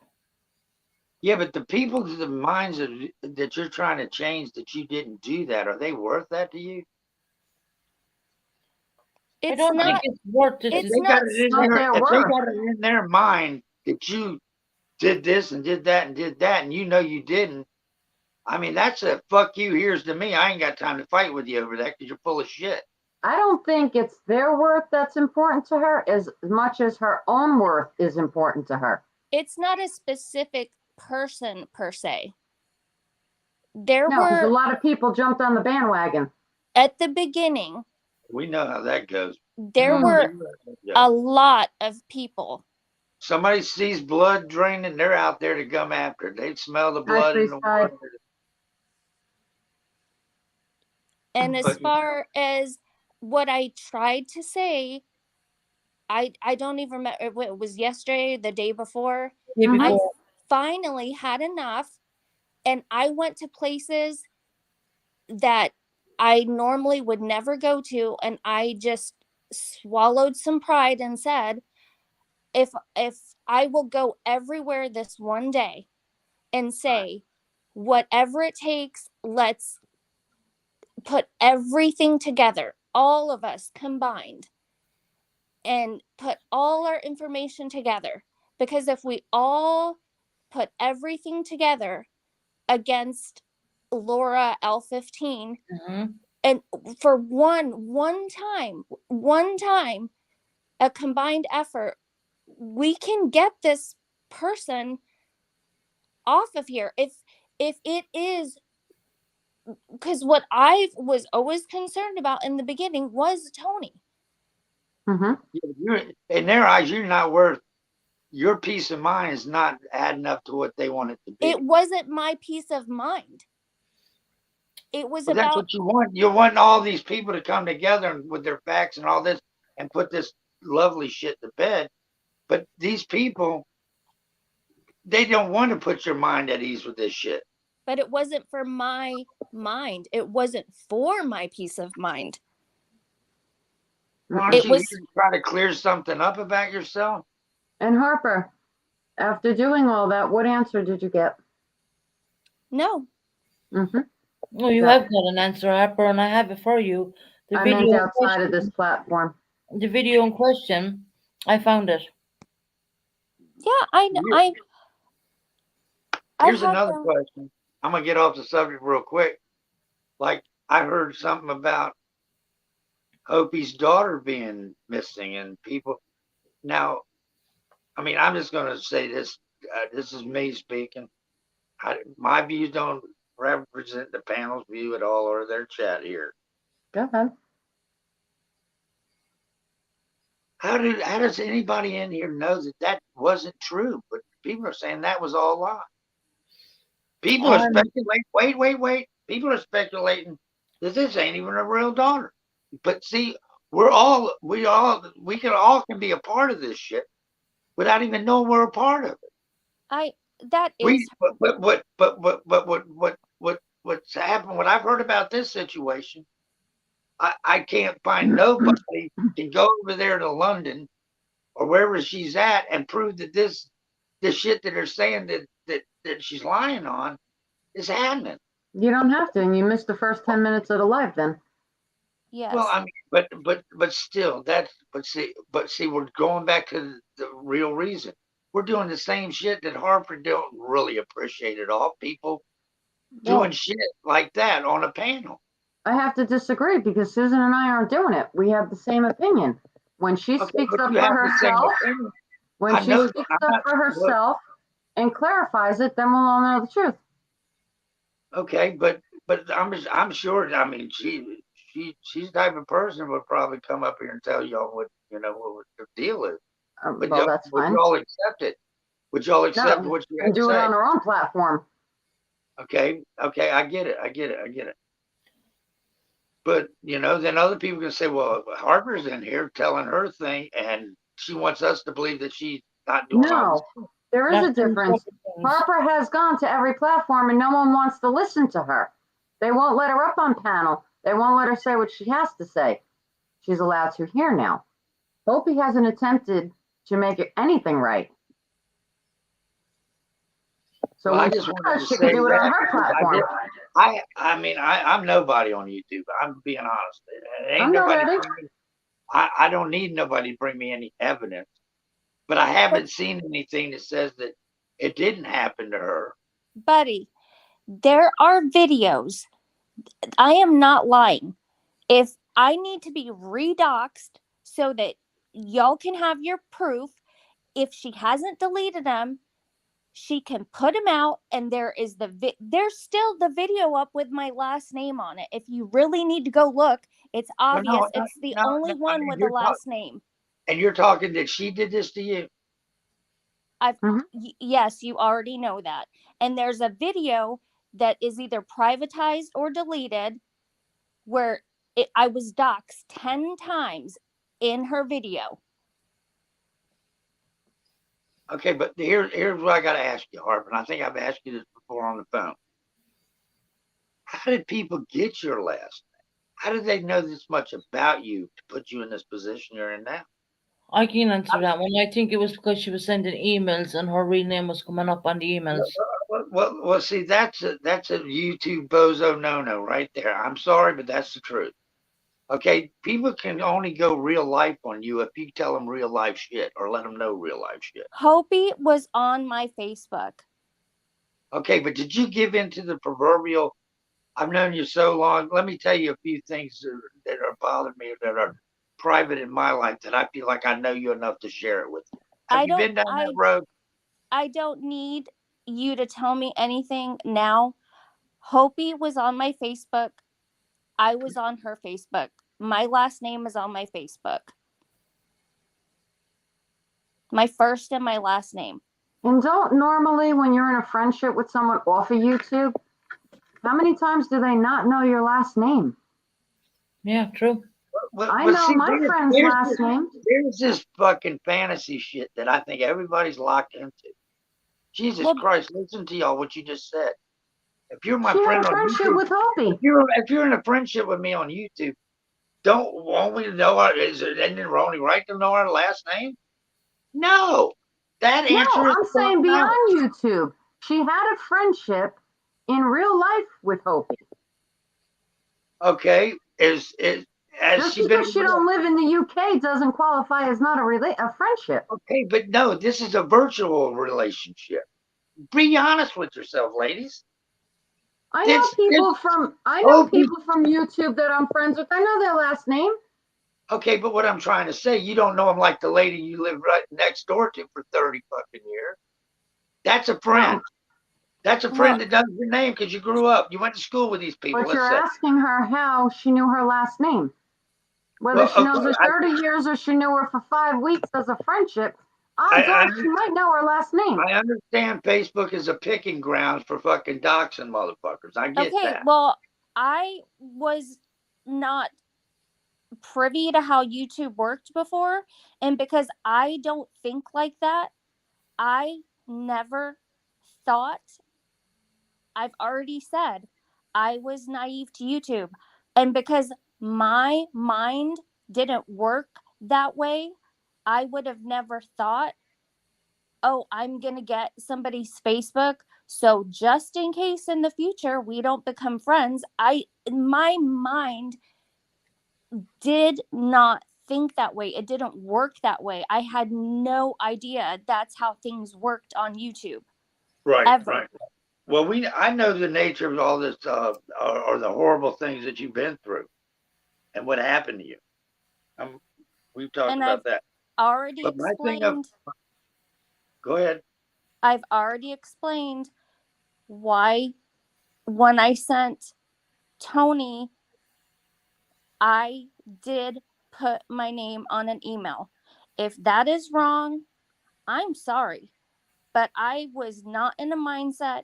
yeah, but the people's the minds that you're trying to change that you didn't do that, are they worth that to you? I It's don't think not. it's worth If it. It's they got not. it in not their, their if they worth. got it in their mind that you did this and did that and did that, and you know you didn't, I mean, that's a fuck you. Here's to me. I ain't got time to fight with you over that because you're full of shit. I don't think it's their worth that's important to her as much as her own worth is important to her. It's not a specific person per se. There No, because a were lot of people jumped on the bandwagon. at the beginning. We know how that goes. There Mm. were a lot of people. Somebody sees blood draining, they're out there to come after it. They smell the blood in the Freestyle. water. And as But far as what I tried to say, I don't even remember. It was yesterday, the day before. Day Mhm. I before. finally had enough, and I went to places that I normally would never go to, and I just swallowed some pride and said, if I will go everywhere this one day and say, whatever it takes, let's put everything together, all of us combined, and put all our information together. Because if we all put everything together against Laura L15, Mhm. and for one time, a combined effort, we can get this person off of here. If it is, because what I was always concerned about in the beginning was Tony. Mhm. you're, in their eyes, you're not worth. Your peace of mind is not adding up to what they want it to be. It wasn't my peace of mind. It was Well, that's about what you want. You want all these people to come together and with their facts and all this and put this lovely shit to bed. But these people, they don't want to put your mind at ease with this shit. but it wasn't for my mind. It wasn't for my peace of mind. Aren't It you here was to try to clear something up about yourself? And Harper, after doing all that, what answer did you get? no. Mm-hmm. Oh, you Yeah. have got an answer, Harper, and I have it for you. The I meant video in outside of question, this platform. the video in question, I found it. Yeah, I know. Here- I Here's had another them. question. I'm gonna get off the subject real quick. Like I heard something about Opie's daughter being missing and people. Now, I mean, I'm just gonna say this. This is me speaking. My views don't represent the panel's view at all or their chat here. Go ahead. How does anybody in here know that that wasn't true? But people are saying that was all lie. People are Um, speculating. Wait. People are speculating that this ain't even a real daughter. But see, we can be a part of this shit without even knowing we're a part of it. That is What's happened? What I've heard about this situation, I can't find nobody can go over there to London or wherever she's at and prove that this shit that they're saying that she's lying on is happening. You don't have to, and you missed the first 10 minutes of the live then. yes. Well, I mean, but still, but see, we're going back to the real reason. We're doing the same shit that Harper don't really appreciate at all. People Well, doing shit like that on a panel. I have to disagree because Susan and I aren't doing it. We have the same opinion. When she Okay, speaks but up you for have the same herself, opinion. when I she know speaks I'm up not. for herself and clarifies it, then we'll all know the truth. Okay, but I'm sure. I mean, she's the type of person who would probably come up here and tell y'all what the deal is. But Well, that's would fine. y'all accept it? Would y'all accept No, what you and had to do it say? on her own platform. Okay, I get it. But then other people can say, well, Harper's in here telling her thing, and she wants us to believe that she's not doing all this. No, there is that's a two difference. separate things. Harper has gone to every platform and no one wants to listen to her. They won't let her up on panel. They won't let her say what she has to say. She's allowed to here now. Opie hasn't attempted to make it anything right. So Well, I when just she wanted does, to she can say do it on that her because platform. I mean, I'm nobody on YouTube. I'm being honest. Ain't I'm not nobody. ready. I don't need nobody to bring me any evidence, but I haven't seen anything that says that it didn't happen to her. Buddy, there are videos. I am not lying. If I need to be redoxed so that y'all can have your proof, if she hasn't deleted them, she can put them out, and there's still the video up with my last name on it. If you really need to go look, it's No, obvious. no, It's the no, only no, one with the you're last name. and you're talking that she did this to you. Yes, you already know that. And there's a video that is either privatized or deleted where I was doxxed 10 times in her video. Okay, but here's what I got to ask you, Harp, and I think I've asked you this before on the phone. How did people get your last name? How did they know this much about you to put you in this position you're in now? I can answer that one. I think it was because she was sending emails and her real name was coming up on the emails. Well, see, that's a YouTube bozo no right there. I'm sorry, but that's the truth. Okay, people can only go real life on you if you tell them real life shit or let them know real life shit. Hopi was on my Facebook. Okay, but did you give in to the proverbial? I've known you so long. Let me tell you a few things that are bothering me that are private in my life that I feel like I know you enough to share it with you. Have you been down that road? I don't need you to tell me anything now. Hopi was on my Facebook. I was on her Facebook. My last name is on my Facebook. My first and my last name. And don't normally, when you're in a friendship with someone off of YouTube, how many times do they not know your last name? Yeah, true. I know my friend's last name. There's this fucking fantasy shit that I think everybody's locked into. Jesus Christ, listen to y'all what you just said. If you're my friend on friendship YouTube, with Hopi. if you're in a friendship with me on YouTube, won't we know isn't it only right to know our last name? No. That answer is I'm saying beyond YouTube. She had a friendship in real life with Hopi. Okay. Has just she because been she don't live in the UK doesn't qualify as not a friendship. Okay, but no, this is a virtual relationship. Be honest with yourself, ladies. I know people from YouTube that I'm friends with. I know their last name. Okay, but what I'm trying to say, you don't know them like the lady you live right next door to for 30 fucking years. That's a friend. No. That's a friend that knows your name because you grew up. You went to school with these people. But you're asking her how she knew her last name. Whether she knows her 30 years or she knew her for 5 weeks as a friendship, odds are she might know her last name. I understand Facebook is a picking ground for fucking doxing motherfuckers. I get that. Okay, well, I was not privy to how YouTube worked before, and because I don't think like that, I never thought, I've already said, I was naive to YouTube, and because my mind didn't work that way, I would have never thought, oh, I'm gonna get somebody's Facebook, so just in case in the future we don't become friends. My mind did not think that way. It didn't work that way. I had no idea that's how things worked on YouTube. Right, ever. Right. Well, I know the nature of all this, or the horrible things that you've been through, and what happened to you. We've talked about that. Already explained. Go ahead. I've already explained why when I sent Tony, I did put my name on an email. If that is wrong, I'm sorry, but I was not in a mindset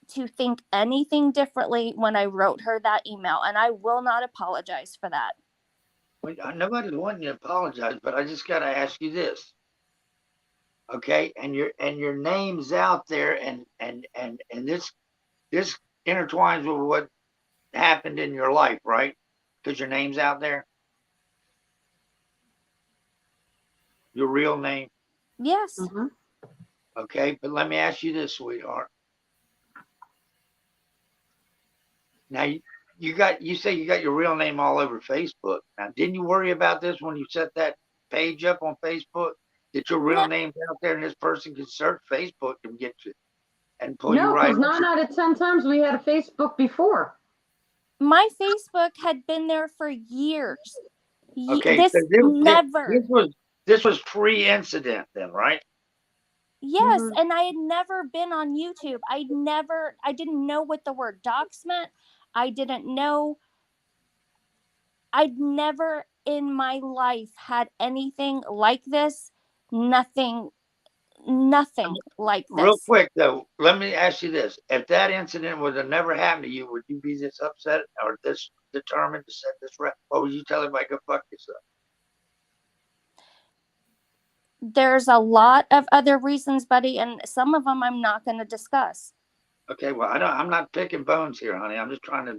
to think anything differently when I wrote her that email, and I will not apologize for that. Nobody's wanting you to apologize, but I just got to ask you this. Okay, and your name's out there, and this intertwines with what happened in your life, right? Because your name's out there. Your real name. Yes. Mm-hmm. Okay, but let me ask you this, sweetheart. Now, you say you got your real name all over Facebook. Now, didn't you worry about this when you set that page up on Facebook? That your real No, name's out there and this person can search Facebook and get you and pull you No, right because up? 9 out of 10 times we had a Facebook before. my Facebook had been there for years. Okay, so This never. this was pre-incident then, right? Yes, Mhm. and I had never been on YouTube. I didn't know what the word docs meant. I didn't know. I'd never in my life had anything like this. Nothing, nothing like Real this. quick though, let me ask you this: if that incident would have never happened to you, would you be this upset or this determined to set this right? Or would you tell everybody go fuck yourself? There's a lot of other reasons, buddy, and some of them I'm not going to discuss. Okay, well, I'm not picking bones here, honey. I'm just trying to. I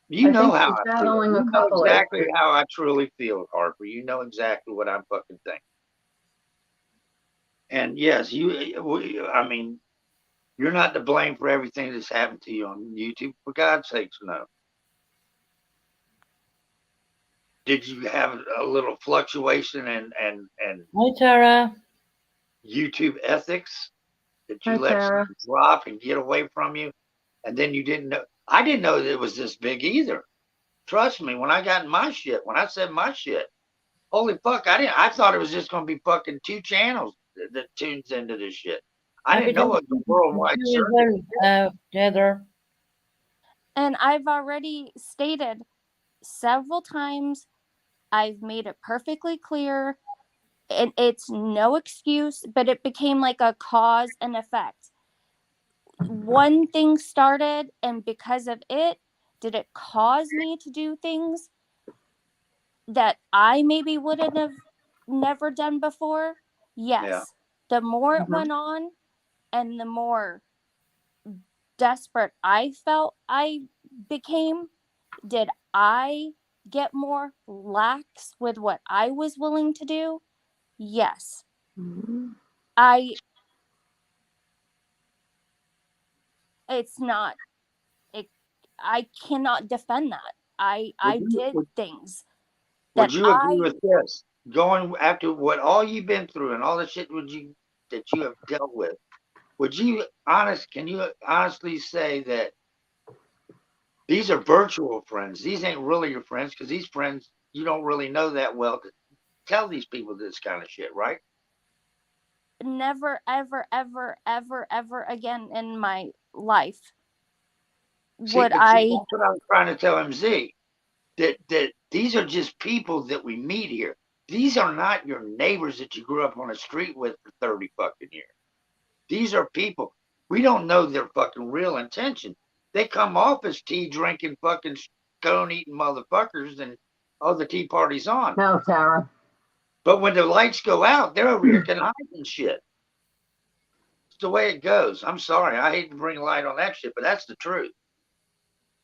You know think how she's I feel. battling a You know couple of exactly issues. how I truly feel, Harper. You know exactly what I'm fucking thinking. And yes, I mean, you're not to blame for everything that's happened to you on YouTube. For God's sakes, no. Did you have a little fluctuation and Hi, Tara. YouTube ethics that Hi, you let Tara. something drop and get away from you, and then you didn't know? I didn't know that it was this big either. Trust me, when I got in my shit, when I said my shit, holy fuck, I thought it was just gonna be fucking 2 channels that tunes into this shit. I Happy didn't know it was a Thanksgiving to worldwide you as circuit. well, Heather. And I've already stated several times, I've made it perfectly clear, and it's no excuse, but it became like a cause and effect. One thing started, and because of it, did it cause me to do things that I maybe wouldn't have never done before? Yeah. Yes. The more it Mhm. went on and the more desperate I felt I became, did I get more lax with what I was willing to do? Yes. Mhm. I it's not it, I cannot defend that. Would I you did would, things that would you agree I with this? Going after what all you've been through and all the shit that you have dealt with, can you honestly say that these are virtual friends? These ain't really your friends because these friends you don't really know that well to tell these people this kind of shit, right? never ever again in my life See, would but see, I that's what I was trying to tell MZ. That these are just people that we meet here. These are not your neighbors that you grew up on the street with for 30 fucking years. These are people. We don't know their fucking real intention. They come off as tea drinking fucking scone eating motherfuckers and oh the tea party's on. No, Tara. But when the lights go out, they're over here conniving shit. It's the way it goes. I'm sorry. I hate to bring light on that shit, but that's the truth.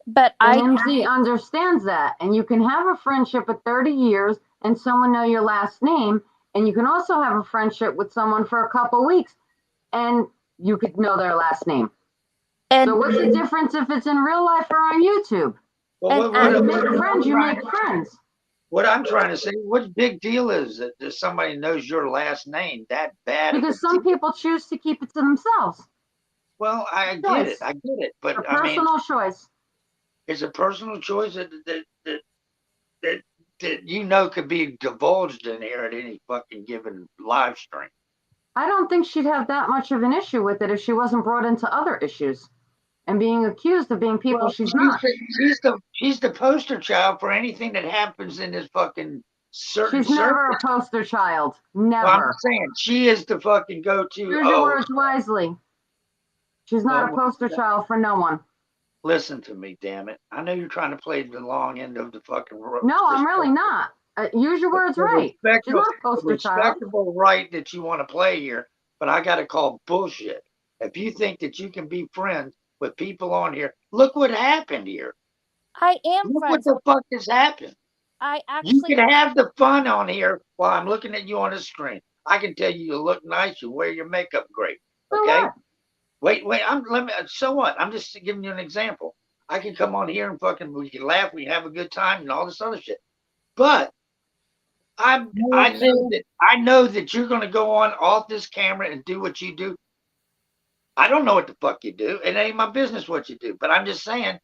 but And I MZ understands that. And you can have a friendship of 30 years and someone know your last name. And you can also have a friendship with someone for a couple weeks and you could know their last name. So and what's the difference if it's in real life or on YouTube? Well, and When you act, make friends, you make friends. what I'm trying to say, what big deal is it that somebody knows your last name that bad of a Because some deal? people choose to keep it to themselves. Well, I get it. Choice. I get it. A But I mean, personal choice. it's a personal choice that that you know could be divulged in here at any fucking given live stream. I don't think she'd have that much of an issue with it if she wasn't brought into other issues and being accused of being people Well, she's not. she's the poster child for anything that happens in this fucking certain She's never circle. a poster child. Well, I'm Never. just saying she is the fucking go-to. Choose your Oh, words wisely. She's not a well, poster child for no one. listen to me, damn it. I know you're trying to play the long end of the fucking rope. No, I'm really not. Use your words right. She's not a poster child. Respectable right that you want to play here, but I got to call bullshit. If you think that you can be friends with people on here, look what happened here. I am Look what friends. the fuck has happened. I You actually can have the fun on here while I'm looking at you on the screen. I can tell you look nice, you wear your makeup great. So Okay? what? Wait, so what? I'm just giving you an example. I can come on here and fucking we can laugh, we can have a good time and all this other shit. But I know that you're gonna go on off this camera and do what you do. I don't know what the fuck you do. It ain't my business what you do. But I'm just saying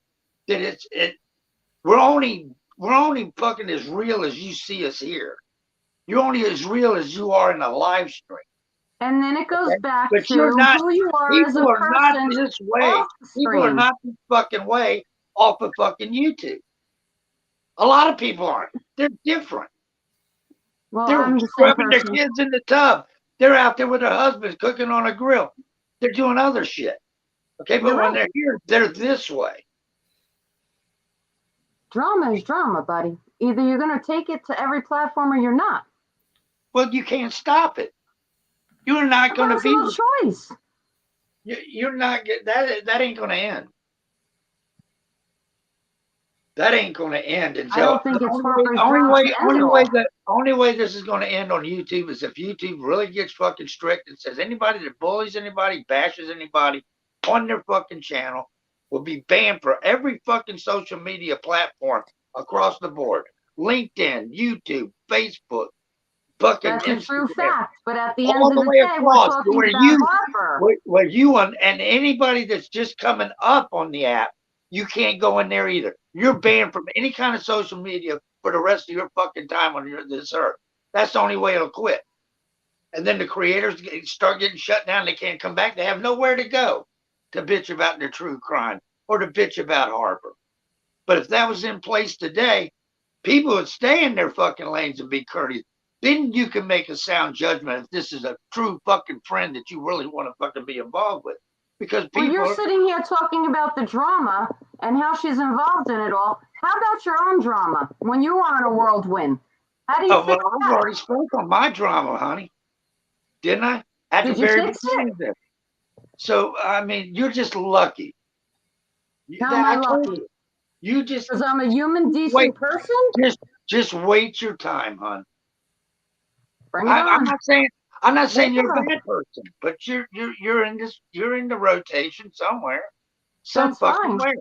that we're only fucking as real as you see us here. You're only as real as you are in a live stream. And then it goes Okay? back But to you're not. who you are as a People are not person this way. off the People are screen. not this fucking way off of fucking YouTube. A lot of people aren't. They're different. Well, They're I'm the same scrubbing their person. kids in the tub. They're out there with their husbands cooking on a grill. They're doing other shit. Okay, but You're when right. they're here, they're this way. Drama is drama, buddy. Either you're going to take it to every platform or you're not. Well, you can't stop it. You're not going to be. Personal choice. You're not that. That ain't going to end. That ain't going to end until I don't think it's Harper's job to end it all. only way this is going to end on YouTube is if YouTube really gets fucking strict and says anybody that bullies anybody, bashes anybody on their fucking channel will be banned for every fucking social media platform across the board. LinkedIn, YouTube, Facebook, fucking That's a true Instagram, fact. But at the all end the of the way day, we're across talking where about you Harper. where you and anybody that's just coming up on the app, you can't go in there either. You're banned from any kind of social media for the rest of your fucking time on this earth. That's the only way it'll quit. And then the creators start getting shut down. They can't come back. They have nowhere to go to bitch about their true crime or to bitch about Harper. But if that was in place today, people would stay in their fucking lanes and be courteous. Then you can make a sound judgment if this is a true fucking friend that you really want to fucking be involved with. Because Well, people you're sitting here talking about the drama and how she's involved in it all. How about your own drama when you were on a whirlwind? How do you oh, well, fix I've that? already spoke on my drama, honey. Didn't I? At Did the you very fix beginning it? of this. So, I mean, you're just lucky. How am I I told lucky? you. You just Because I'm a human, wait. decent person? Just wait your time, hon. Bring it I'm on. not saying you're a Whatever. bad person, but you're in the rotation somewhere, some That's fucking fine. way.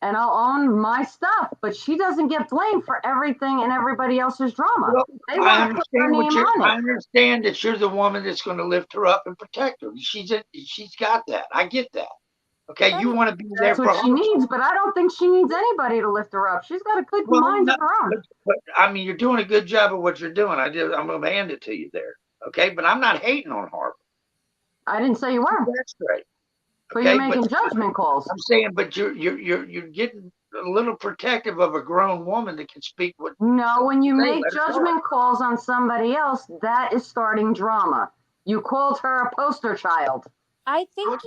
And I'll own my stuff. But she doesn't get blamed for everything and everybody else's drama. Well, They want to put her name on I it. understand that you're the woman that's going to lift her up and protect her. She's got that. I get that. Okay, you want to be there That's for what her. she needs, but I don't think she needs anybody to lift her up. She's got a good Well, mind no, of her own. but I mean, you're doing a good job of what you're doing. I'm going to hand it to you there. Okay, but I'm not hating on Harper. I didn't say you were, That's great. but you're Okay, making judgment calls. I'm saying, but you're getting a little protective of a grown woman that can speak what. No, when you Say, make let her talk. judgment calls on somebody else, that is starting drama. You called her a poster child. I think Well,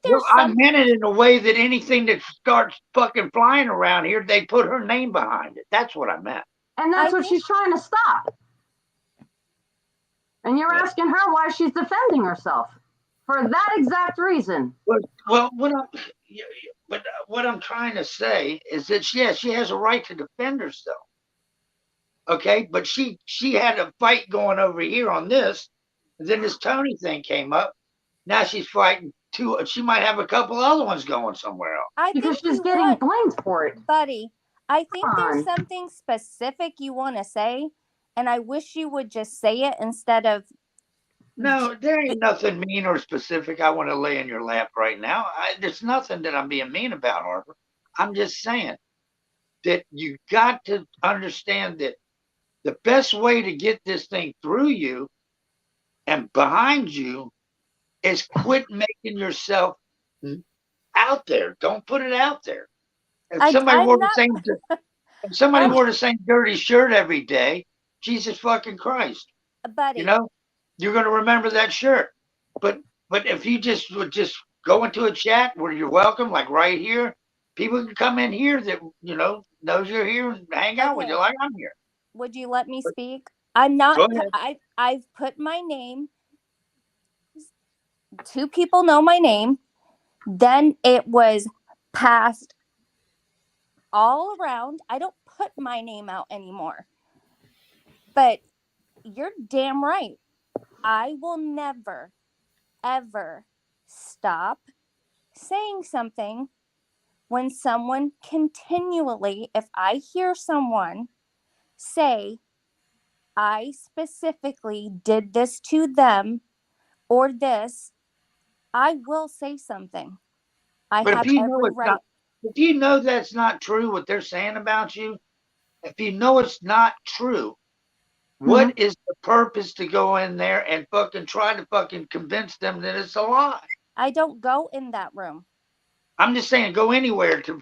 there's I some. meant it in a way that anything that starts fucking flying around here, they put her name behind it. That's what I meant. And that's I what think- she's trying to stop. And you're asking her why she's defending herself for that exact reason. Well, what I'm trying to say is that she has a right to defend herself. Okay, but she had a fight going over here on this, and then this Tony thing came up. Now she's fighting two. She might have a couple other ones going somewhere else. I Because think she's you getting want, blamed for it. buddy. I think there's Come on. something specific you want to say, and I wish you would just say it instead of. No, there ain't nothing mean or specific I want to lay in your lap right now. There's nothing that I'm being mean about, Harper. I'm just saying that you got to understand that the best way to get this thing through you and behind you is quit making yourself out there. Don't put it out there. If somebody I'm wore the not, same if somebody I'm- wore the same dirty shirt every day, Jesus fucking Christ. buddy. You know, you're going to remember that shirt. But if you just would just go into a chat where you're welcome, like right here, people can come in here that knows you're here and hang out with Okay. you like I'm here. Would you let me speak? I'm not. Go ahead. I've put my name. 2 people know my name. Then it was passed all around. I don't put my name out anymore. But you're damn right. I will never, ever stop saying something when someone continually, if I hear someone say, I specifically did this to them or this, I will say something. I But have if you know every it's not, right. if you know that's not true, what they're saying about you, if you know it's not true, Mhm. what is the purpose to go in there and fucking try to fucking convince them that it's a lie? I don't go in that room. I'm just saying, go anywhere to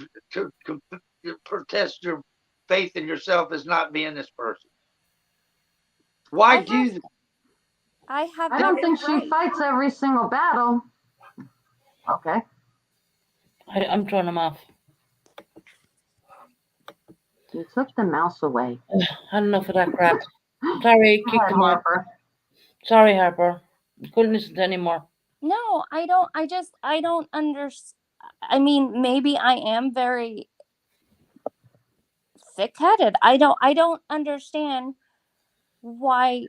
protest your faith in yourself as not being this person. Why I do have that? I have I don't every think she right. fights every single battle. Okay. I'm throwing them off. You took the mouse away. Had enough of that crap. Sorry, Go kick ahead, them off. Harper. Sorry, Harper. Couldn't listen to anymore. No, I don't understand. I mean, maybe I am very thick-headed. I don't understand why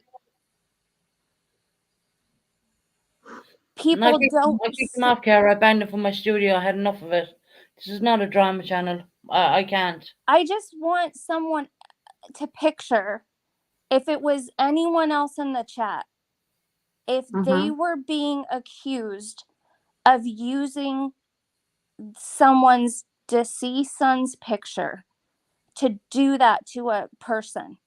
And I people kicked, don't I kicked them off, Kara. I banned them from my studio. I had enough of it. This is not a drama channel. I can't. I just want someone to picture if it was anyone else in the chat, if they Mhm. were being accused of using someone's deceased son's picture to do that to a person.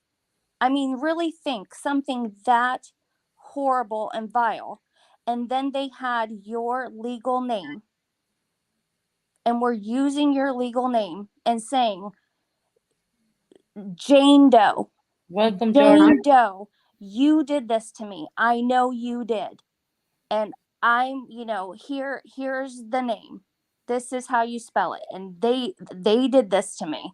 I mean, really think something that horrible and vile. And then they had your legal name and were using your legal name and saying, Jane Doe, Welcome, Georgia. Jane Doe, you did this to me. I know you did. And I'm, here's the name. This is how you spell it. And they did this to me.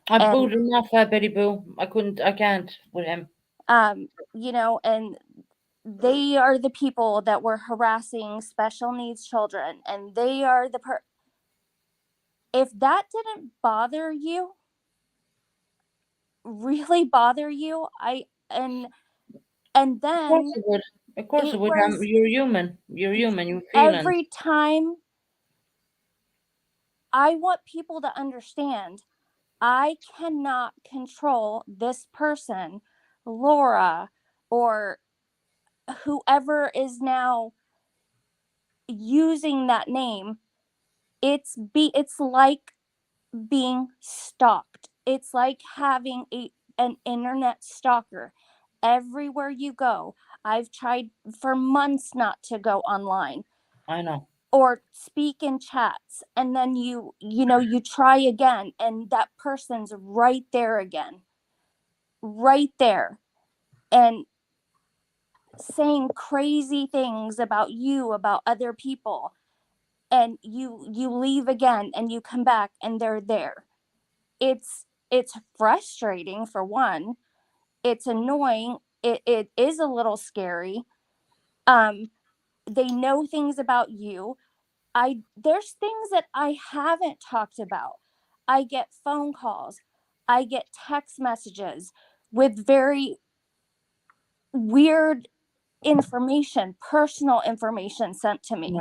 I And booed him off, Betty Boo. I can't with him. and they are the people that were harassing special needs children, and they are if that didn't bother you, really bother you, and Of course then it would. Of course it it would. was You're human. You're human. You have feelings. every time. I want people to understand I cannot control this person, Laura, or whoever is now using that name. It's like being stalked. It's like having an internet stalker everywhere you go. I've tried for months not to go online I know. or speak in chats, and then you try again and that person's right there again, right there, and saying crazy things about you, about other people, and you leave again and you come back and they're there. It's frustrating, for one. It's annoying. It is a little scary. um they know things about you. There's things that I haven't talked about. I get phone calls, I get text messages with very weird information, personal information sent to me.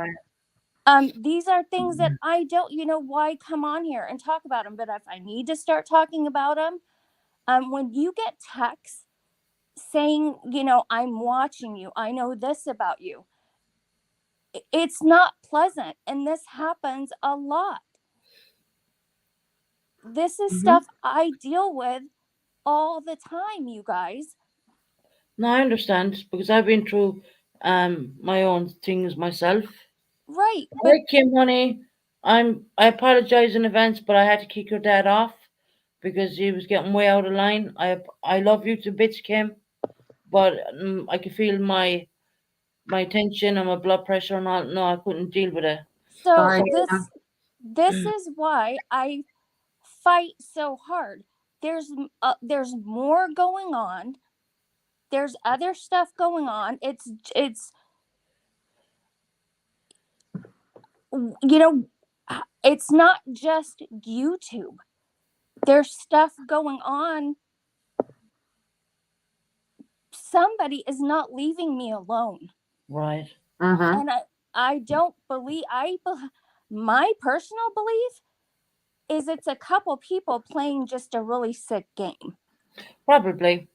Right. These are things that I don't, why come on here and talk about them? But if I need to start talking about them, when you get texts saying, I'm watching you, I know this about you, it's not pleasant. And this happens a lot. This is Hmm. stuff I deal with all the time, you guys. No, I understand because I've been through my own things myself. Right. All But right, Kim, honey. I apologize in advance, but I had to kick your dad off because he was getting way out of line. I love you to bits, Kim, but I could feel my tension and my blood pressure and all. No, I couldn't deal with it. so Sorry, So Kim. this is why I fight so hard. There's more going on. There's other stuff going on. You know it's not just YouTube. There's stuff going on. Somebody is not leaving me alone. right. Mhm. And I don't believe my personal belief is it's a couple people playing just a really sick game. Probably.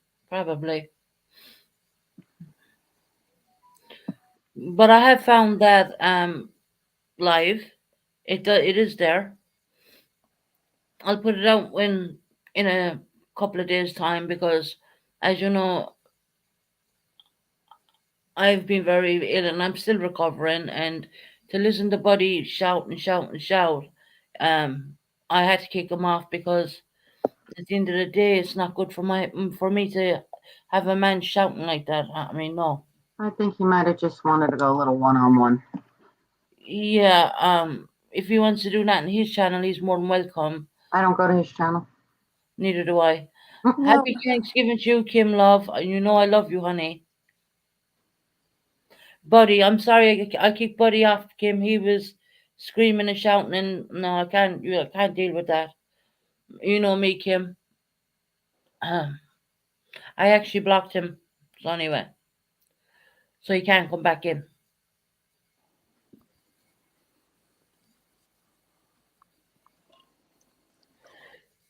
But I have found that live, it is there. I'll put it out in a couple of days' time because, as you know, I've been very ill and I'm still recovering. And to listen to Buddy shout and shout and shout, um, I had to kick him off because at the end of the day, it's not good for me to have a man shouting like that. I mean, no. I think he might have just wanted to go a little one-on-one. Yeah. If he wants to do that on his channel, he's more than welcome. I don't go to his channel. Neither do I. No, Happy Thanksgiving to you, Kim Love. You know I love you, honey. Buddy, I'm sorry I kicked Buddy off, Kim. He was screaming and shouting, and no, I can't deal with that. You know me, Kim. I actually blocked him. So anyway, so he can't come back in.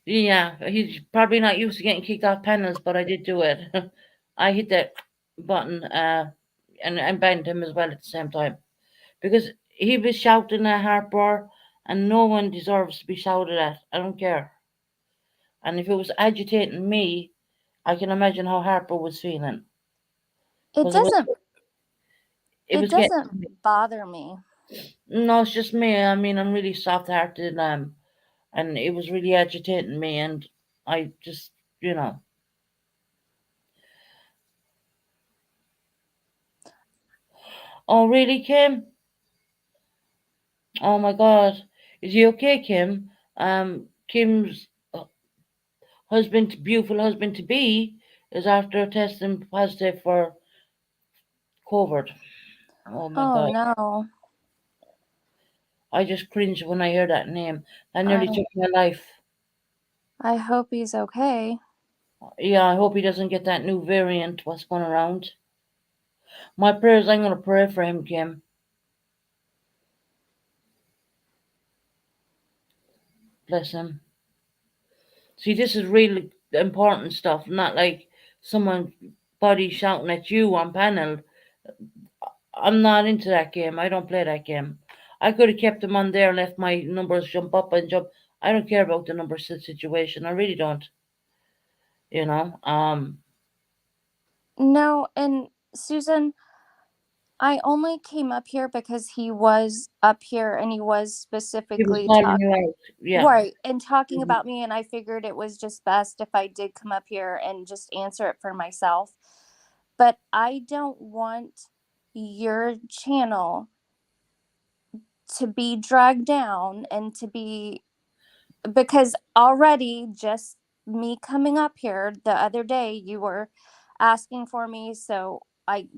Yeah, he's probably not used to getting kicked off panels, but I did do it. I hit that button and banned him as well at the same time because he was shouting at Harper, and no one deserves to be shouted at. I don't care. And if it was agitating me, I can imagine how Harper was feeling it because doesn't it it was getting. doesn't bother me. No, it's just me. I mean, I'm really soft-hearted, and it was really agitating me, and I just, you know. Oh, really, Kim? Oh my God, is he okay, Kim? Kim's beautiful husband to be, is after testing positive for COVID. Oh my Oh God, no. I just cringe when I hear that name. That nearly I took my life. I hope he's okay. Yeah, I hope he doesn't get that new variant. What's going around? My prayers. I'm gonna pray for him, Kim. Bless him. See, this is really important stuff, not like someone body shouting at you on panel. I'm not into that game. I don't play that game. I could have kept them on there and left my numbers jump up and jump. I don't care about the number situation. I really don't. You know. No, and Susan, I only came up here because he was up here and he was He was specifically calling you out. Yeah. right and talking Mhm. about me, and I figured it was just best if I did come up here and just answer it for myself. But I don't want your channel to be dragged down and to be, because already just me coming up here the other day, you were asking for me, so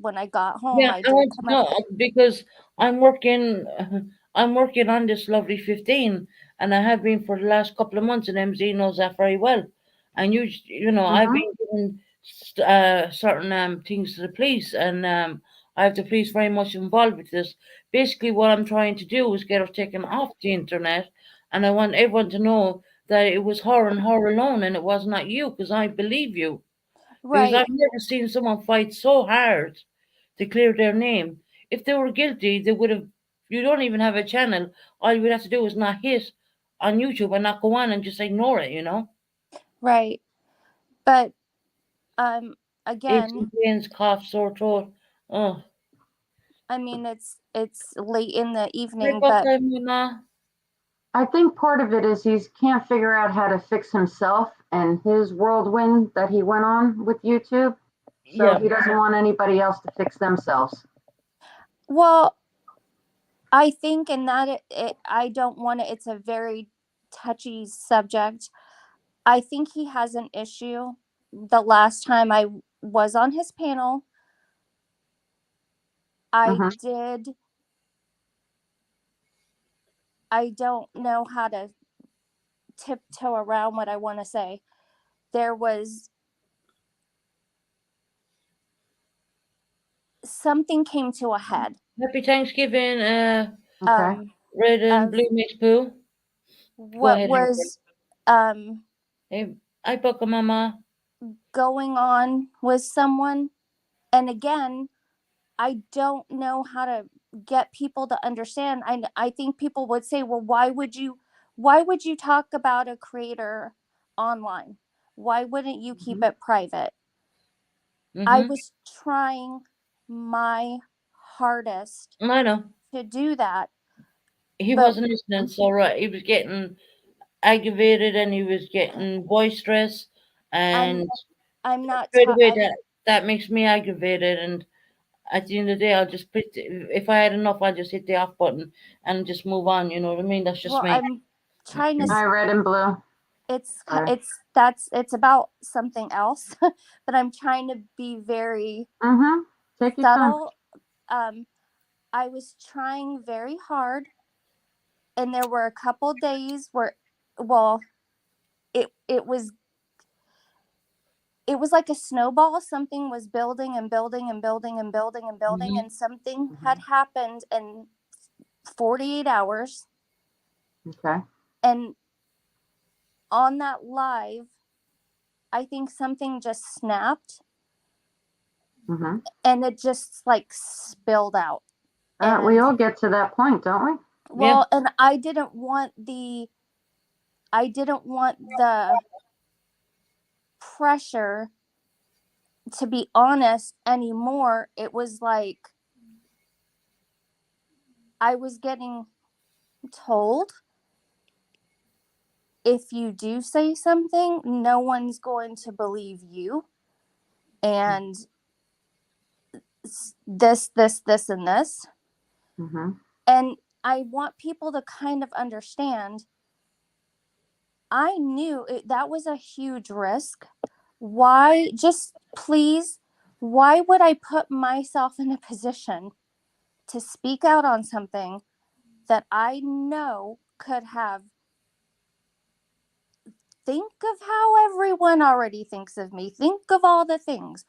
when I got home Yeah, I I did want to come up. know because I'm working. I'm working on this lovely 15, and I have been for the last couple of months, and MZ knows that very well. And you know, I've Mm-hmm. been given certain things to the police, and I have the police very much involved with this. Basically, what I'm trying to do is get her taken off the internet, and I want everyone to know that it was her and her alone, and it was not you, because I believe you. Because Right, I've never seen someone fight so hard to clear their name. If they were guilty, they would have. You don't even have a channel. All you would have to do is not hit on YouTube and not go on and just ignore it. You know, right. But aches again, and pains, cough, sore throat. Oh, I mean, it's late in the break evening, up but time, Mama. I think part of it is he can't figure out how to fix himself and his whirlwind that he went on with YouTube. So Yeah, he doesn't want anybody else to fix themselves. well, I think in that I don't want to. It's a very touchy subject. I think he has an issue. The last time I was on his panel, I Mm-hmm. did. I don't know how to tiptoe around what I want to say. There was something came to a head. happy Thanksgiving. Okay. Um, Red and of blue mixed poo. what ahead, was Hey, I book a mama. going on with someone. And again, I don't know how to get people to understand. I think people would say, well, why would you talk about a creator online? Why wouldn't you keep it private? I Mm-hmm. was trying my hardest I know. to do that, He but wasn't listening, so right. He was getting aggravated and he was getting boisterous, I'm and I'm not straight ta- away I'm that makes me aggravated. And at the end of the day, I'll just put, if I had enough, I'll just hit the off button and just move on. You know what I mean? That's just well, me. I'm trying to Hi, red and blue. Sorry. it's about something else, but I'm trying to be very Mm-hmm. Take your time. subtle. I was trying very hard, and there were a couple days where, well, it was like a snowball. Something was building and building and building and building and building, Mhm. and something Mhm. had happened in 48 hours. Okay. And on that live, I think something just snapped, Mm-hmm. and it just like spilled out. We And all get to that point, don't we? Yeah, well, and I didn't want the pressure to be honest anymore. It was like I was getting told, if you do say something, no one's going to believe you. And this, and this. Mm-hmm. And I want people to kind of understand, I knew that was a huge risk. Why, just please, why would I put myself in a position to speak out on something that I know could have, think of how everyone already thinks of me, think of all the things.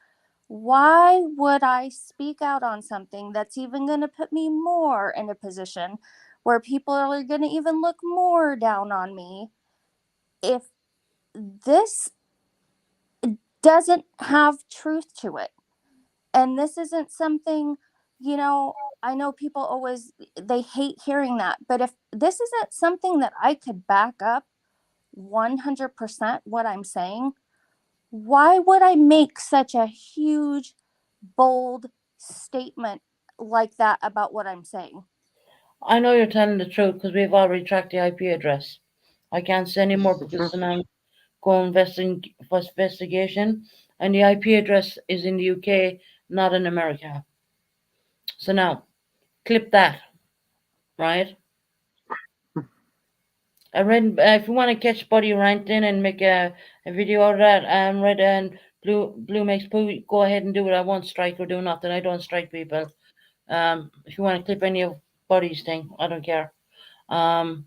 Why would I speak out on something that's even going to put me more in a position where people are going to even look more down on me if this doesn't have truth to it? And this isn't something, I know people always, they hate hearing that, but if this isn't something that I could back up 100% what I'm saying, why would I make such a huge, bold statement like that about what I'm saying? I know you're telling the truth because we've already tracked the IP address. I can't say any This more is the because truth. then I'm going investigation, and the IP address is in the UK, not in America. So now, clip that, right? I read, if you want to catch Buddy ranting and make a video out of that, Red and Blue makes poo, go ahead and do it. I won't strike or do nothing. I don't strike people. If you want to clip any of Buddy's thing, I don't care. The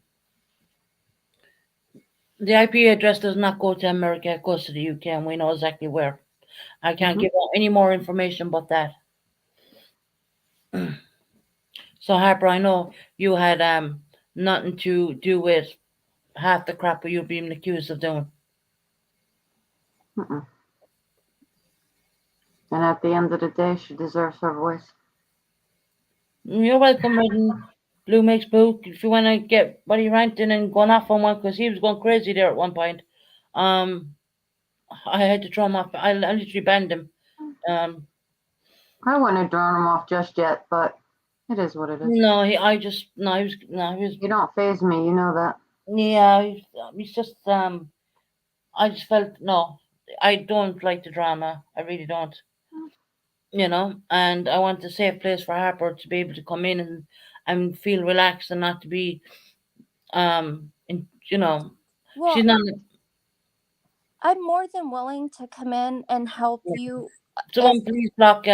IP address does not go to America, it goes to the UK, and we know exactly where. I can't Mhm. give out any more information but that. So Harper, I know you had nothing to do with half the crap you're being accused of doing. Mm-mm. And at the end of the day, she deserves her voice. You're welcome, Red and Blue makes boo. If you want to get Buddy ranting and going off on one, because he was going crazy there at one point. I had to throw him off. I literally banned him. Um, I wouldn't have drawn him off just yet, but it is what it is. no, I just, no, he was, You don't phase me, you know that. yeah, he's just, I just felt, no, I don't like the drama. I really don't. And I want a safe place for Harper to be able to come in and feel relaxed and not to be, she's Well, not, I'm more than willing to come in and help you if someone please block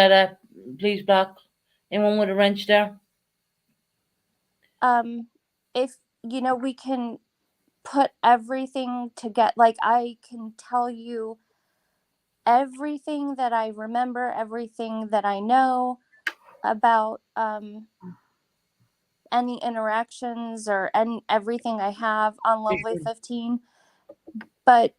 anyone with a wrench there. um if we can put everything to get, like, I can tell you everything that I remember, everything that I know about any interactions or everything I have on Lovely Mhm. 15. But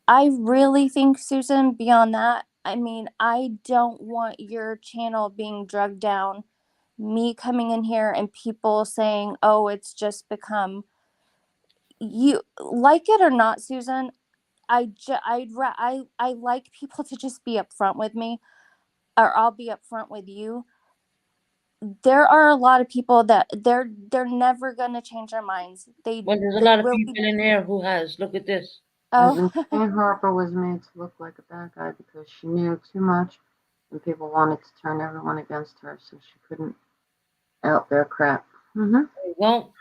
I really think, Susan, beyond that, I mean, I don't want your channel being drugged down. Me coming in here and people saying, "Oh, it's just become you like it or not, Susan." I like people to just be upfront with me, or I'll be upfront with you. There are a lot of people that they're never gonna change their minds. Well, there's a They lot of will be. people in here who has. Look at this. I've Oh, been saying Harper was made to look like a bad guy because she knew too much, and people wanted to turn everyone against her, so she couldn't out their crap. Well,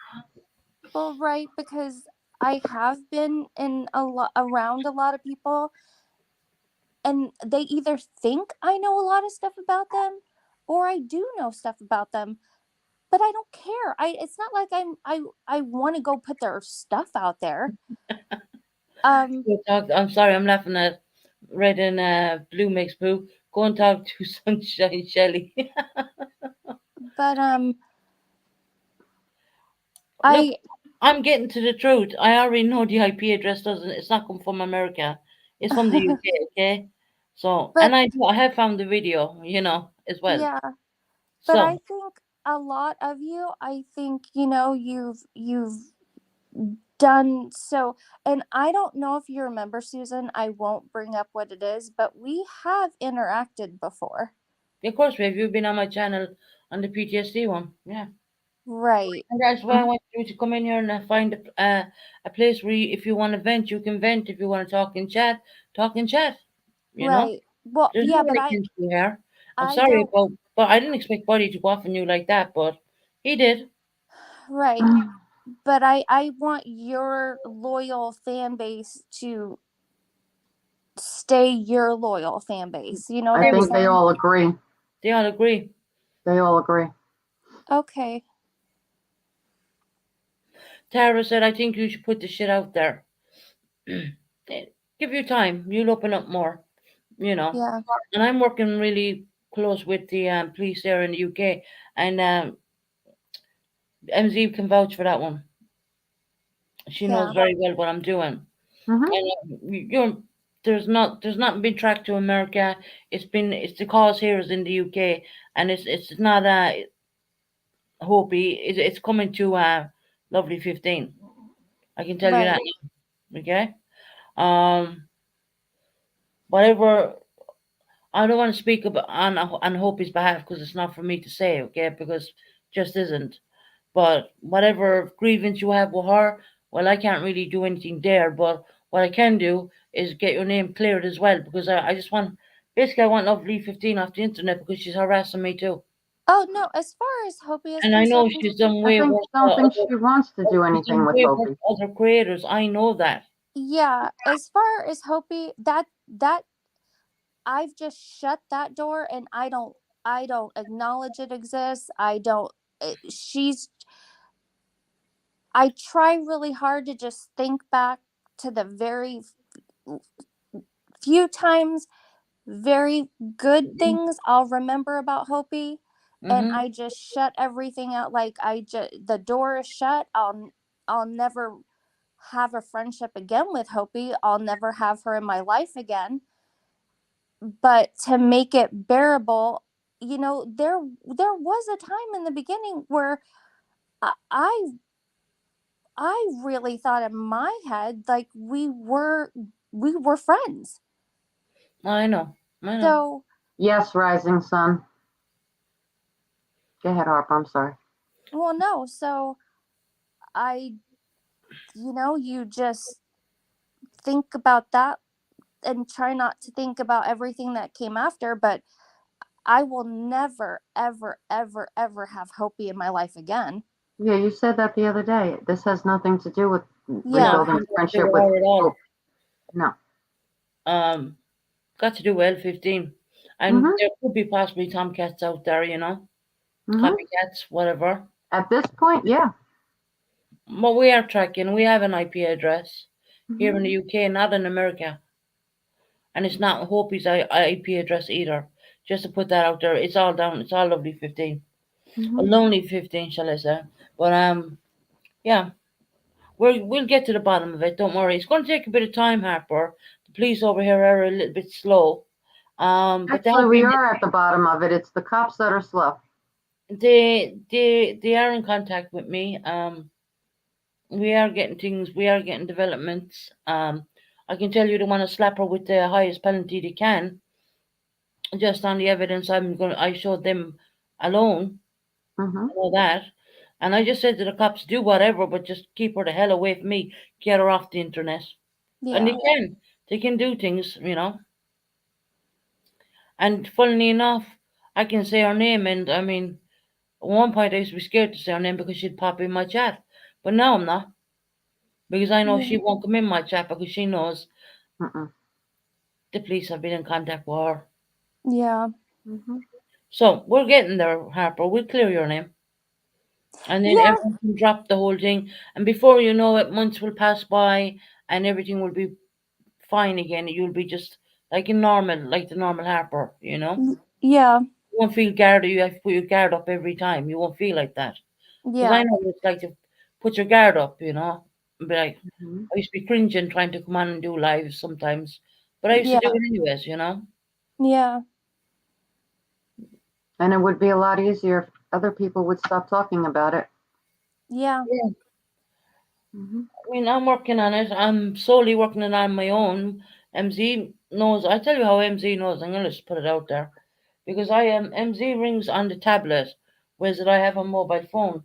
well, right, because I have been in a lot around a lot of people, and they either think I know a lot of stuff about them, or I do know stuff about them, but I don't care. It's not like I want to go put their stuff out there. Um, I'm sorry, I'm laughing at red and blue makes blue. Go and talk to Sunshine Shelly. but Look, I I'm getting to the truth. I already know the IP address doesn't. It's not come from America. It's from the UK. Okay. So, but and I have found the video, as well. yeah, but So, I think a lot of you, I think, you've done so. And I don't know if you remember, Susan, I won't bring up what it is, but we have interacted before. of course, have you been on my channel on the PTSD one? Yeah. Right. And that's why I want you to come in here and find a place where if you want to vent, you can vent. If you want to talk and chat, talk and chat. You know, Right. Well, there's yeah, no one but against you here. I'm I sorry don't. about, but I didn't expect Buddy to go off on you like that, but he did. Right. But I want your loyal fan base to stay your loyal fan base. You know what I I'm think they saying? all agree. They all agree. They all agree. Okay. Tara said, I think you should put the shit out there. Give you time. You'll open up more, you know. Yeah. And I'm working really close with the police there in the UK. And MZ can vouch for that one. She knows Yeah. very well what I'm doing. hmm And you're there's not been tracked to America. It's the cause here is in the UK, and it's not Hopi. It's coming to Lovely 15. I can tell you that. Right. Okay. Um, whatever. I don't want to speak about on Hopi's behalf because it's not for me to say. Okay, because just isn't. But whatever grievance you have with her, well, I can't really do anything there. But what I can do is get your name cleared as well because I just want, basically, I want Lovely 15 off the internet because she's harassing me too. Oh no, as far as Hopi is And I know concerned, she's done I way think worse don't think she wants to do she's anything done with way worse Hopi. to other creators. I know that. yeah, as far as Hopi, that I've just shut that door, and I don't acknowledge it exists. I don't she's I try really hard to just think back to the very few times, very good things I'll remember about Hopi, and Mm-hmm. I just shut everything out. Like the door is shut. I'll never have a friendship again with Hopi. I'll never have her in my life again. But to make it bearable, there was a time in the beginning where I I, I really thought in my head like we were friends. I know. I know. So, Yes, Rising Sun. Go ahead, Harper. I'm sorry. well, no. So I, you just think about that and try not to think about everything that came after. But I will never, ever, ever, ever have Hopi in my life again. Yeah, you said that the other day. This has nothing to do with No, Yeah. rebuilding nothing to do friendship with with her at all. Hope. No. Got to do with L15. And hmm there could be possibly tomcats out there, hmm copycats, whatever. At this point, yeah. But we are tracking. We have an IP address here hmm in the UK, not in America. And it's not Hopi's IP address either. Just to put that out there, it's all down. It's all Lovely 15. Mhm. A lonely 15, shall I say? But yeah, we'll get to the bottom of it. Don't worry. It's going to take a bit of time, Harper. The police over here are a little bit slow. But they Actually, have we been. are at the bottom of it. It's the cops that are slow. They are in contact with me. We are getting things. We are getting developments. I can tell you they want to slap her with the highest penalty they can, just on the evidence I showed them alone. Hmm. All that. And I just said to the cops, do whatever, but just keep her the hell away from me. Get her off the internet. And Yeah. they can do things, you know. And funnily enough, I can say her name, and I mean, at one point I used to be scared to say her name because she'd pop in my chat. But now I'm not, because I know she Yeah. won't come in my chat because she knows Mm-mm. the police have been in contact with her. Yeah. Hmm. So we're getting there, Harper. We'll clear your name. And then Yeah. everyone can drop the whole thing. And before you know it, months will pass by and everything will be fine again. You'll be just like a normal, like the normal Harper, you know? Yeah. You won't feel guarded. You have to put your guard up every time. You won't feel like that. Because I Yeah. know what it's like to put your guard up, you know? And be like, Hmm. I used to be cringing trying to come on and do lives sometimes. But I used to do Yeah. it anyways, you know? Yeah. And it would be a lot easier if other people would stop talking about it. Yeah. Yeah. Hmm. I mean, I'm working on it. I'm slowly working it on my own. MZ knows. I tell you how MZ knows. I'm gonna just put it out there because I am MZ rings on the tablet, whereas that I have a mobile phone.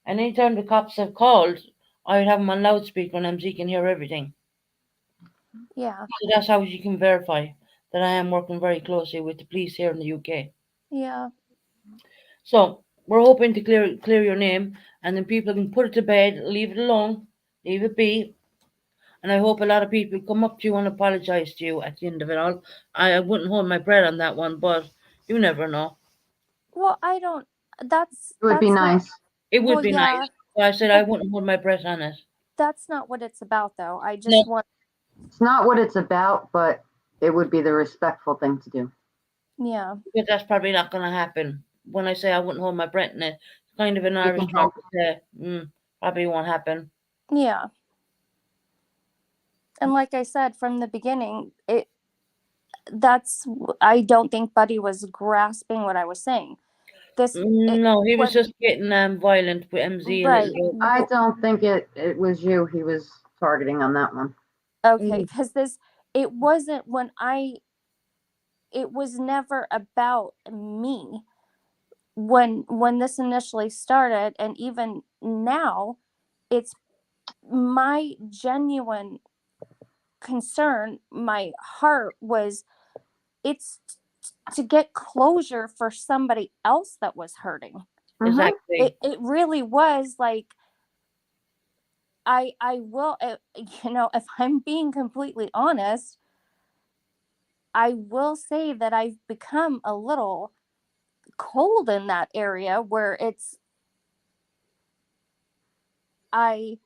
And anytime the cops have called, I'd have them on loudspeaker and MZ can hear everything. Yeah. So that's how you can verify that I am working very closely with the police here in the UK. Yeah. So we're hoping to clear your name, and then people can put it to bed, leave it alone, leave it be. And I hope a lot of people come up to you and apologize to you at the end of it all. I wouldn't hold my breath on that one, but you never know. Well, I don't. It would be That's not. nice. It would Well, be yeah. nice. But I said I But wouldn't hold my breath on it. that's not what it's about, though. I No, just want. It's not what it's about, but it would be the respectful thing to do. Yeah. because that's probably not going to happen. When I say I wouldn't hold my breath in it, it's kind of an We Irish can term hope. to say, probably won't happen. Yeah. And like I said from the beginning, I don't think Buddy was grasping what I was saying. No, he was When just getting violent with MZ a little right. bit. I don't think it was you he was targeting on that one. Okay, Mm, because it wasn't it was never about me when this initially started, and even now, it's my genuine concern. My heart was it's to get closure for somebody else that was hurting. Hmm. exactly. It really was like I will if I'm being completely honest, I will say that I've become a little cold in that area where I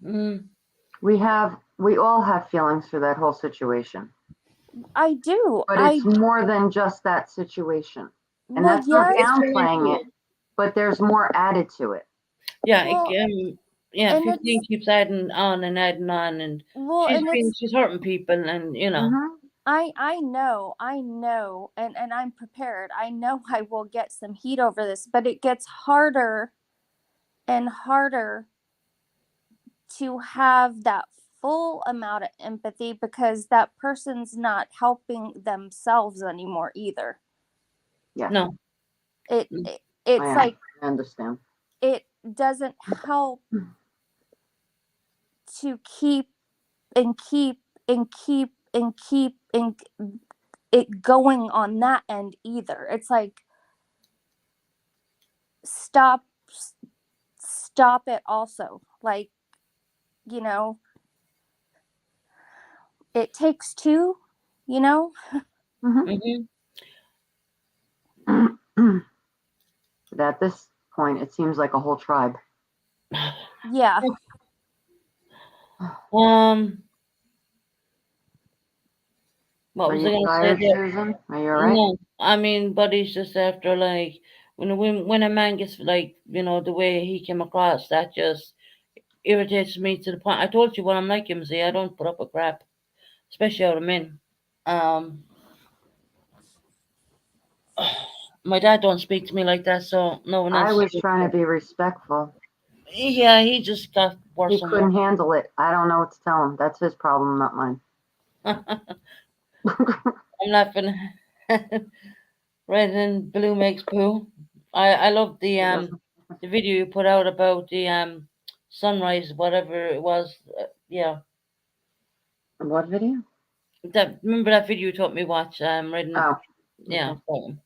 Mm, We all have feelings for that whole situation, I do. but it's more than just that situation. And Well, that's not yes. it's more downplaying into it, it. but there's more added to it. Yeah, Well, yeah, and 15 keeps adding on, and it's she's hurting people, and you know. Hmm. I know, and I'm prepared. I know I will get some heat over this, but it gets harder and harder to have that full amount of empathy because that person's not helping themselves anymore either. Yes, No. It, Mm, it it's like I understand. it doesn't help to keep and keep and keep and keep and it going on that end either. It's like stop stop it also. Like, you know, it takes two, you know? mhm. Hmm. But at this point, it seems like a whole tribe. Yeah. Um, What Are was you I gonna say tired, there? Susan? Are you all right? No, I mean, but he's just after like when a man gets like the way he came across, that just irritates me to the point. I told you what I'm like, MZ. I don't put up with crap, especially out of men. Um, my dad don't speak to me like that, so no one I else. was trying to be respectful. Yeah, he just got He worse and couldn't handle it. I don't know what to tell him. That's his problem, not mine. worse. I'm laughing. Red and blue makes blue. I love He doesn't. the video you put out about the sunrise, whatever it was. Yeah, What video? that remember that video you taught me watch. Red and Oh, yeah, okay. that one.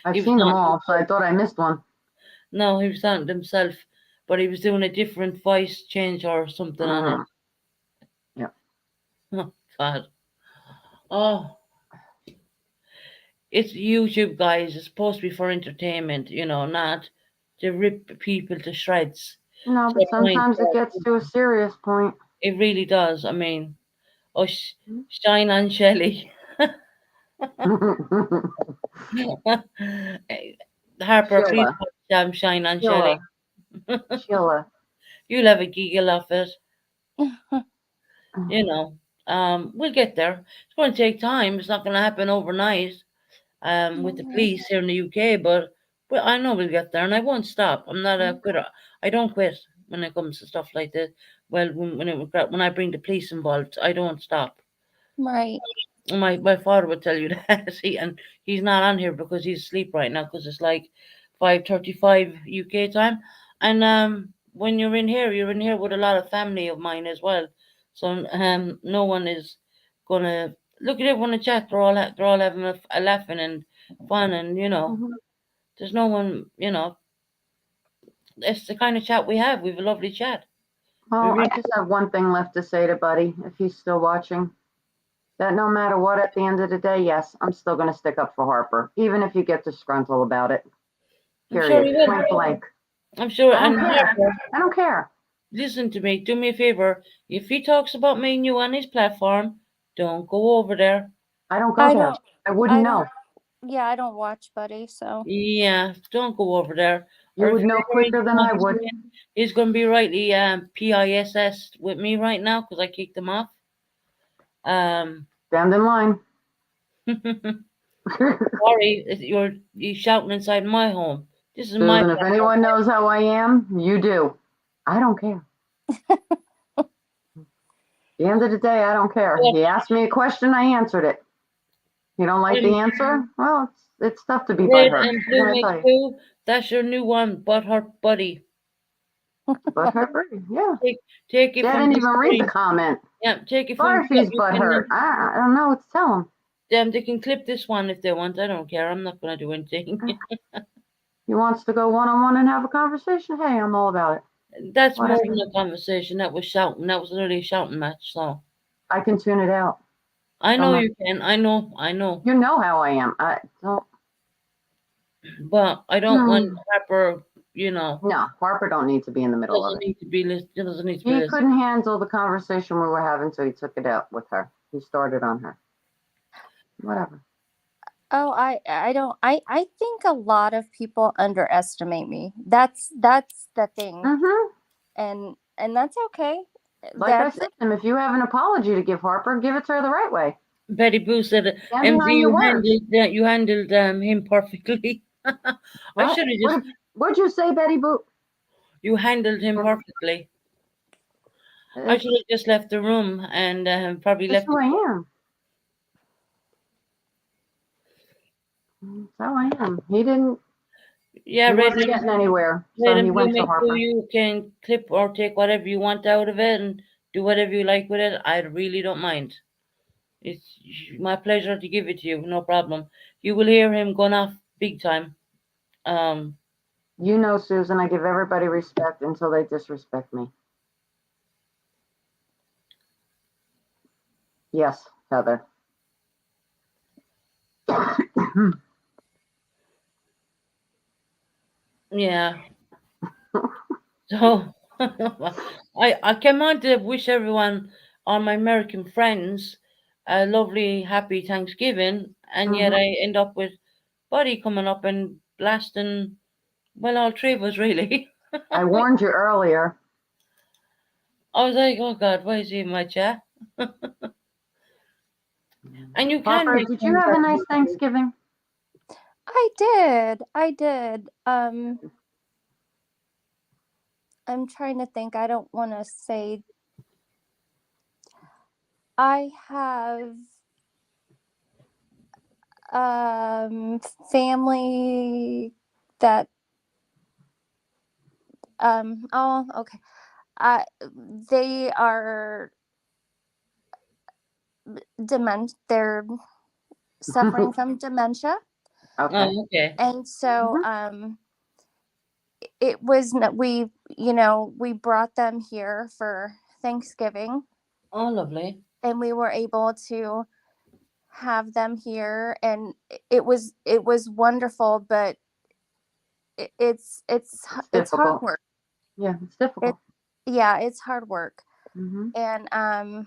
I've He was seen them not. all, so I thought I missed one. No, he was not himself, but he was doing a different voice change or something on it. Mhm. Yeah. Oh God. Oh, it's YouTube, guys. It's supposed to be for entertainment, not to rip people to shreds. No, To but the point sometimes it where gets to a serious point. it really does. I mean, oh, shine on Shelley. Harper, please Sheila. shine on Shelley. Sheila. Sheila. You'll have a giggle off it. You know, we'll get there. It's going to take time. It's not going to happen overnight. With the police here in the UK, but I know we'll get there, and I won't stop. I'm not a quitter. I don't quit when it comes to stuff like this. Well, when I bring the police involved, I don't stop. Right. My father would tell you that. And he's not on here because he's asleep right now because it's like 5:35 UK time. And when you're in here with a lot of family of mine as well. So no one is gonna look at everyone in the chat. They're all having a laughing and fun, and Mhm. there's no one. It's the kind of chat we have. We have a lovely chat. We Well, I really, just have one thing left to say to Buddy, if he's still watching, that no matter what, at the end of the day, yes, I'm still going to stick up for Harper, even if you get disgruntled about it. I'm sure Period. he will. Point blank. I'm sure. I don't And care. Harper, I don't care. listen to me. Do me a favor. If he talks about me and you on his platform, don't go over there. I don't go I there. don't. I wouldn't I know. don't. Yeah, I don't watch Buddy, so Yeah, don't go over there. You Or if would know you're quicker than I would. he's going to be rightly PISS with me right now because I kicked him off. Stand in line. Sorry, you're shouting inside my home. This is my Susan, if anyone knows how I am, you do. I don't care. At the end of the day, I don't care. He asked me a question, I answered it. You don't like the answer? Well, it's tough to be Red butthurt. and What blue can I makes tell you? blue. That's your new one, Butthurt Buddy. Butthurt? Yeah. Take it I from didn't the even read the screen. comment. Yeah, take it from Sorry the if he's you can, butthurt. I don't know what to tell him. they can clip this one if they want. I don't care. I'm not gonna do anything. He wants to go one-on-one and have a conversation. Hey, I'm all about it. That's more Whatever. than a conversation. That was shouting. That was literally a shouting match. So I can tune it out. I Don't know know. you can. I know. You know how I am. I don't. But I don't want Harper. No, Harper don't need to be in the middle of Doesn't it. need to be. Doesn't need to be He listening. couldn't handle the conversation we were having, so he took it out with her. He started on her. Whatever. oh, I don't. I think a lot of people underestimate me. That's the thing, and that's okay. Like I That's said to him, if you have an apology to give Harper, give it to her the right way. Betty Boo said, Stand "MZ, behind your words. you handled him perfectly." I What? should have just. What'd you say, Betty Boop? You handled him perfectly. I should have just left the room and probably That's left. who I am. That's how I am. He didn't. Yeah, He Red wasn't getting anywhere, Red so he and Blue went to make sure Harper. you can clip or take whatever you want out of it and do whatever you like with it. I really don't mind. It's my pleasure to give it to you. No problem. You will hear him going off big time. Um, You know, Susan, I give everybody respect until they disrespect me. Yes, Heather. yeah. So I came on to wish everyone, all my American friends, a lovely, happy Thanksgiving, and yet I end up with Buddy coming up and blasting. Well, all three of us really. I warned you earlier. I was like, oh God, why is he in my chat? And you can Barbara, make did you friends have a on nice YouTube. Thanksgiving? I did. I'm trying to think. I don't want to say. I have family that oh, okay. They are they're suffering from dementia, Okay. Oh, okay. and so it was we brought them here for Thanksgiving, Oh, lovely. and we were able to have them here, and it was wonderful, but it's hard difficult. work. Yeah, it's difficult. Yeah, it's hard work. Mm-hmm. And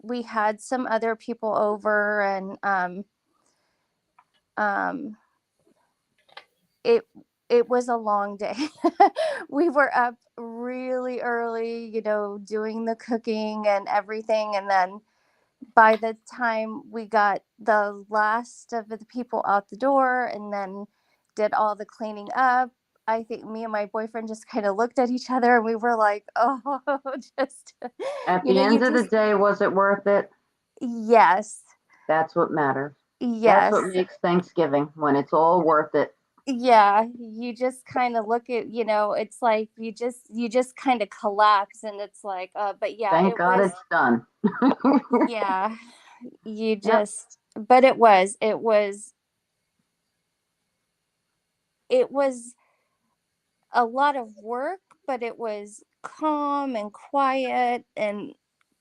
we had some other people over, and it was a long day. We were up really early, doing the cooking and everything, and then by the time we got the last of the people out the door and then did all the cleaning up, I think me and my boyfriend just kind of looked at each other, and we were like, oh, just At the end of the day, was it worth it? Yes. That's what matters. That's Yes. what makes Thanksgiving, when it's all worth it. Yeah, you just kind of look at, it's like you just kind of collapse, and it's like, but yeah, Thank it God was, it's done. yeah, you Yep. just, but it was a lot of work, but it was calm and quiet, and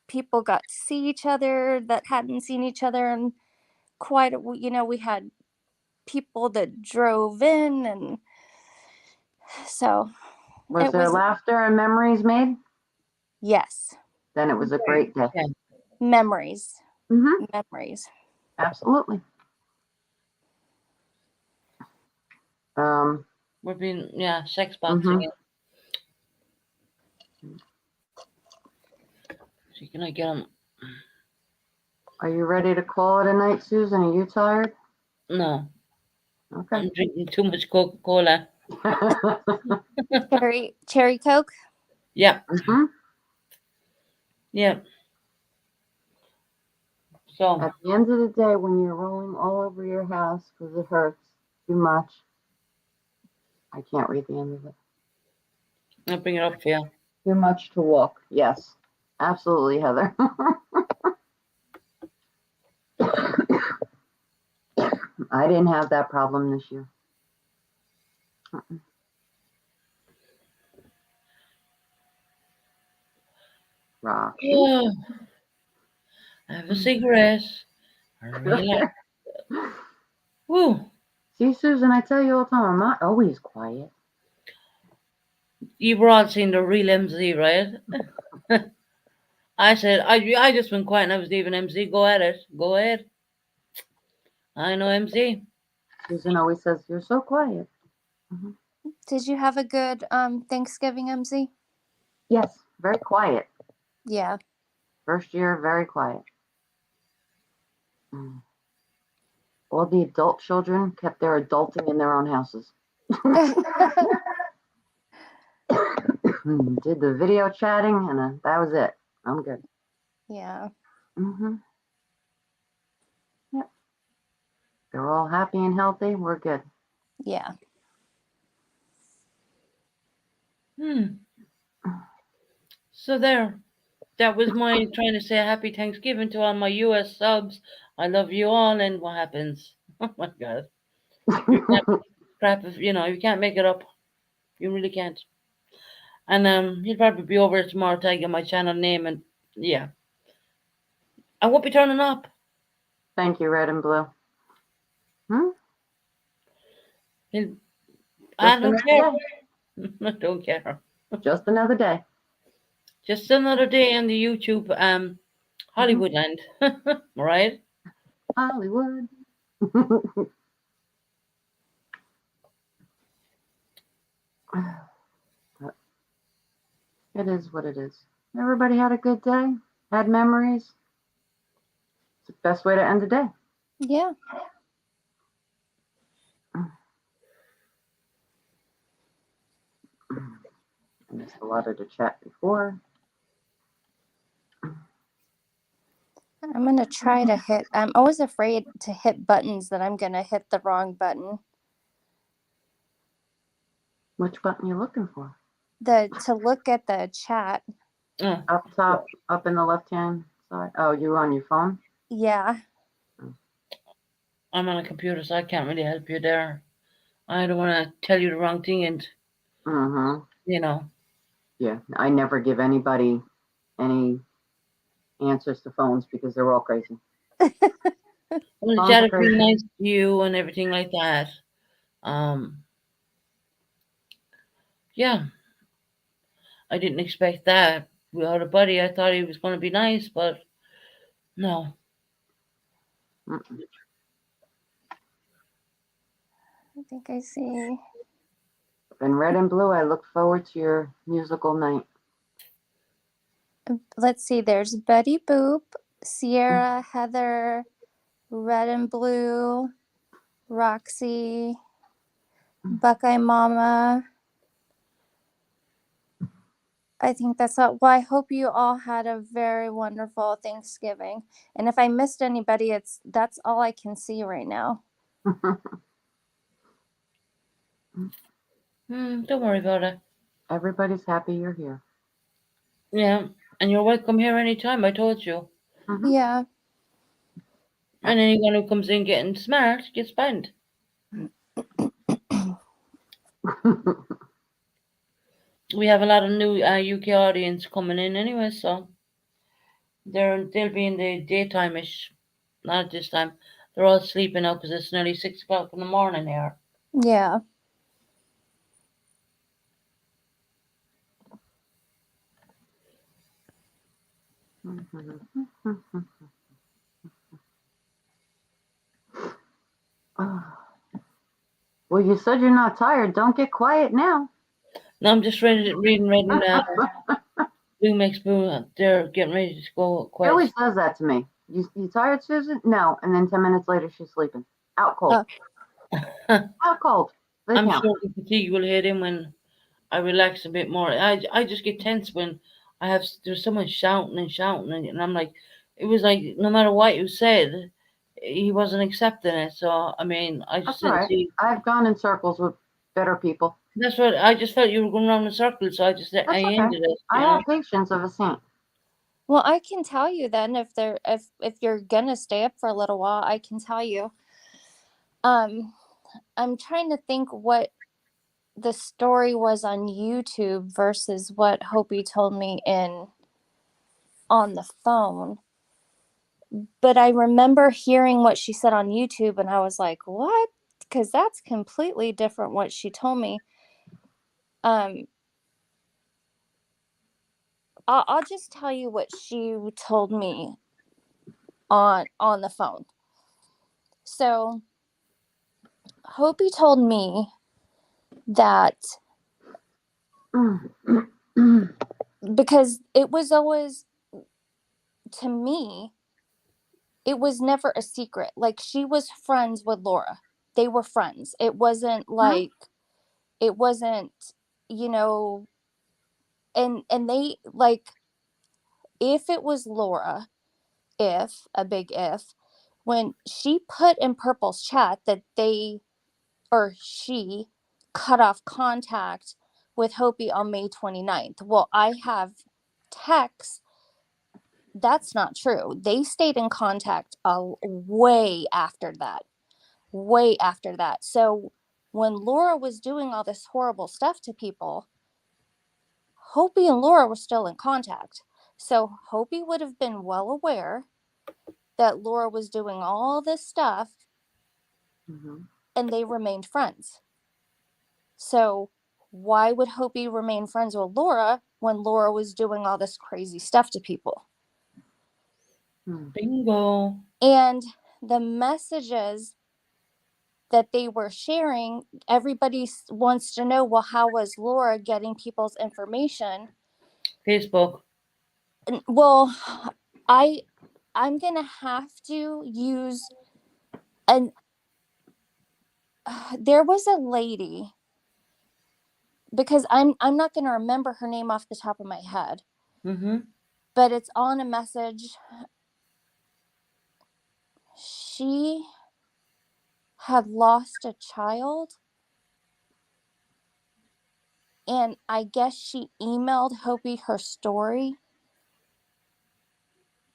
people got to see each other that hadn't seen each other in quite we had people that drove in, and so Was it there was, laughter and memories made? yes, Then it was a great day. Yeah. memories. Mm-hmm. Memories. Absolutely. We've been, sex Mhm. boxing. So can I get him? Are you ready to call it a night, Susan? Are you tired? No, Okay. I'm drinking too much Coca-Cola. Cherry Coke. Yeah, Mhm. yeah. So At the end of the day, when you're rolling all over your house because it hurts too much, I can't read the end of it. I'll bring it up for you. Too much to walk. Yes, absolutely, Heather. I didn't have that problem this year. Roxy. Oh, have a cigarette. I relax. Woo. See, Susan, I tell you all the time, I'm not always quiet. You've all seen the real MZ, right? I said, I just went quiet and I was leaving MZ. Go at it. Go ahead. I know MZ. Susan always says, you're so quiet. Did you have a good Thanksgiving, MZ? Yes, very quiet. Yeah. First year, very quiet. All the adult children kept their adulting in their own houses. Did the video chatting, and that was it. I'm good. Yeah. Mm-hmm. Yep. They're all happy and healthy. We're good. Yeah. So there. That was my trying to say a happy Thanksgiving to all my US subs. I love you all, and what happens? Oh my God. You can't crap if you can't make it up. You really can't. And he'll probably be over tomorrow tagging my channel name, and yeah. I won't be turning up. Thank you, red and blue. I don't care. Day. I don't care. Just another day. Just another day on the YouTube Hollywoodland, right? Hollywood. But it is what it is. Everybody had a good day, had memories. It's the best way to end the day. Yeah. I missed a lot of the chat before. I'm going to try to hit. I'm always afraid to hit buttons that I'm going to hit the wrong button. Which button you looking for? To look at the chat. Oh, Up top, up in the left-hand side. Oh, you on your phone? Yeah. I'm on a computer, so I can't really help you there. I don't want to tell you the wrong thing, and Mm-hmm. you know. Yeah, I never give anybody any answers to phones because they're all crazy. Well, the Phones chat are has been crazy. nice to you and everything like that. Um, yeah, I didn't expect that. Without a buddy, I thought he was going to be nice, but no. Mm-mm. I think I see. In red and blue, I look forward to your musical night. Let's see. There's Betty Boop, Sierra, Heather, Red and Blue, Roxy, Buckeye Mama. I think that's all. Well, I hope you all had a very wonderful Thanksgiving. And if I missed anybody, that's all I can see right now. Don't worry about it. Everybody's happy you're here. Yeah, and you're welcome here anytime. I told you. Mhm. Yeah. And anyone who comes in getting smart gets banned. We have a lot of new UK audience coming in anyway, so they'll be in the daytime-ish, not at this time. They're all sleeping now because it's nearly 6 o'clock in the morning here. Yeah. Well, you said you're not tired. Don't get quiet now. Now I'm just reading Blue Makes Blue. They're getting ready to go She quiet. always does that to me. You tired, Susan? No. And then 10 minutes later, she's sleeping. Out cold. Out cold. They I'm count. sure the fatigue will hit in when I relax a bit more. I just get tense when there's someone shouting and shouting, and I'm like, it was like no matter what you said, he wasn't accepting it. So I mean, I just That's all didn't right. see. I've gone in circles with better people. That's what I just felt you were going around in circles. So I That's I okay. ended it. I have patience of a saint. Well, I can tell you then if you're gonna stay up for a little while, I can tell you. I'm trying to think what the story was on YouTube versus what Hopi told me on the phone. But I remember hearing what she said on YouTube and I was like, what? Because that's completely different what she told me. I'll just tell you what she told me on the phone. So Hopi told me that because it was always, to me, it was never a secret. Like, she was friends with Laura. They were friends. It wasn't like, it wasn't, you know, and they, like, if it was Laura, if, a big if, when she put in Purple's chat that she cut off contact with Hopi on May 29th. Well, I have texts. That's not true. They stayed in contact way after that. Way after that. So when Laura was doing all this horrible stuff to people, Hopi and Laura were still in contact. So Hopi would have been well aware that Laura was doing all this stuff, and they remained friends. So why would Hopi remain friends with Laura when Laura was doing all this crazy stuff to people? Bingo. And the messages that they were sharing, everybody wants to know, well, how was Laura getting people's information? Facebook. Well, I'm gonna have to use an there was a lady, because I'm not gonna remember her name off the top of my head, Mm-hmm. but it's on a message. She had lost a child, and I guess she emailed Hopi her story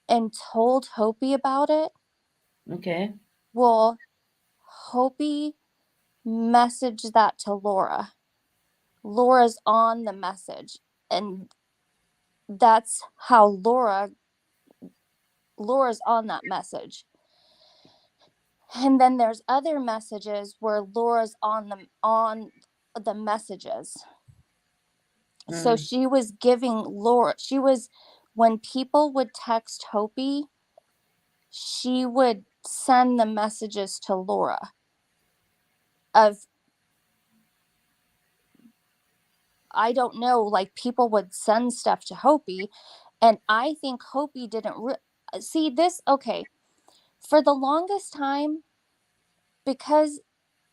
and told Hopi about it. Okay. Well, Hopi messaged that to Laura. Laura's on the message, and that's how Laura's on that message. And then there's other messages where Laura's on the messages. So she was giving Laura, when people would text Hopi, she would send the messages to Laura of, I don't know, like people would send stuff to Hopi, and I think Hopi didn't see this. Okay, for the longest time, because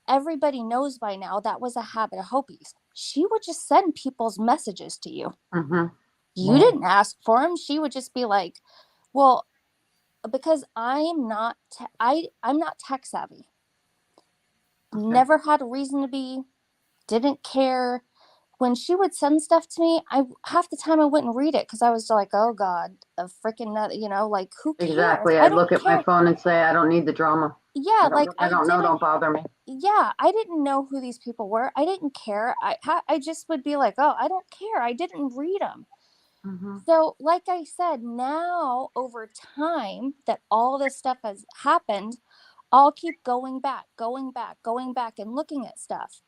everybody knows by now that was a habit of Hopi's, she would just send people's messages to you. Mm-hmm. You Wow. didn't ask for them. She would just be like, well, because I'm not tech savvy. Okay. Never had a reason to be, didn't care. When she would send stuff to me, half the time I wouldn't read it because I was like, oh God, a freaking, like, who cares? Exactly. I I'd don't look at my care. phone and say, I don't need the drama. Yeah, like I don't know. Don't bother me. Yeah, I didn't know who these people were. I didn't care. I just would be like, oh, I don't care. I didn't read them. Mm-hmm. So, like I said, now over time that all this stuff has happened, I'll keep going back, and looking at stuff.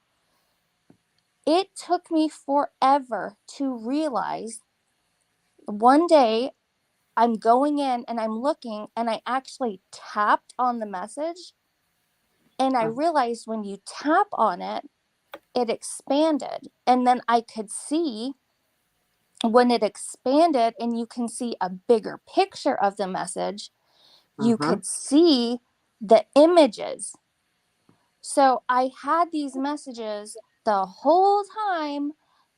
It took me forever to realize one day I'm going in and I'm looking and I actually tapped on the message. And I realized when you tap on it, it expanded. And then I could see when it expanded and you can see a bigger picture of the message, you could see the images. So I had these messages the whole time,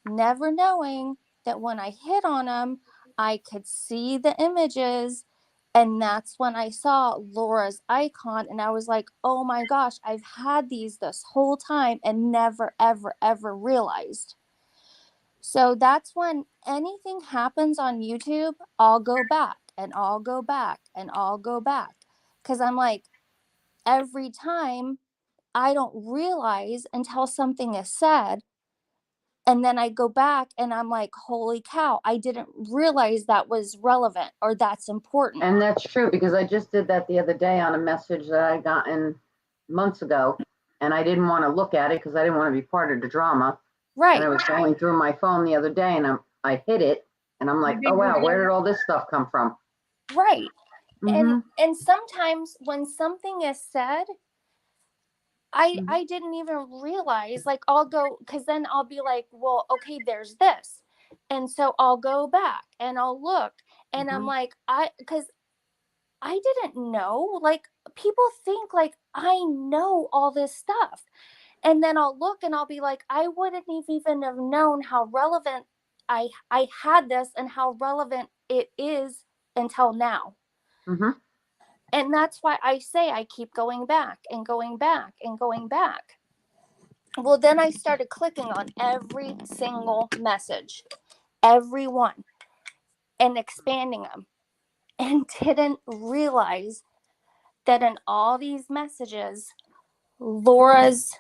never knowing that when I hit on them, I could see the images. And that's when I saw Laura's icon. And I was like, oh my gosh, I've had these this whole time and never, ever, ever realized. So that's when anything happens on YouTube, I'll go back and I'll go back and I'll go back. Because I'm like, every time I don't realize until something is said. And then I go back and I'm like, holy cow, I didn't realize that was relevant or that's important. And that's true, because I just did that the other day on a message that I got in months ago, and I didn't want to look at it because I didn't want to be part of the drama. Right. And I was going through my phone the other day, and I hit it, and I'm like, oh wow, where did all this stuff come from? Right. Mm-hmm. And sometimes when something is said, I didn't even realize, like, I'll go, because then I'll be like, well, okay, there's this. And so I'll go back and I'll look and I'm like, because I didn't know, like, people think like I know all this stuff. And then I'll look and I'll be like, I wouldn't even have known how relevant I had this and how relevant it is until now. Mm-hmm. And that's why I say I keep going back and going back and going back. Well, then I started clicking on every single message, every one, and expanding them, and didn't realize that in all these messages, Laura's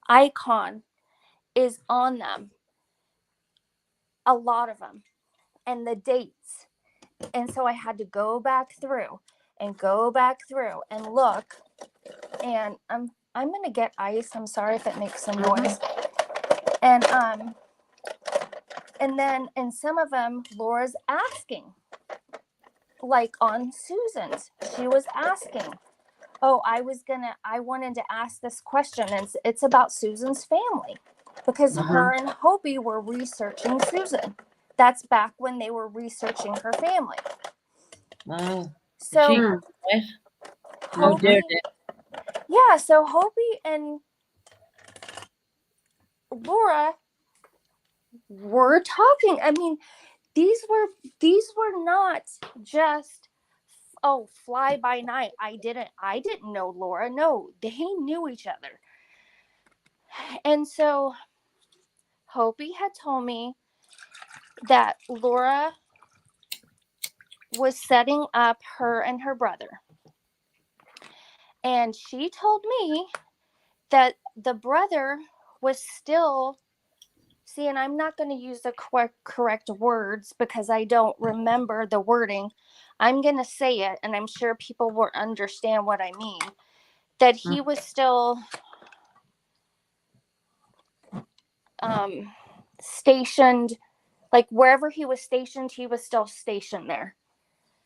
icon is on them, a lot of them, and the dates. And so I had to go back through and look. And I'm gonna get ice. I'm sorry if it makes some noise. And then in some of them, Laura's asking. like on Susan's. She was asking, oh, I wanted to ask this question, and it's about Susan's family because her and Hopi were researching Susan. That's back when they were researching her family. Wow. So She, right? How Hopi, dare they? yeah, so Hopi and Laura were talking. I mean, these were not just, oh, fly by night. I didn't know Laura. No, they knew each other. And so Hopi had told me that Laura was setting up her and her brother. And she told me that the brother was still, see, and I'm not going to use the correct words because I don't remember the wording. I'm going to say it, and I'm sure people will understand what I mean. That he was still stationed, like wherever he was stationed, he was still stationed there.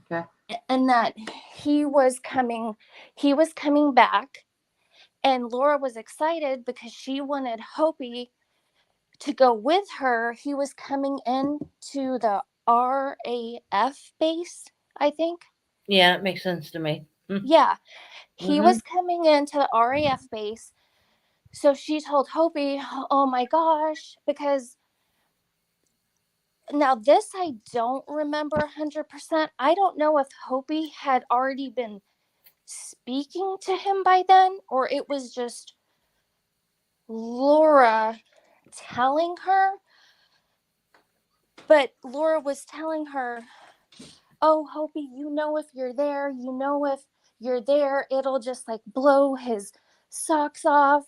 Okay. And that he was coming back. And Laura was excited because she wanted Hopi to go with her. He was coming in to the RAF base, I think. Yeah, it makes sense to me. Yeah. He was coming into the RAF base. So she told Hopi, oh my gosh, because now this I don't remember 100%. I don't know if Hopi had already been speaking to him by then, or it was just Laura telling her. But Laura was telling her, oh, Hopi, if you're there, if you're there, it'll just like blow his socks off.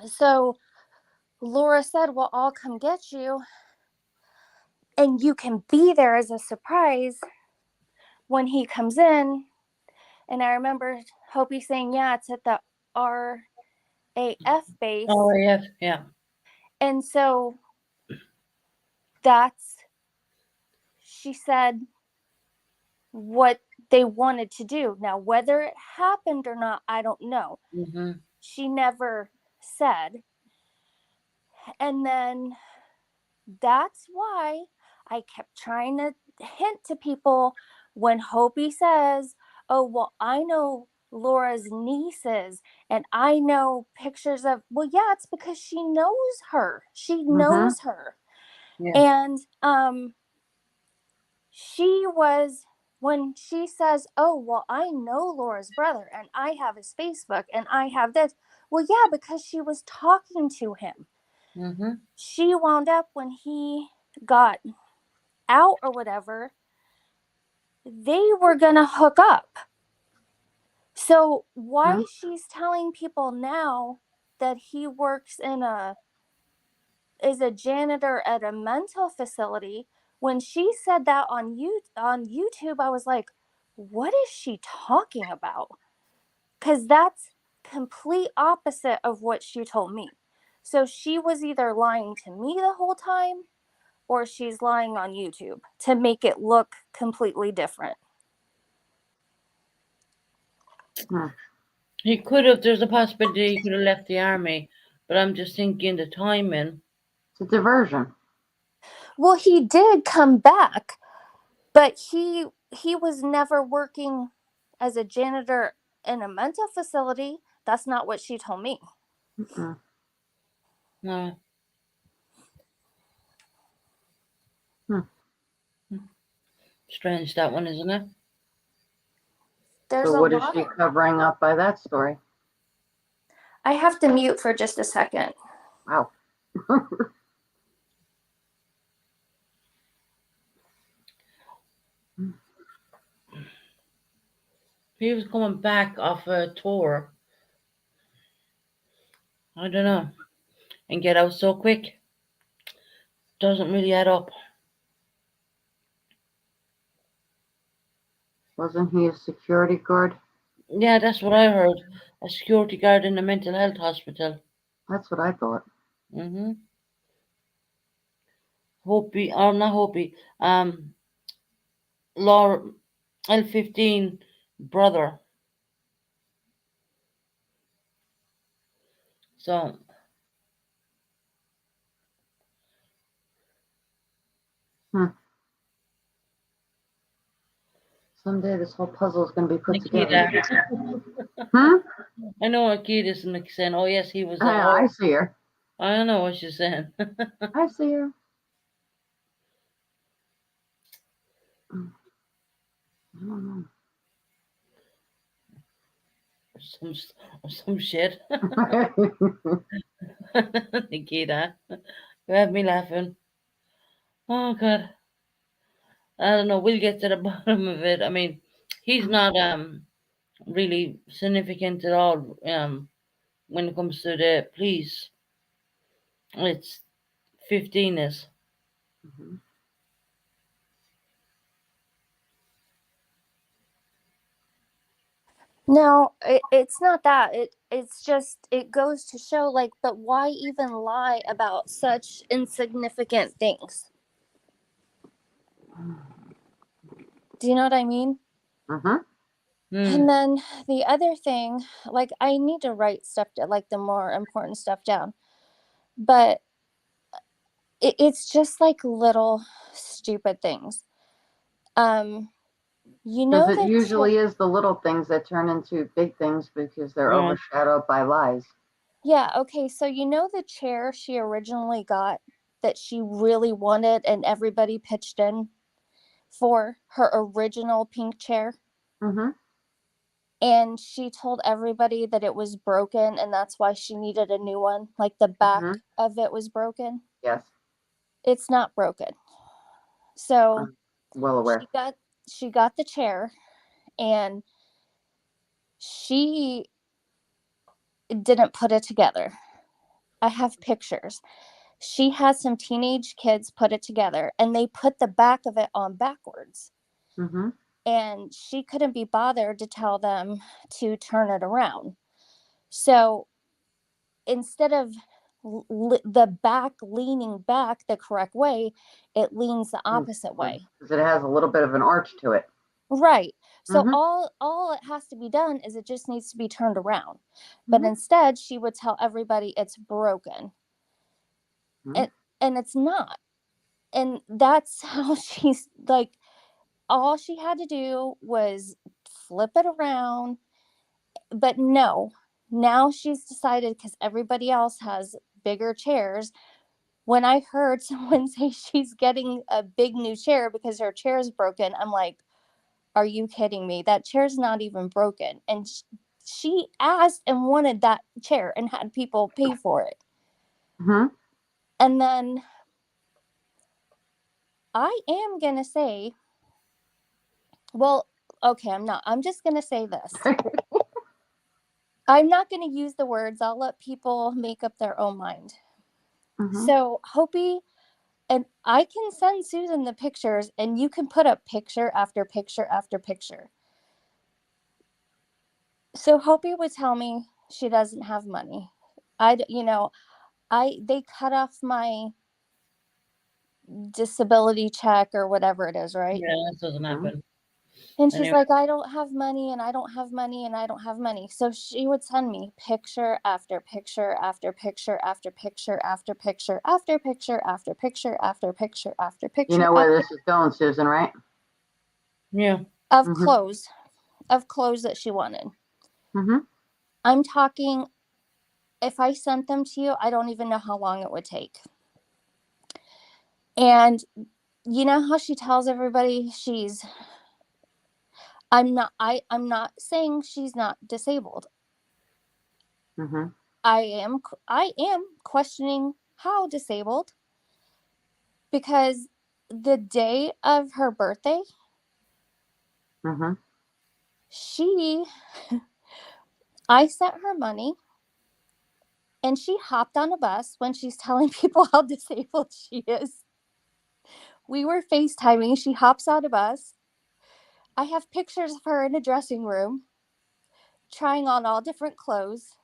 So Laura said, well, I'll come get you. And you can be there as a surprise when he comes in. And I remember Hopi saying, yeah, it's at the RAF base. Oh, yes, yeah. And so she said what they wanted to do. Now, whether it happened or not, I don't know. She never said. And then that's why I kept trying to hint to people when Hopi says, oh, well, I know Laura's nieces and I know pictures of, well, yeah, it's because she knows her. She knows her. Yeah. And she was, when she says, oh, well, I know Laura's brother and I have his Facebook and I have this. Well, yeah, because she was talking to him. She wound up when he got out or whatever, they were going to hook up. So why she's telling people now that he works is a janitor at a mental facility, when she said that on YouTube, I was like, what is she talking about? Because that's complete opposite of what she told me. So she was either lying to me the whole time or she's lying on YouTube to make it look completely different. He could have, there's a possibility he could have left the army, but I'm just thinking the timing. It's a diversion. Well, he did come back, but he was never working as a janitor in a mental facility. That's not what she told me. No. Strange, that one, isn't it? There's So what is she covering up by that story? I have to mute for just a second. Wow. He was coming back off a tour. I don't know. And get out so quick. Doesn't really add up. Wasn't he a security guard? Yeah, that's what I heard. A security guard in a mental health hospital. That's what I thought. Hopi, or not Hopi. Laura L15 brother. So Someday this whole puzzle is going to be put Nikita, together. Hmm? I know what Nikita's saying. Oh yes, he was. I see her. I don't know what she's saying. I see her. I don't know. some some shit. Nikita, you have me laughing. Oh God, I don't know. We'll get to the bottom of it. I mean, he's not really significant at all. When it comes to the police, it's 15 is. Mhm. No, it's not that. It's just it goes to show like, but why even lie about such insignificant things? Do you know what I mean? Mhm. Hmm. And then the other thing, like I need to write stuff like the more important stuff down. But it's just like little stupid things. You Because know it the usually is the little things that turn into big things because they're Right. overshadowed by lies. yeah, okay, so you know the chair she originally got that she really wanted and everybody pitched in for her original pink chair, Mhm. and she told everybody that it was broken and that's why she needed a new one, like the back Mhm. of it was broken. Yes, It's not broken. So I'm well aware. she got the chair, and she didn't put it together. I have pictures. She had some teenage kids put it together and they put the back of it on backwards. Mhm. And she couldn't be bothered to tell them to turn it around. So instead of the back leaning back the correct way, it leans the opposite way. Because it has a little bit of an arch to it. Right. So Mhm. all it has to be done is it just needs to be turned around. But Mhm. instead she would tell everybody it's broken. Mhm. And it's not. And that's how she's like, all she had to do was flip it around. But no, now she's decided, because everybody else has bigger chairs. When I heard someone say she's getting a big new chair because her chair is broken, I'm like, are you kidding me? That chair's not even broken. And she asked and wanted that chair and had people pay for it. Mhm. And then I am going to say, well, okay, I'm not. I'm just going to say this. I'm not going to use the words. I'll let people make up their own mind. Mhm. So, Hopi, and I can send Susan the pictures and you can put up picture after picture after picture. So, Hopi would tell me she doesn't have money. They cut off my disability check or whatever it is, right? Yeah, that doesn't happen. And she's Anyway. like, I don't have money and I don't have money and I don't have money. So she would send me picture after picture after picture after picture after picture after picture after picture after picture after picture. You know where this is going, Susan, right? Yeah. Of Mhm. clothes that she wanted. Mhm. I'm talking, if I sent them to you, I don't even know how long it would take. And you know how she tells everybody I'm not saying she's not disabled. Mhm. I am questioning how disabled, because the day of her birthday, Mhm. she I sent her money and she hopped on a bus when she's telling people how disabled she is. We were FaceTiming, she hops on a bus. I have pictures of her in a dressing room trying on all different clothes.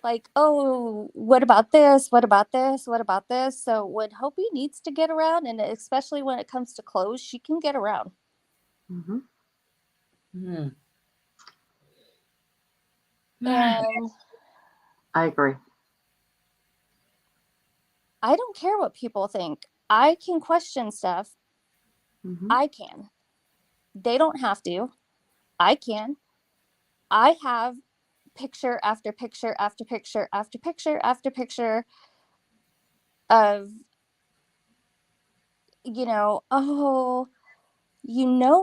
like, oh, what about this? What about this? What about this? So when Hopi needs to get around, and especially when it comes to clothes, she can get around. Mm-hmm. Hmm. And I agree. I don't care what people think. I can question stuff. Mm-hmm. I can. They don't have to. I can. I have picture after picture after picture after picture after picture of, oh,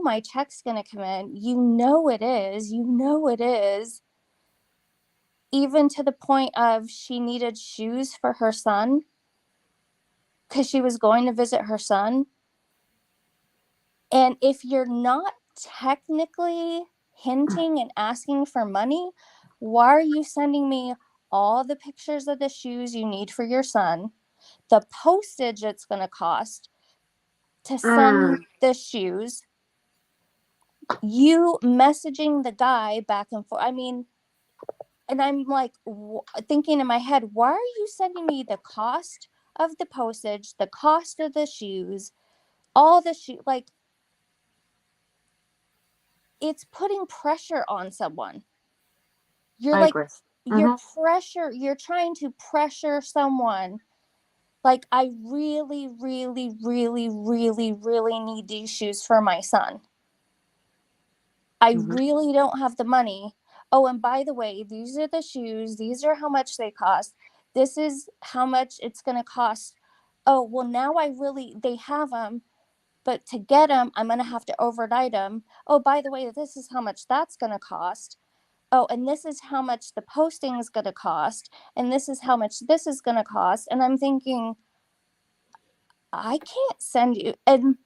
my check's going to come in. It is. It is. Even to the point of she needed shoes for her son because she was going to visit her son. And if you're not technically hinting and asking for money, why are you sending me all the pictures of the shoes you need for your son, the postage it's going to cost to send the shoes, you messaging the guy back and forth? I mean, and I'm like thinking in my head, why are you sending me the cost of the postage, the cost of the shoes, all the shoe? Like, it's putting pressure on someone. You're I like, agree. you're trying to pressure someone. Like, I really, really, really, really, really need these shoes for my son. I really don't have the money. Oh, and by the way, these are the shoes. These are how much they cost. This is how much it's going to cost. Oh, well, now they have them, but to get them, I'm going to have to overnight them. Oh, by the way, this is how much that's going to cost. Oh, and this is how much the posting is going to cost. And this is how much this is going to cost. And I'm thinking, I can't send you. And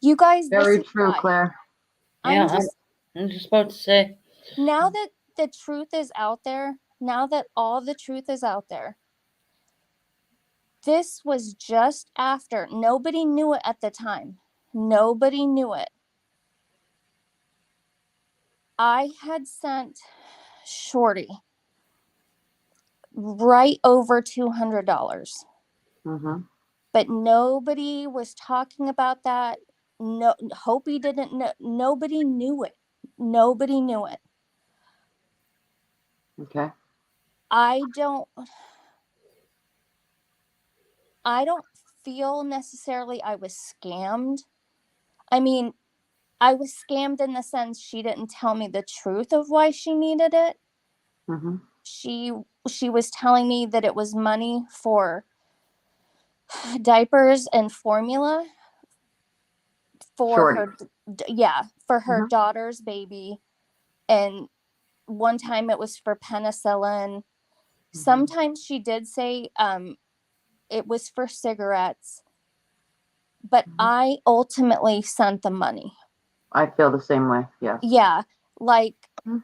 you guys, this Very is true, why. Claire. Yeah, I'm just about to say. Now that the truth is out there, now that all the truth is out there, this was just after. Nobody knew it at the time. Nobody knew it. I had sent Shorty right over $200. Mm-hmm. But nobody was talking about that. No, Hopi didn't know. Nobody knew it. Nobody knew it. Okay. I don't feel necessarily I was scammed. I mean, I was scammed in the sense she didn't tell me the truth of why she needed it. Mm-hmm. She was telling me that it was money for diapers and formula for Shorty. her Mm-hmm. daughter's baby. And one time it was for penicillin. Sometimes she did say it was for cigarettes, but I ultimately sent the money. I feel the same way. Yes. Yeah, like Mhm.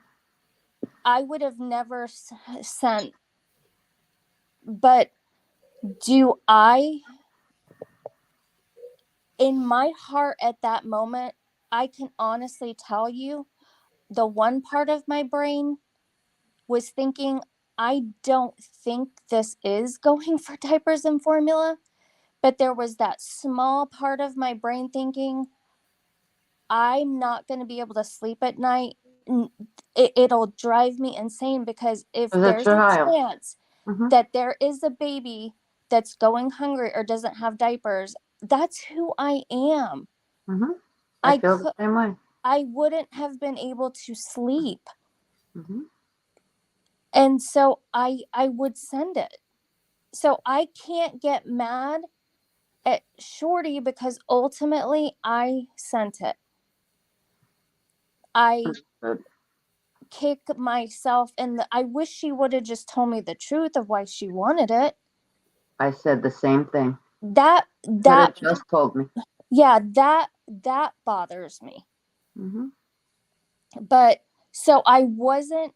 I would have never sent, but do I, in my heart at that moment, I can honestly tell you the one part of my brain was thinking, I don't think this is going for diapers and formula. But there was that small part of my brain thinking, I'm not going to be able to sleep at night. It'll drive me insane because if Is that there's your a child? chance Mm-hmm. that there is a baby that's going hungry or doesn't have diapers, that's who I am. Mm-hmm. I feel the could, same way. I wouldn't have been able to sleep. Mm-hmm. And so I would send it. So I can't get mad at Shorty because ultimately I sent it. I Good. kick myself in the, I wish she would have just told me the truth of why she wanted it. I said the same thing. That Could that have just told me. yeah, that bothers me. Mm-hmm. But so I wasn't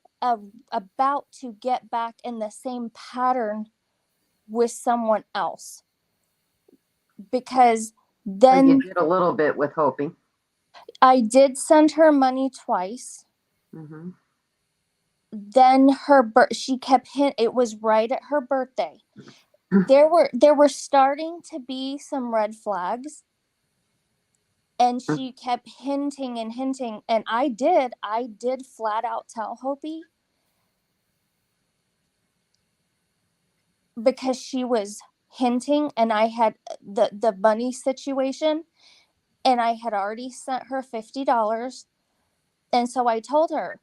about to get back in the same pattern with someone else, because But you then did a little bit with hoping. I did send her money twice. Mm-hmm. then she kept it was right at her birthday. There were starting to be some red flags, and she kept hinting and hinting, and I did flat out tell Hopi, because she was hinting, and I had the money situation, and I had already sent her $50. And so I told her,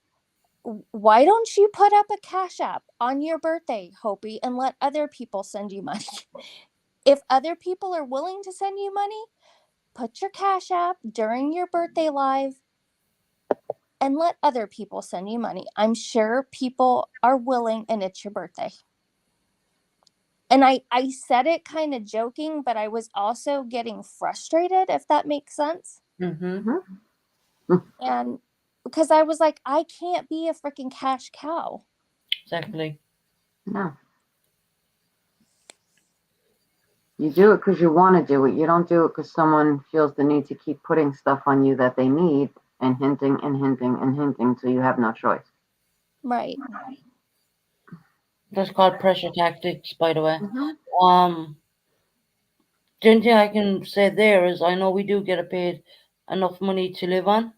why don't you put up a Cash App on your birthday, Hopi, and let other people send you money? If other people are willing to send you money, put your Cash App during your birthday live and let other people send you money. I'm sure people are willing, and it's your birthday. And I said it kind of joking, but I was also getting frustrated, if that makes sense. Mm-hmm. And because I was like, I can't be a freaking cash cow. Exactly. No. You do it because you want to do it. You don't do it because someone feels the need to keep putting stuff on you that they need and hinting and hinting and hinting till you have no choice. Right. That's called pressure tactics, by the way. Mm-hmm. The only thing I can say there is I know we do get paid enough money to live on.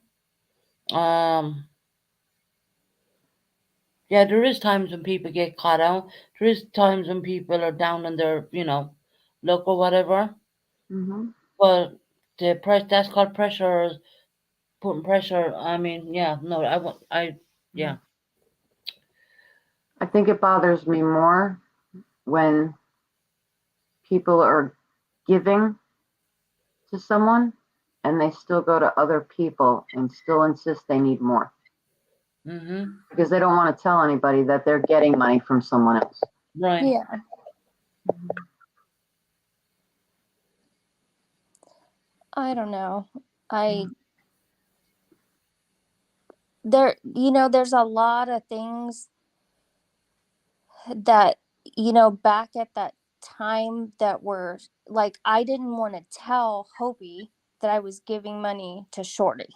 Um, yeah, there is times when people get caught out. There is times when people are down on their, luck or whatever. Mm-hmm. But the press that's called pressure, putting pressure. I mean, yeah, no, yeah. I think it bothers me more when people are giving to someone and they still go to other people and still insist they need more Mm-hmm. because they don't want to tell anybody that they're getting money from someone else. Right. Yeah. I don't know. There's a lot of things that, back at that time that were like, I didn't want to tell Hopi that I was giving money to Shorty.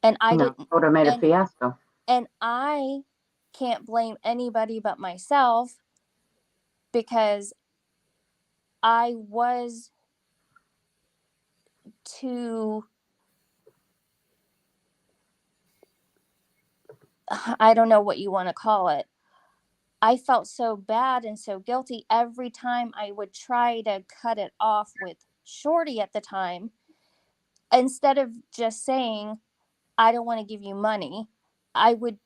And I No, didn't, would have made a and, fiasco. and I can't blame anybody but myself, because I was too, I don't know what you want to call it. I felt so bad and so guilty every time I would try to cut it off with Shorty at the time. Instead of just saying, I don't want to give you money, I would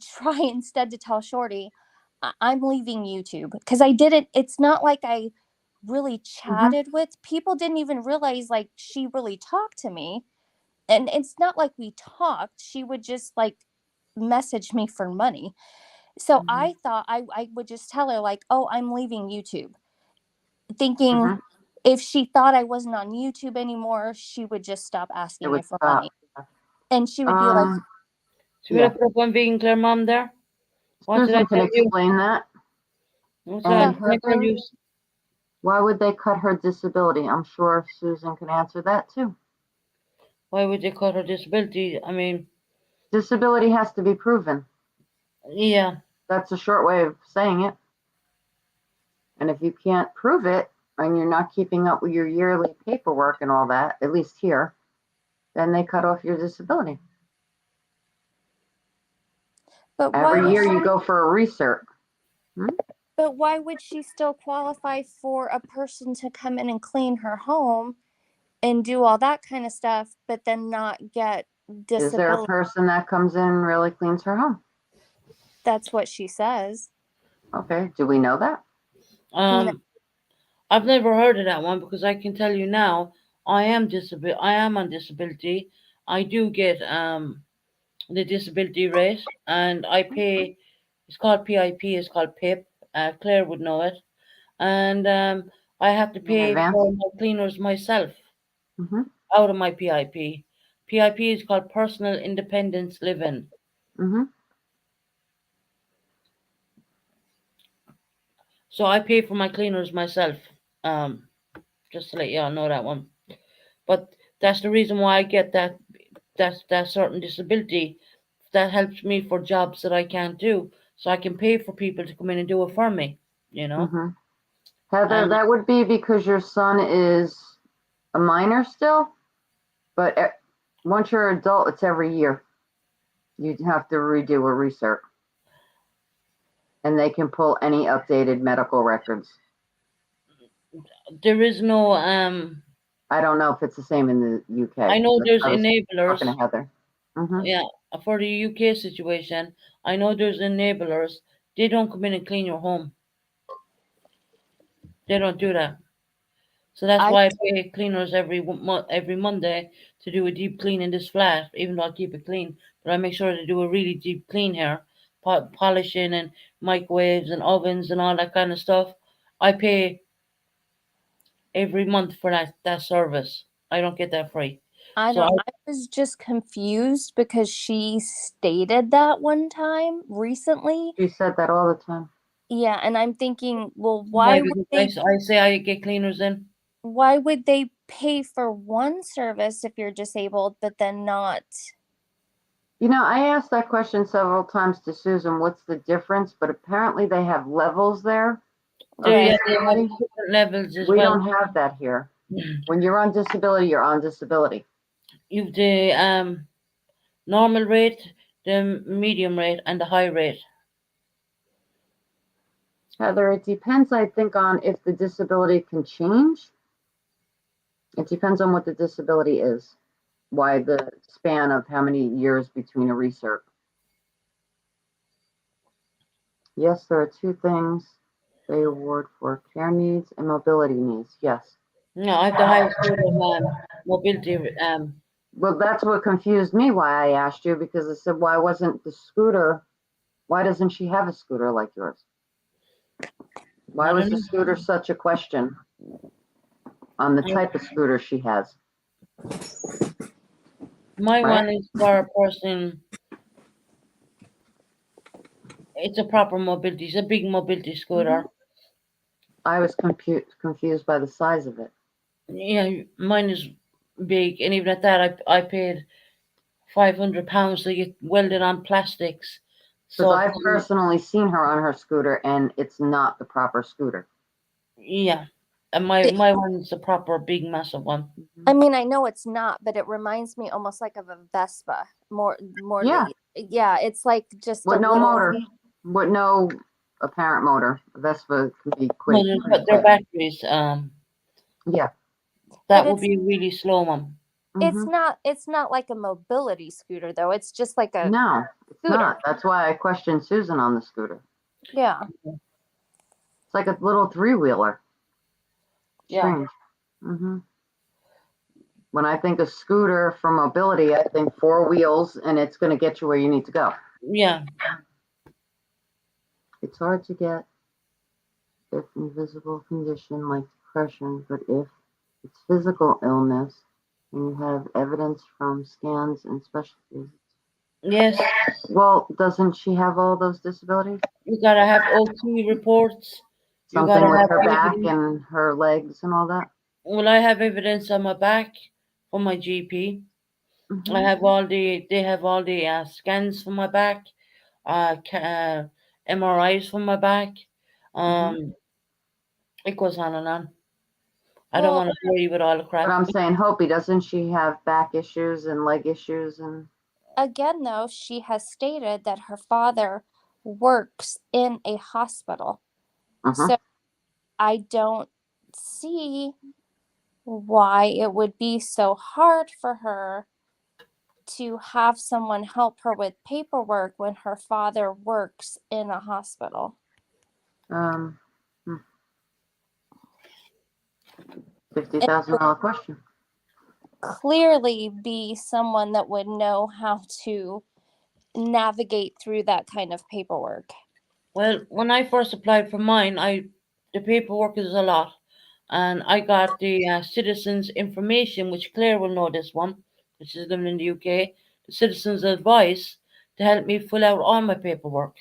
try instead to tell Shorty, I'm leaving YouTube, because I didn't. It's not like I really chatted with people. Didn't even realize like she really talked to me, and it's not like we talked. She would just like message me for money. So I thought I would just tell her like, oh, I'm leaving YouTube, thinking if she thought I wasn't on YouTube anymore, she would just stop It asking me would for stop. money. And she would be like, So we'll Yeah. put up one being clear mom there. What did I Susan can tell you? explain that. What's And that? her I tell you? thing, why would they cut her disability? I'm sure Susan can answer that too. Why would they cut her disability? I mean, Disability has to be proven. yeah. That's a short way of saying it. And if you can't prove it and you're not keeping up with your yearly paperwork and all that, at least here, then they cut off your disability. but Every year you go for a recert. why would she still qualify for a person to come in and clean her home and do all that kind of stuff, but then not get Is there a disability? person that comes in and really cleans her home? That's what she says. Okay, do we know that? No. I've never heard of that one because I can tell you now, I am on disability. I do get the disability rate, and I pay. It's called PIP. It's called PIP. Claire would know it, and I have to In pay advance? for my cleaners myself Mm-hmm. out of my PIP. PIP is called Personal Independence Living. Mm-hmm. So I pay for my cleaners myself. Um, just to let y'all know that one. But that's the reason why I get that certain disability that helps me for jobs that I can't do, so I can pay for people to come in and do it for me. You know, Mm-hmm. Heather, and that would be because your son is a minor still, but once you're an adult, it's every year. You'd have to redo a recert, and they can pull any updated medical records. there is no I don't know if it's the same in the UK. I know there's I was enablers. talking to Heather. Mm-hmm. Yeah, for the UK situation, I know there's enablers. They don't come in and clean your home. They don't do that. So that's I why I pay cleaners every Monday to do a deep clean in this flat, even though I keep it clean. But I make sure to do a really deep clean here, polishing and microwaves and ovens and all that kind of stuff. I pay every month for that service. I don't get that free. I So don't I was just confused because she stated that one time recently. She said that all the time. Yeah, and I'm thinking, well, why? Because I say I get cleaners in. why would they pay for one service if you're disabled but then not? You know, I asked that question several times to Susan, what's the difference? But apparently they have levels there. They have disability. different levels as We well. don't have that here. When you're on disability, you're on disability. You've the normal rate, the medium rate, and the high rate. Heather, it depends, I think, on if the disability can change. It depends on what the disability is. Why the span of how many years between a recert. Yes, there are two things they award for: care needs and mobility needs. Yes. No, I have the highest rate of mobility. Well, that's what confused me, why I asked you, because I said, why wasn't the scooter, why doesn't she have a scooter like yours? Why I was don't the know. scooter such a question on the type of scooter she has? My Right. one is for a person. It's a proper mobility. It's a big mobility scooter. I was confused by the size of it. Yeah, mine is big, and even at that, I paid £500 to get welded on plastics. Because So I've personally seen her on her scooter, and it's not the proper scooter. yeah, and my one's a proper big massive one. I mean, I know it's not, but it reminds me almost like of a Vespa. More Yeah. yeah, it's like just With a no little motor, with no apparent motor. Vespa can be No, quick. their batteries. Yeah. That But would be a really slow one. it's not like a mobility scooter though. It's just like a No, it's scooter. not. That's why I questioned Susan on the scooter. Yeah. It's like a little three-wheeler. Yeah. Strange. When I think of scooter for mobility, I think four wheels, and it's going to get you where you need to go. Yeah. It's hard to get if invisible condition like depression, but if it's physical illness and you have evidence from scans and specialties. Yes. Well, doesn't she have all those disabilities? You gotta have OT reports. You Something gotta with have her back evidence. and her legs and all that? Well, I have evidence on my back from my GP. Mhm. I have all the. They have all the scans from my back, MRIs from my back. It goes on and on. I don't Well, want to bore you with all the But crap. I'm saying, Hopi, doesn't she have back issues and leg issues? And again though, she has stated that her father works in a hospital. So I don't see why it would be so hard for her to have someone help her with paperwork when her father works in a hospital. um, It $50,000 question. clearly be someone that would know how to navigate through that kind of paperwork. Well, when I first applied for mine, the paperwork is a lot, and I got the citizens' information, which Claire will know this one, which is living in the UK. The citizens' advice to help me fill out all my paperwork.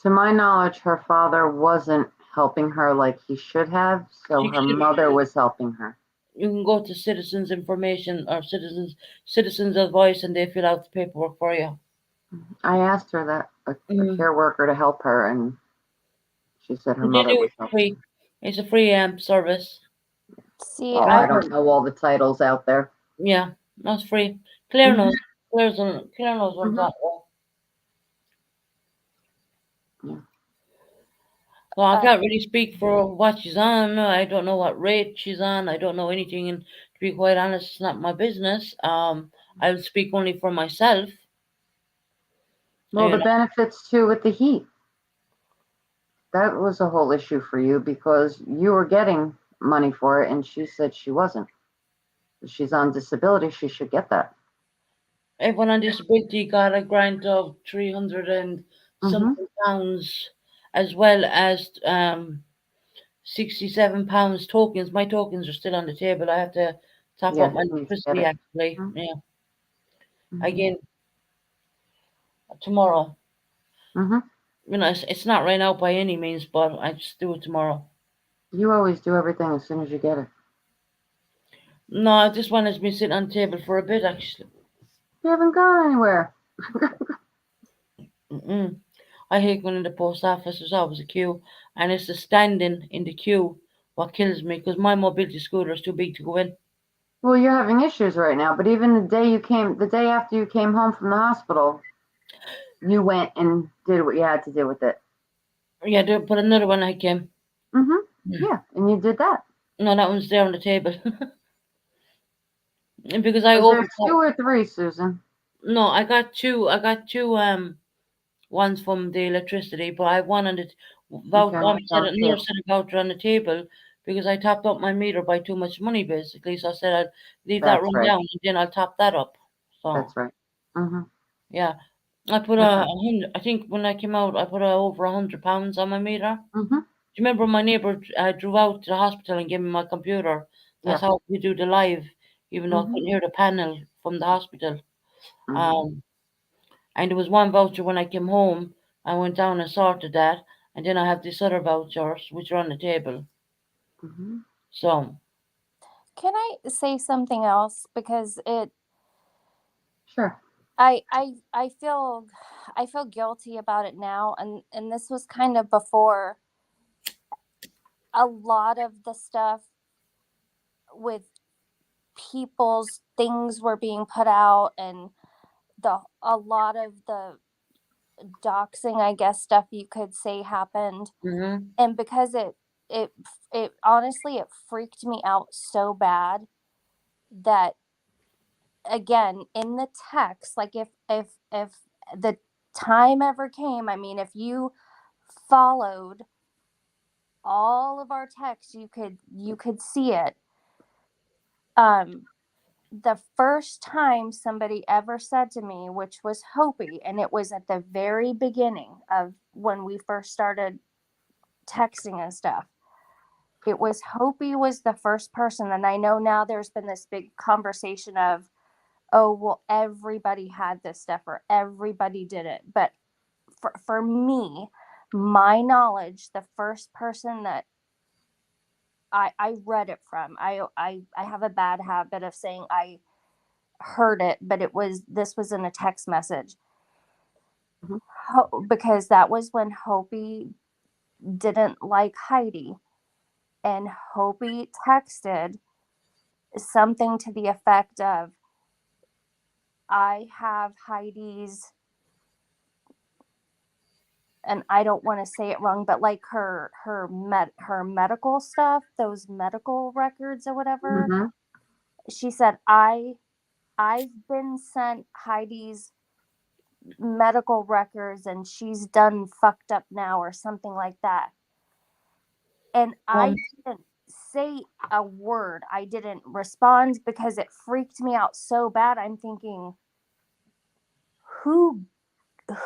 To my knowledge, her father wasn't helping her like he should have, so She her should- mother was helping her. You can go to citizens' information or citizens' advice, and they fill out the paperwork for you. I asked her that a Mm. care worker to help her, and she said her They mother do was it for helping. free. It's a free service. See, Well, I I don't know all the titles out there. Yeah, that's free. Claire Mhm. knows. Claire knows what I'm Mhm. talking about. Yeah. Well, I uh, can't really speak for what she's on. I don't know what rate she's on. I don't know anything, and to be quite honest, it's not my business. I'll speak only for myself. Well, You the know, benefits too with the heat. That was a whole issue for you because you were getting money for it, and she said she wasn't. If she's on disability, she should get that. everyone on disability got a grant of 300 and Mm-hmm. something pounds, as well as 67 pounds tokens. My tokens are still on the table. I have to top Yeah, up my you need to get electricity it. actually. Yeah, Mm-hmm. again tomorrow. Mm-hmm. It's not right now by any means, but I just do it tomorrow. You always do everything as soon as you get it. No, this one has been sitting on the table for a bit actually. You haven't gone anywhere. Mm-mm. I hate going in the post office. There's always a queue, and it's the standing in the queue what kills me because my mobility scooter is too big to go in. Well, you're having issues right now, but even the day after you came home from the hospital, you went and did what you had to do with it. Yeah, do put another one I came. Mm-hmm. Yeah, and you did that. No, that one's there on the table. Because I Was there overthought. 2 or 3, Susan? No, I got two. I got two. One's from the electricity, but I have one on the Okay, voucher. mine's on the Another table. set of voucher on the table because I topped up my meter by too much money, basically. So I said I'd leave that That's run right. down and then I'll top that up. So That's right. Mm-hmm. yeah, I put Okay. I think when I came out, I put over £100 on my meter. Mm-hmm. Do you remember my neighbour drove out to the hospital and gave me my computer? That's Yeah. how we do the live, even though I Mm-hmm. couldn't hear the panel from the hospital. Mm-hmm. Um, and there was one voucher when I came home. I went down and sorted that, and then I have these other vouchers which are on the table. Mm-hmm. So can I say something else? Because Sure. I feel guilty about it now, and this was kind of before a lot of the stuff with people's things were being put out, and the a lot of the doxing, I guess, stuff you could say happened. hmm And because it it honestly, it freaked me out so bad that, again, in the text, like, if the time ever came, I mean, if you followed all of our text, you could see it. um the first time somebody ever said to me, which was Hopi, and it was at the very beginning of when we first started texting and stuff, it was Hopi was the first person. And I know now there's been this big conversation of, oh, well, everybody had this stuff or everybody did it. But for me, my knowledge, the first person that I read it from, I have a bad habit of saying I heard it, but this was in a text message. Mm-hmm. Because that was when Hopi didn't like Heidi, and Hopi texted something to the effect of, I have Heidi's, and I don't want to say it wrong, but like her medical stuff, those medical records or whatever. Mm-hmm. She said, I've been sent Heidi's medical records and she's done fucked up now or something like that. And I um, didn't say a word. I didn't respond because it freaked me out so bad. I'm thinking, who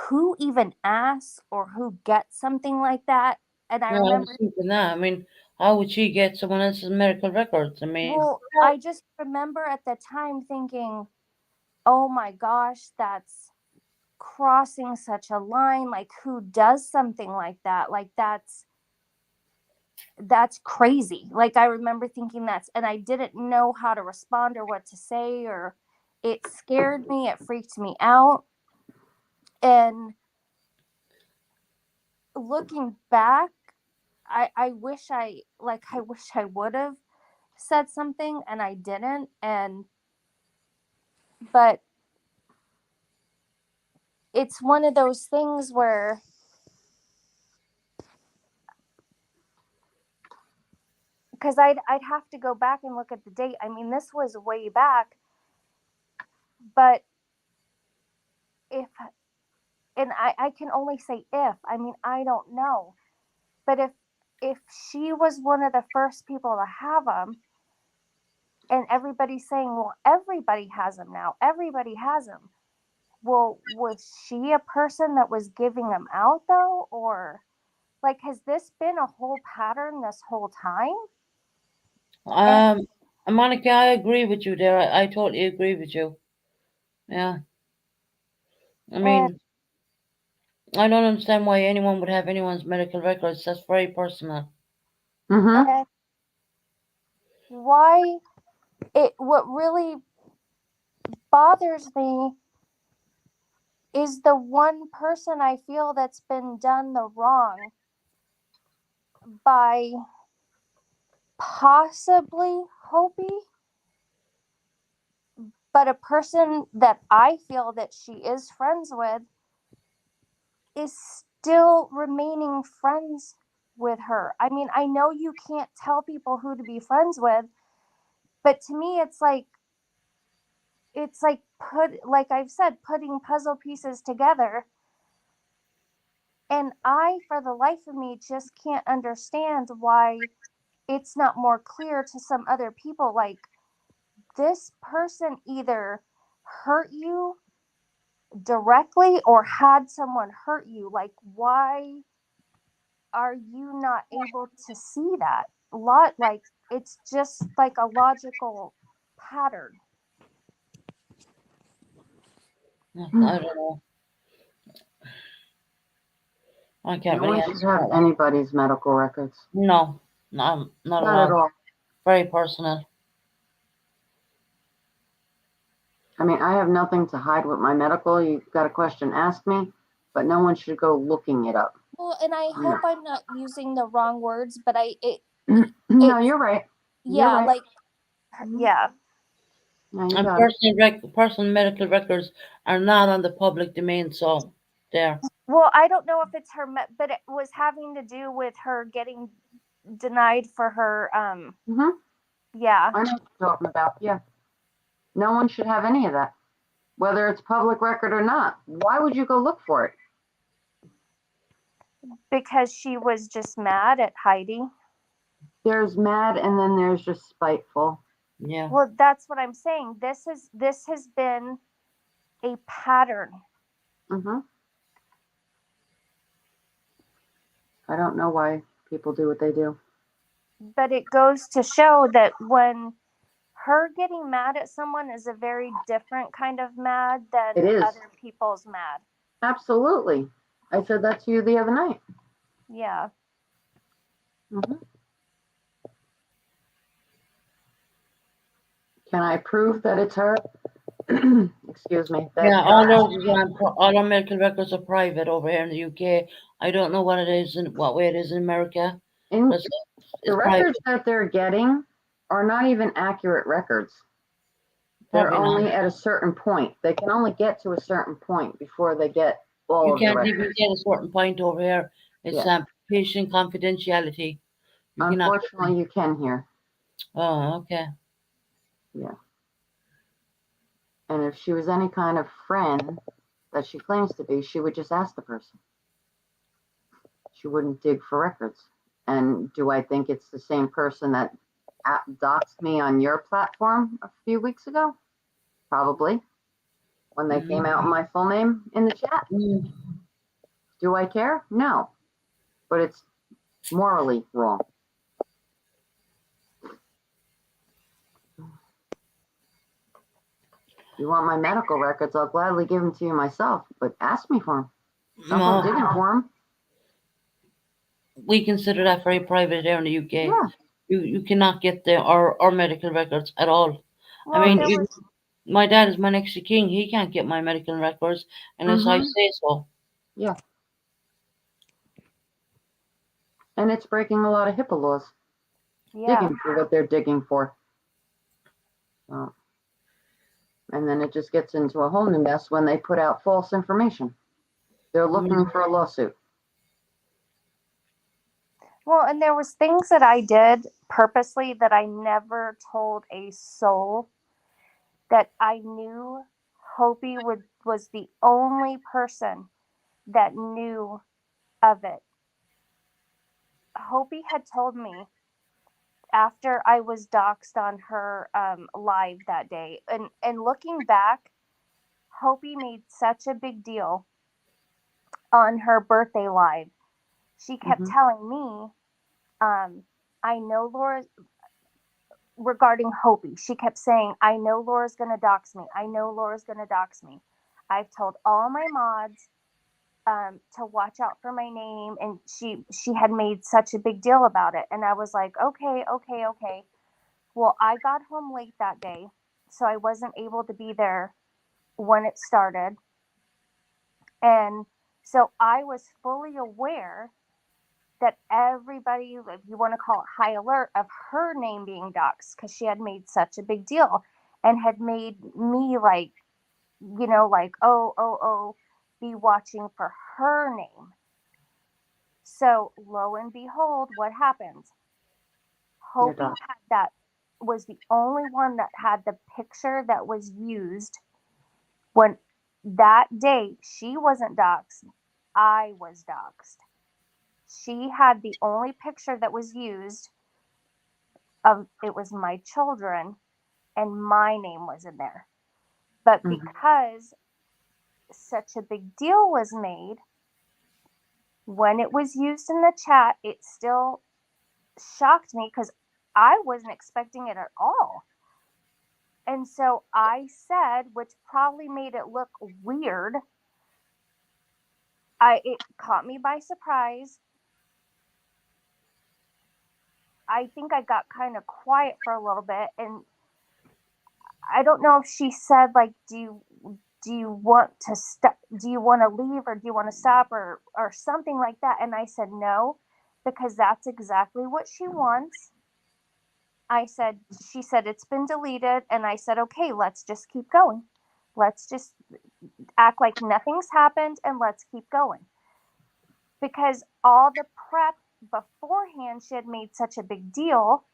who even asks or who gets something like that? And I yeah, I was remember, thinking that. I mean, how would she get someone else's medical records? I mean, well, I just remember at the time thinking, oh my gosh, that's crossing such a line. Like, who does something like that? Like, that's crazy. Like, I remember thinking and I didn't know how to respond or what to say, or it scared me, it freaked me out. And looking back, I wish I would have said something and I didn't. But it's one of those things where because I'd have to go back and look at the date. I mean, this was way back, but if and I can only say if. I mean, I don't know. But if she was one of the first people to have them, and everybody's saying, well, everybody has them now. Everybody has them. Well, was she a person that was giving them out though, or like has this been a whole pattern this whole time? And Monica, I agree with you there. I totally agree with you. Yeah. I and mean, I don't understand why anyone would have anyone's medical records. That's very personal. Mm-hmm. and why what really bothers me is the one person I feel that's been done the wrong by possibly Hopi, but a person that I feel that she is friends with is still remaining friends with her. I mean, I know you can't tell people who to be friends with, but to me it's like like I've said, putting puzzle pieces together. And I, for the life of me, just can't understand why it's not more clear to some other people. Like, this person either hurt you directly or had someone hurt you. Like, why are you not able to see that? Like, it's just like a logical pattern. I don't know. I can't No really one should answer have that one. anybody's medical records. No, not at Not at all. all. Very personal. I mean, I have nothing to hide with my medical. You've got a question, ask me, but no one should go looking it up. Well, and I No. hope I'm not using the wrong words, but No, you're right. You're yeah, right. like, Mhm. yeah. No, you And got it. personal medical records are not on the public domain, so there. Well, I don't know if it's her, but it was having to do with her getting denied for her. Mm-hmm. Yeah, I know what you're talking about. Yeah. No one should have any of that, whether it's public record or not. Why would you go look for it? because she was just mad at Heidi. There's mad and then there's just spiteful. Yeah. Well, that's what I'm saying. This has been a pattern. Mm-hmm. I don't know why people do what they do. But it goes to show that when her getting mad at someone is a very different kind of mad than It is. other people's mad. Absolutely. I said that to you the other night. Yeah. Mm-hmm. Can I prove that it's her? Excuse me. Yeah, all our medical records are private over here in the UK. I don't know what it is and what way it is in America. In, But the it's private. records that they're getting are not even accurate records. They're Probably only not. at a certain point. They can only get to a certain point before they get all You of the can't even records. get a certain point over here. It's Yeah. patient confidentiality. You cannot. Unfortunately, you can hear. Oh, okay. Yeah. And if she was any kind of friend that she claims to be, she would just ask the person. She wouldn't dig for records. And do I think it's the same person that doxed me on your platform a few weeks ago? Probably. When they came out my full name in the chat. Mm. Do I care? No. But it's morally wrong. You want my medical records, I'll gladly give them to you myself, but ask me for them. Don't go No, digging for them. we consider that very private here in the UK. Yeah. You cannot get our medical records at all. Well, I mean, there was My dad is my next of kin. He can't get my medical records unless I Mhm. say so. Yeah. And it's breaking a lot of HIPAA laws, Yeah. digging for what they're digging for. So, and then it just gets into a whole new mess when they put out false information. They're looking for a lawsuit. Well, and there was things that I did purposely that I never told a soul, that I knew Hopi was the only person that knew of it. Hopi had told me after I was doxxed on her live that day, and looking back, Hopi made such a big deal on her birthday live. She kept Mhm. telling me, I know Laura, regarding Hopi. She kept saying, I know Laura's going to dox me. I know Laura's going to dox me. I've told all my mods to watch out for my name. And she had made such a big deal about it. And I was like, okay, okay, okay. Well, I got home late that day, so I wasn't able to be there when it started. And so I was fully aware that everybody, if you want to call it high alert, of her name being doxxed, because she had made such a big deal and had made me like, like, oh, be watching for her name. So lo and behold, what happened? You're Hopi done. had that, was the only one that had the picture that was used when that day she wasn't doxxed, I was doxxed. She had the only picture that was used of, it was my children, and my name was in there. But Mhm. because such a big deal was made, when it was used in the chat, it still shocked me because I wasn't expecting it at all. And so I said, which probably made it look weird, it caught me by surprise. I think I got kind of quiet for a little bit, and I don't know if she said, like, do you want to stop, do you want to leave, or do you want to stop, or something like that. And I said no, because that's exactly what she wants. I said, she said it's been deleted, and I said, okay, let's just keep going. Let's just act like nothing's happened, and let's keep going. Because all the prep beforehand, she had made such a big deal.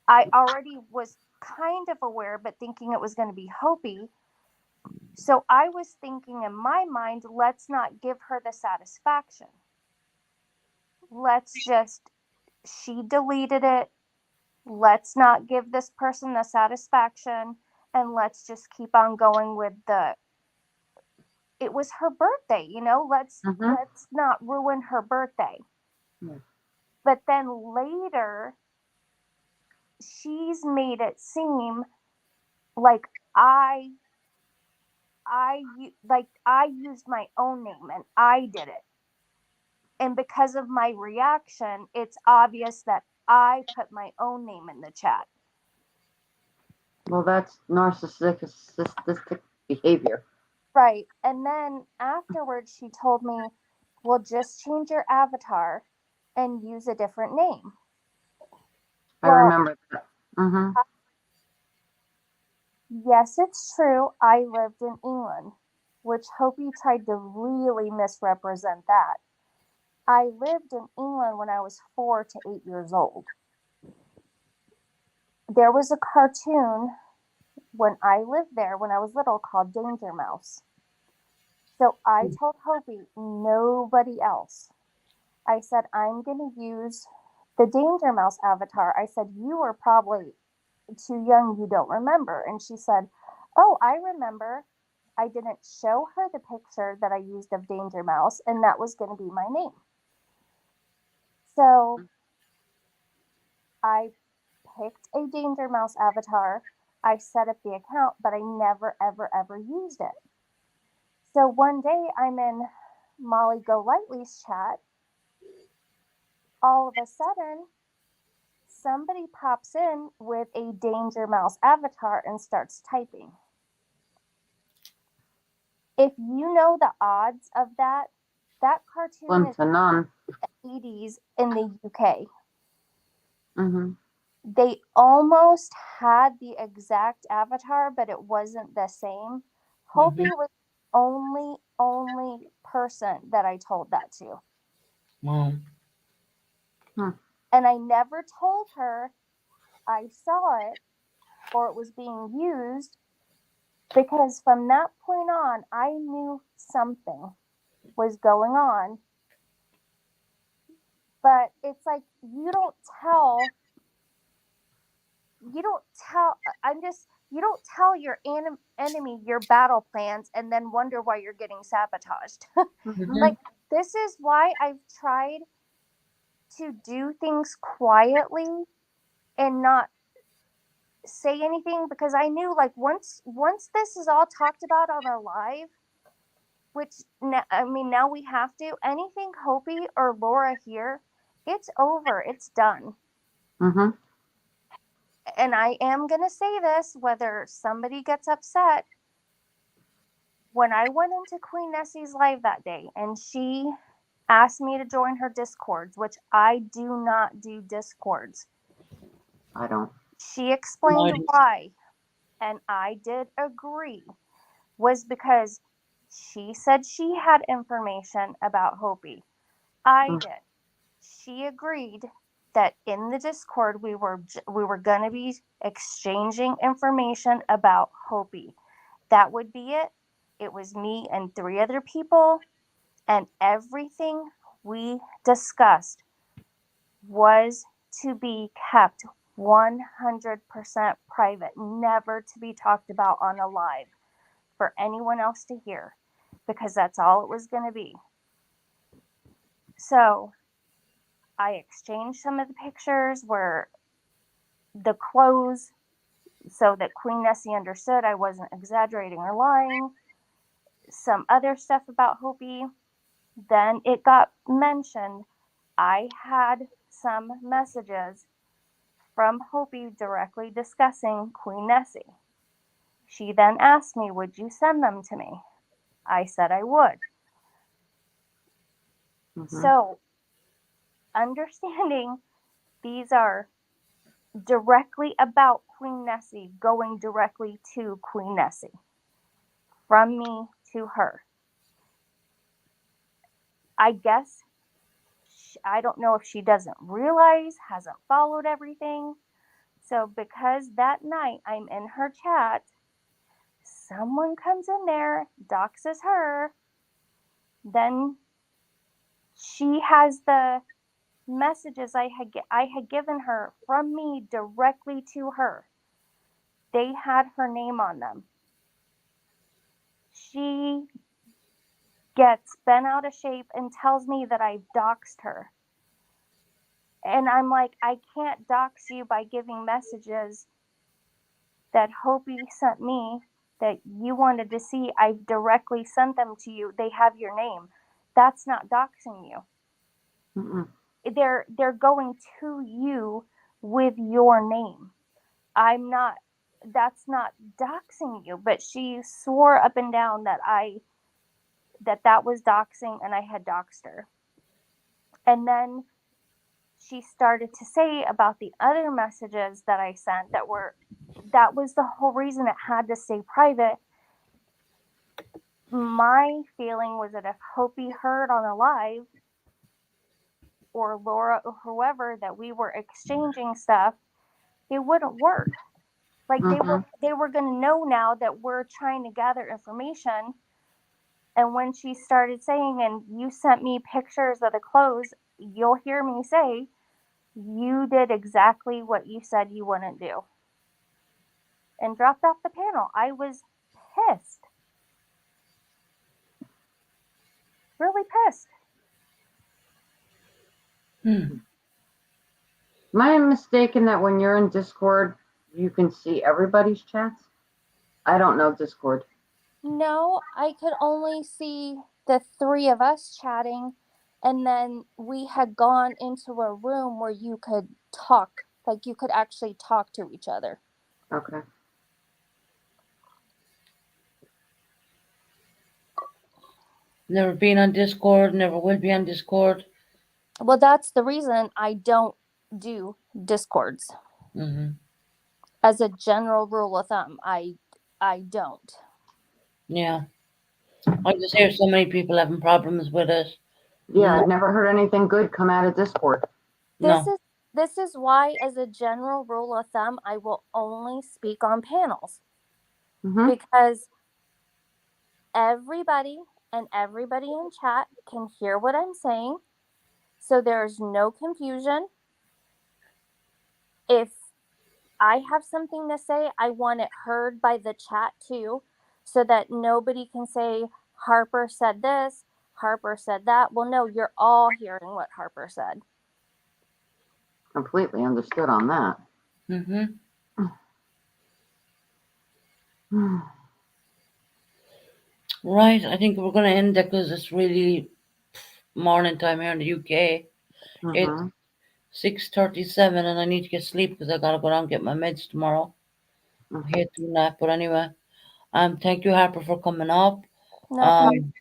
I already was kind of aware, but thinking it was going to be Hopi. So I was thinking in my mind, let's not give her the satisfaction. Let's just, she deleted it. Let's not give this person the satisfaction, and let's just keep on going with it was her birthday, Mhm. let's not ruin her birthday. Yeah. But then later, she's made it seem like I used my own name and I did it. And because of my reaction, it's obvious that I put my own name in the chat. Well, that's narcissistic behavior. Right. And then afterwards, she told me, well, just change your avatar and use a different name. I Well, remember that. Mhm. yes, it's true. I lived in England, which Hopi tried to really misrepresent that. I lived in England when I was 4 to 8 years old. There was a cartoon when I lived there when I was little called Danger Mouse. So I told Hopi, nobody else. I said, I'm going to use the Danger Mouse avatar. I said, you were probably too young, you don't remember. And she said, oh, I remember. I didn't show her the picture that I used of Danger Mouse, and that was going to be my name. So I picked a Danger Mouse avatar. I set up the account, but I never, ever, ever used it. So one day I'm in Molly Go Lightly's chat. All of a sudden, somebody pops in with a Danger Mouse avatar and starts typing. If you know the odds of that cartoon Slim is to none. 80s in the UK. Mm-hmm. They almost had the exact avatar, but it wasn't the same. Hopi was the only person that I told that to. Wow. And I never told her I saw it or it was being used, because from that point on, I knew something was going on. But it's like, you don't tell your enemy your battle plans and then wonder why you're getting sabotaged. Mm-hmm. Like, this is why I've tried to do things quietly and not say anything, because I knew, like, once this is all talked about on a live, which now we have to, anything Hopi or Laura here, it's over, it's done. Mm-hmm. And I am going to say this, whether somebody gets upset. When I went into Queen Nessie's live that day and she asked me to join her Discords, which I do not do Discords, I don't. she explained Right. why, and I did agree, was because she said she had information about Hopi. I Mm. did. She agreed that in the Discord we were going to be exchanging information about Hopi. That would be it. It was me and 3 other people, and everything we discussed was to be kept 100% private, never to be talked about on a live for anyone else to hear, because that's all it was going to be. So I exchanged some of the pictures where the clothes, so that Queen Nessie understood I wasn't exaggerating or lying, some other stuff about Hopi. Then it got mentioned I had some messages from Hopi directly discussing Queen Nessie. She then asked me, would you send them to me? I said I would. Mm-hmm. So, understanding these are directly about Queen Nessie, going directly to Queen Nessie, from me to her. I guess, I don't know if she doesn't realize, hasn't followed everything. So because that night I'm in her chat, someone comes in there, doxes her, then she has the messages I had given her from me directly to her. They had her name on them. She gets bent out of shape and tells me that I've doxed her. And I'm like, I can't dox you by giving messages that Hopi sent me that you wanted to see. I've directly sent them to you. They have your name. That's not doxing you. Mm-mm. They're going to you with your name. That's not doxing you. But she swore up and down that that was doxing and I had doxed her. And then she started to say about the other messages that I sent that was the whole reason it had to stay private. My feeling was that if Hopi heard on a live, or Laura or whoever, that we were exchanging stuff, it wouldn't work. Like, Mm-hmm. they were going to know now that we're trying to gather information. And when she started saying, and you sent me pictures of the clothes, you'll hear me say, you did exactly what you said you wouldn't do. And dropped off the panel. I was pissed. Really pissed. Hmm. Am I mistaken that when you're in Discord, you can see everybody's chats? I don't know Discord. No, I could only see the 3 of us chatting, and then we had gone into a room where you could talk Like you could actually talk to each other. Okay. Never been on Discord, never will be on Discord. Well, that's the reason I don't do Discords. Hmm. As a general rule of thumb, I don't. Yeah. I just hear so many people having problems with it. Yeah, No, I've never heard anything good come out of Discord. This no. is this is why, as a general rule of thumb, I will only speak on panels Mm-hmm. because everybody and everybody in chat can hear what I'm saying. So there's no confusion. If I have something to say, I want it heard by the chat too, so that nobody can say, Harper said this, Harper said that. Well, no, you're all hearing what Harper said. Completely understood on that. Hmm. Right. I think we're going to end it because it's really morning time here in the UK. It's Mm-hmm. 6:37 and I need to get sleep because I got to go down and get my meds tomorrow. I hate doing that. But anyway, thank you, Harper, for coming up. No problem.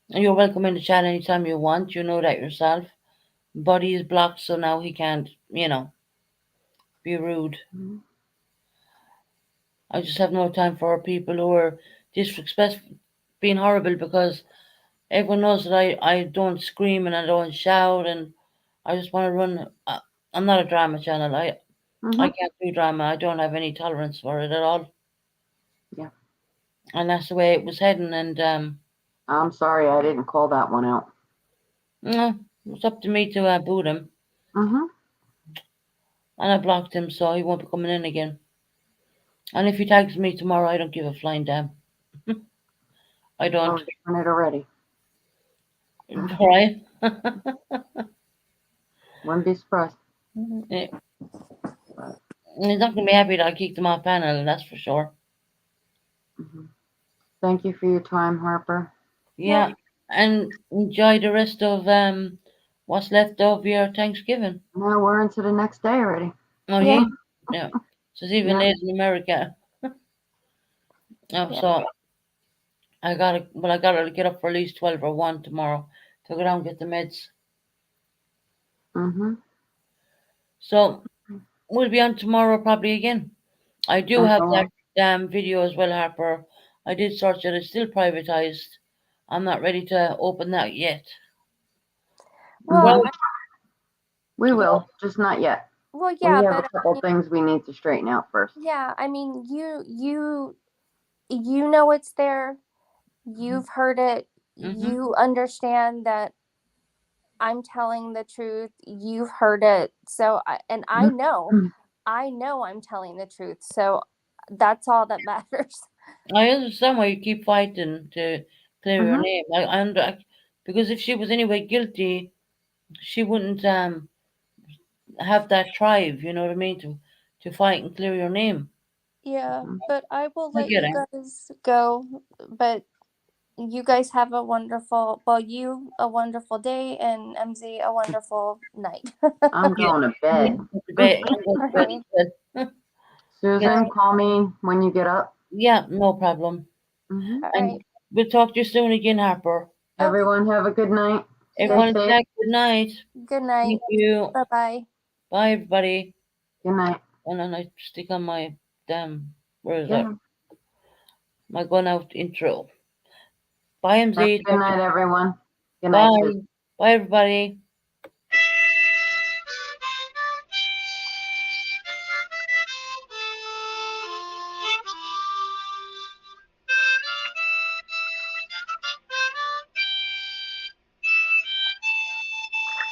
You're welcome in the chat anytime you want. You know that yourself. Buddy is blocked, so now he can't, be rude. Mm-hmm. I just have no time for people who are disrespectful, being horrible because everyone knows that I don't scream and I don't shout and I just want to run. I'm not a drama channel. I Mm-hmm. can't do drama. I don't have any tolerance for it at all. Yeah. And that's the way it was heading. And I'm sorry I didn't call that one out. no, it's up to me to boot him. Mm-hmm. And I blocked him, so he won't be coming in again. And if he tags me tomorrow, I don't give a flying damn. I Oh, don't. he's done it already. Right? Wouldn't be surprised. Eh, He's not going to be happy that I kicked him off panel, that's for sure. Mm-hmm. Thank you for your time, Harper. Yeah. And enjoy the rest of what's left of your Thanksgiving. Now we're into the next day already. Oh, Yeah. yeah? Yeah. So it's even Yeah. late in America. Oh, Yeah. so I gotta get up for at least 12 or 1 tomorrow to go down and get the meds. Mm-hmm. So we'll be on tomorrow probably again. I do And have so that on. damn video as well, Harper. I did search it. It's still privatized. I'm not ready to open that yet. Well, Mm-hmm. We will, just not yet. well, We yeah, have but a couple things we need to straighten out first. yeah, I mean, you know it's there. You've heard it. Mm-hmm. You understand that I'm telling the truth. You've heard it. So, I know I'm telling the truth. So that's all that matters. I understand why you keep fighting to clear your Mm-hmm. name. Because if she was anyway guilty, she wouldn't have that drive. You know what I mean? To fight and clear your name. Yeah, but I will I let get you it. guys go. But you guys have a wonderful, well, you a wonderful day, and MZ a wonderful night. I'm Yeah. going to I'm bed. going to bed. I'm going to bed Alright. instead. Susan, Alright. call me when you get up. Yeah, no problem. Mm-hmm. And Alright. we'll talk to you soon again, Harper. Okay. Everyone have a good night. Stay Everyone, safe. good night. Good night. Thank you. Bye bye. Bye, everybody. Good night. And then I stick on my damn, where is Good it? night. My going out intro. Bye, Have MZ. a good night, everyone. Good night, Susan. Bye. Bye, everybody.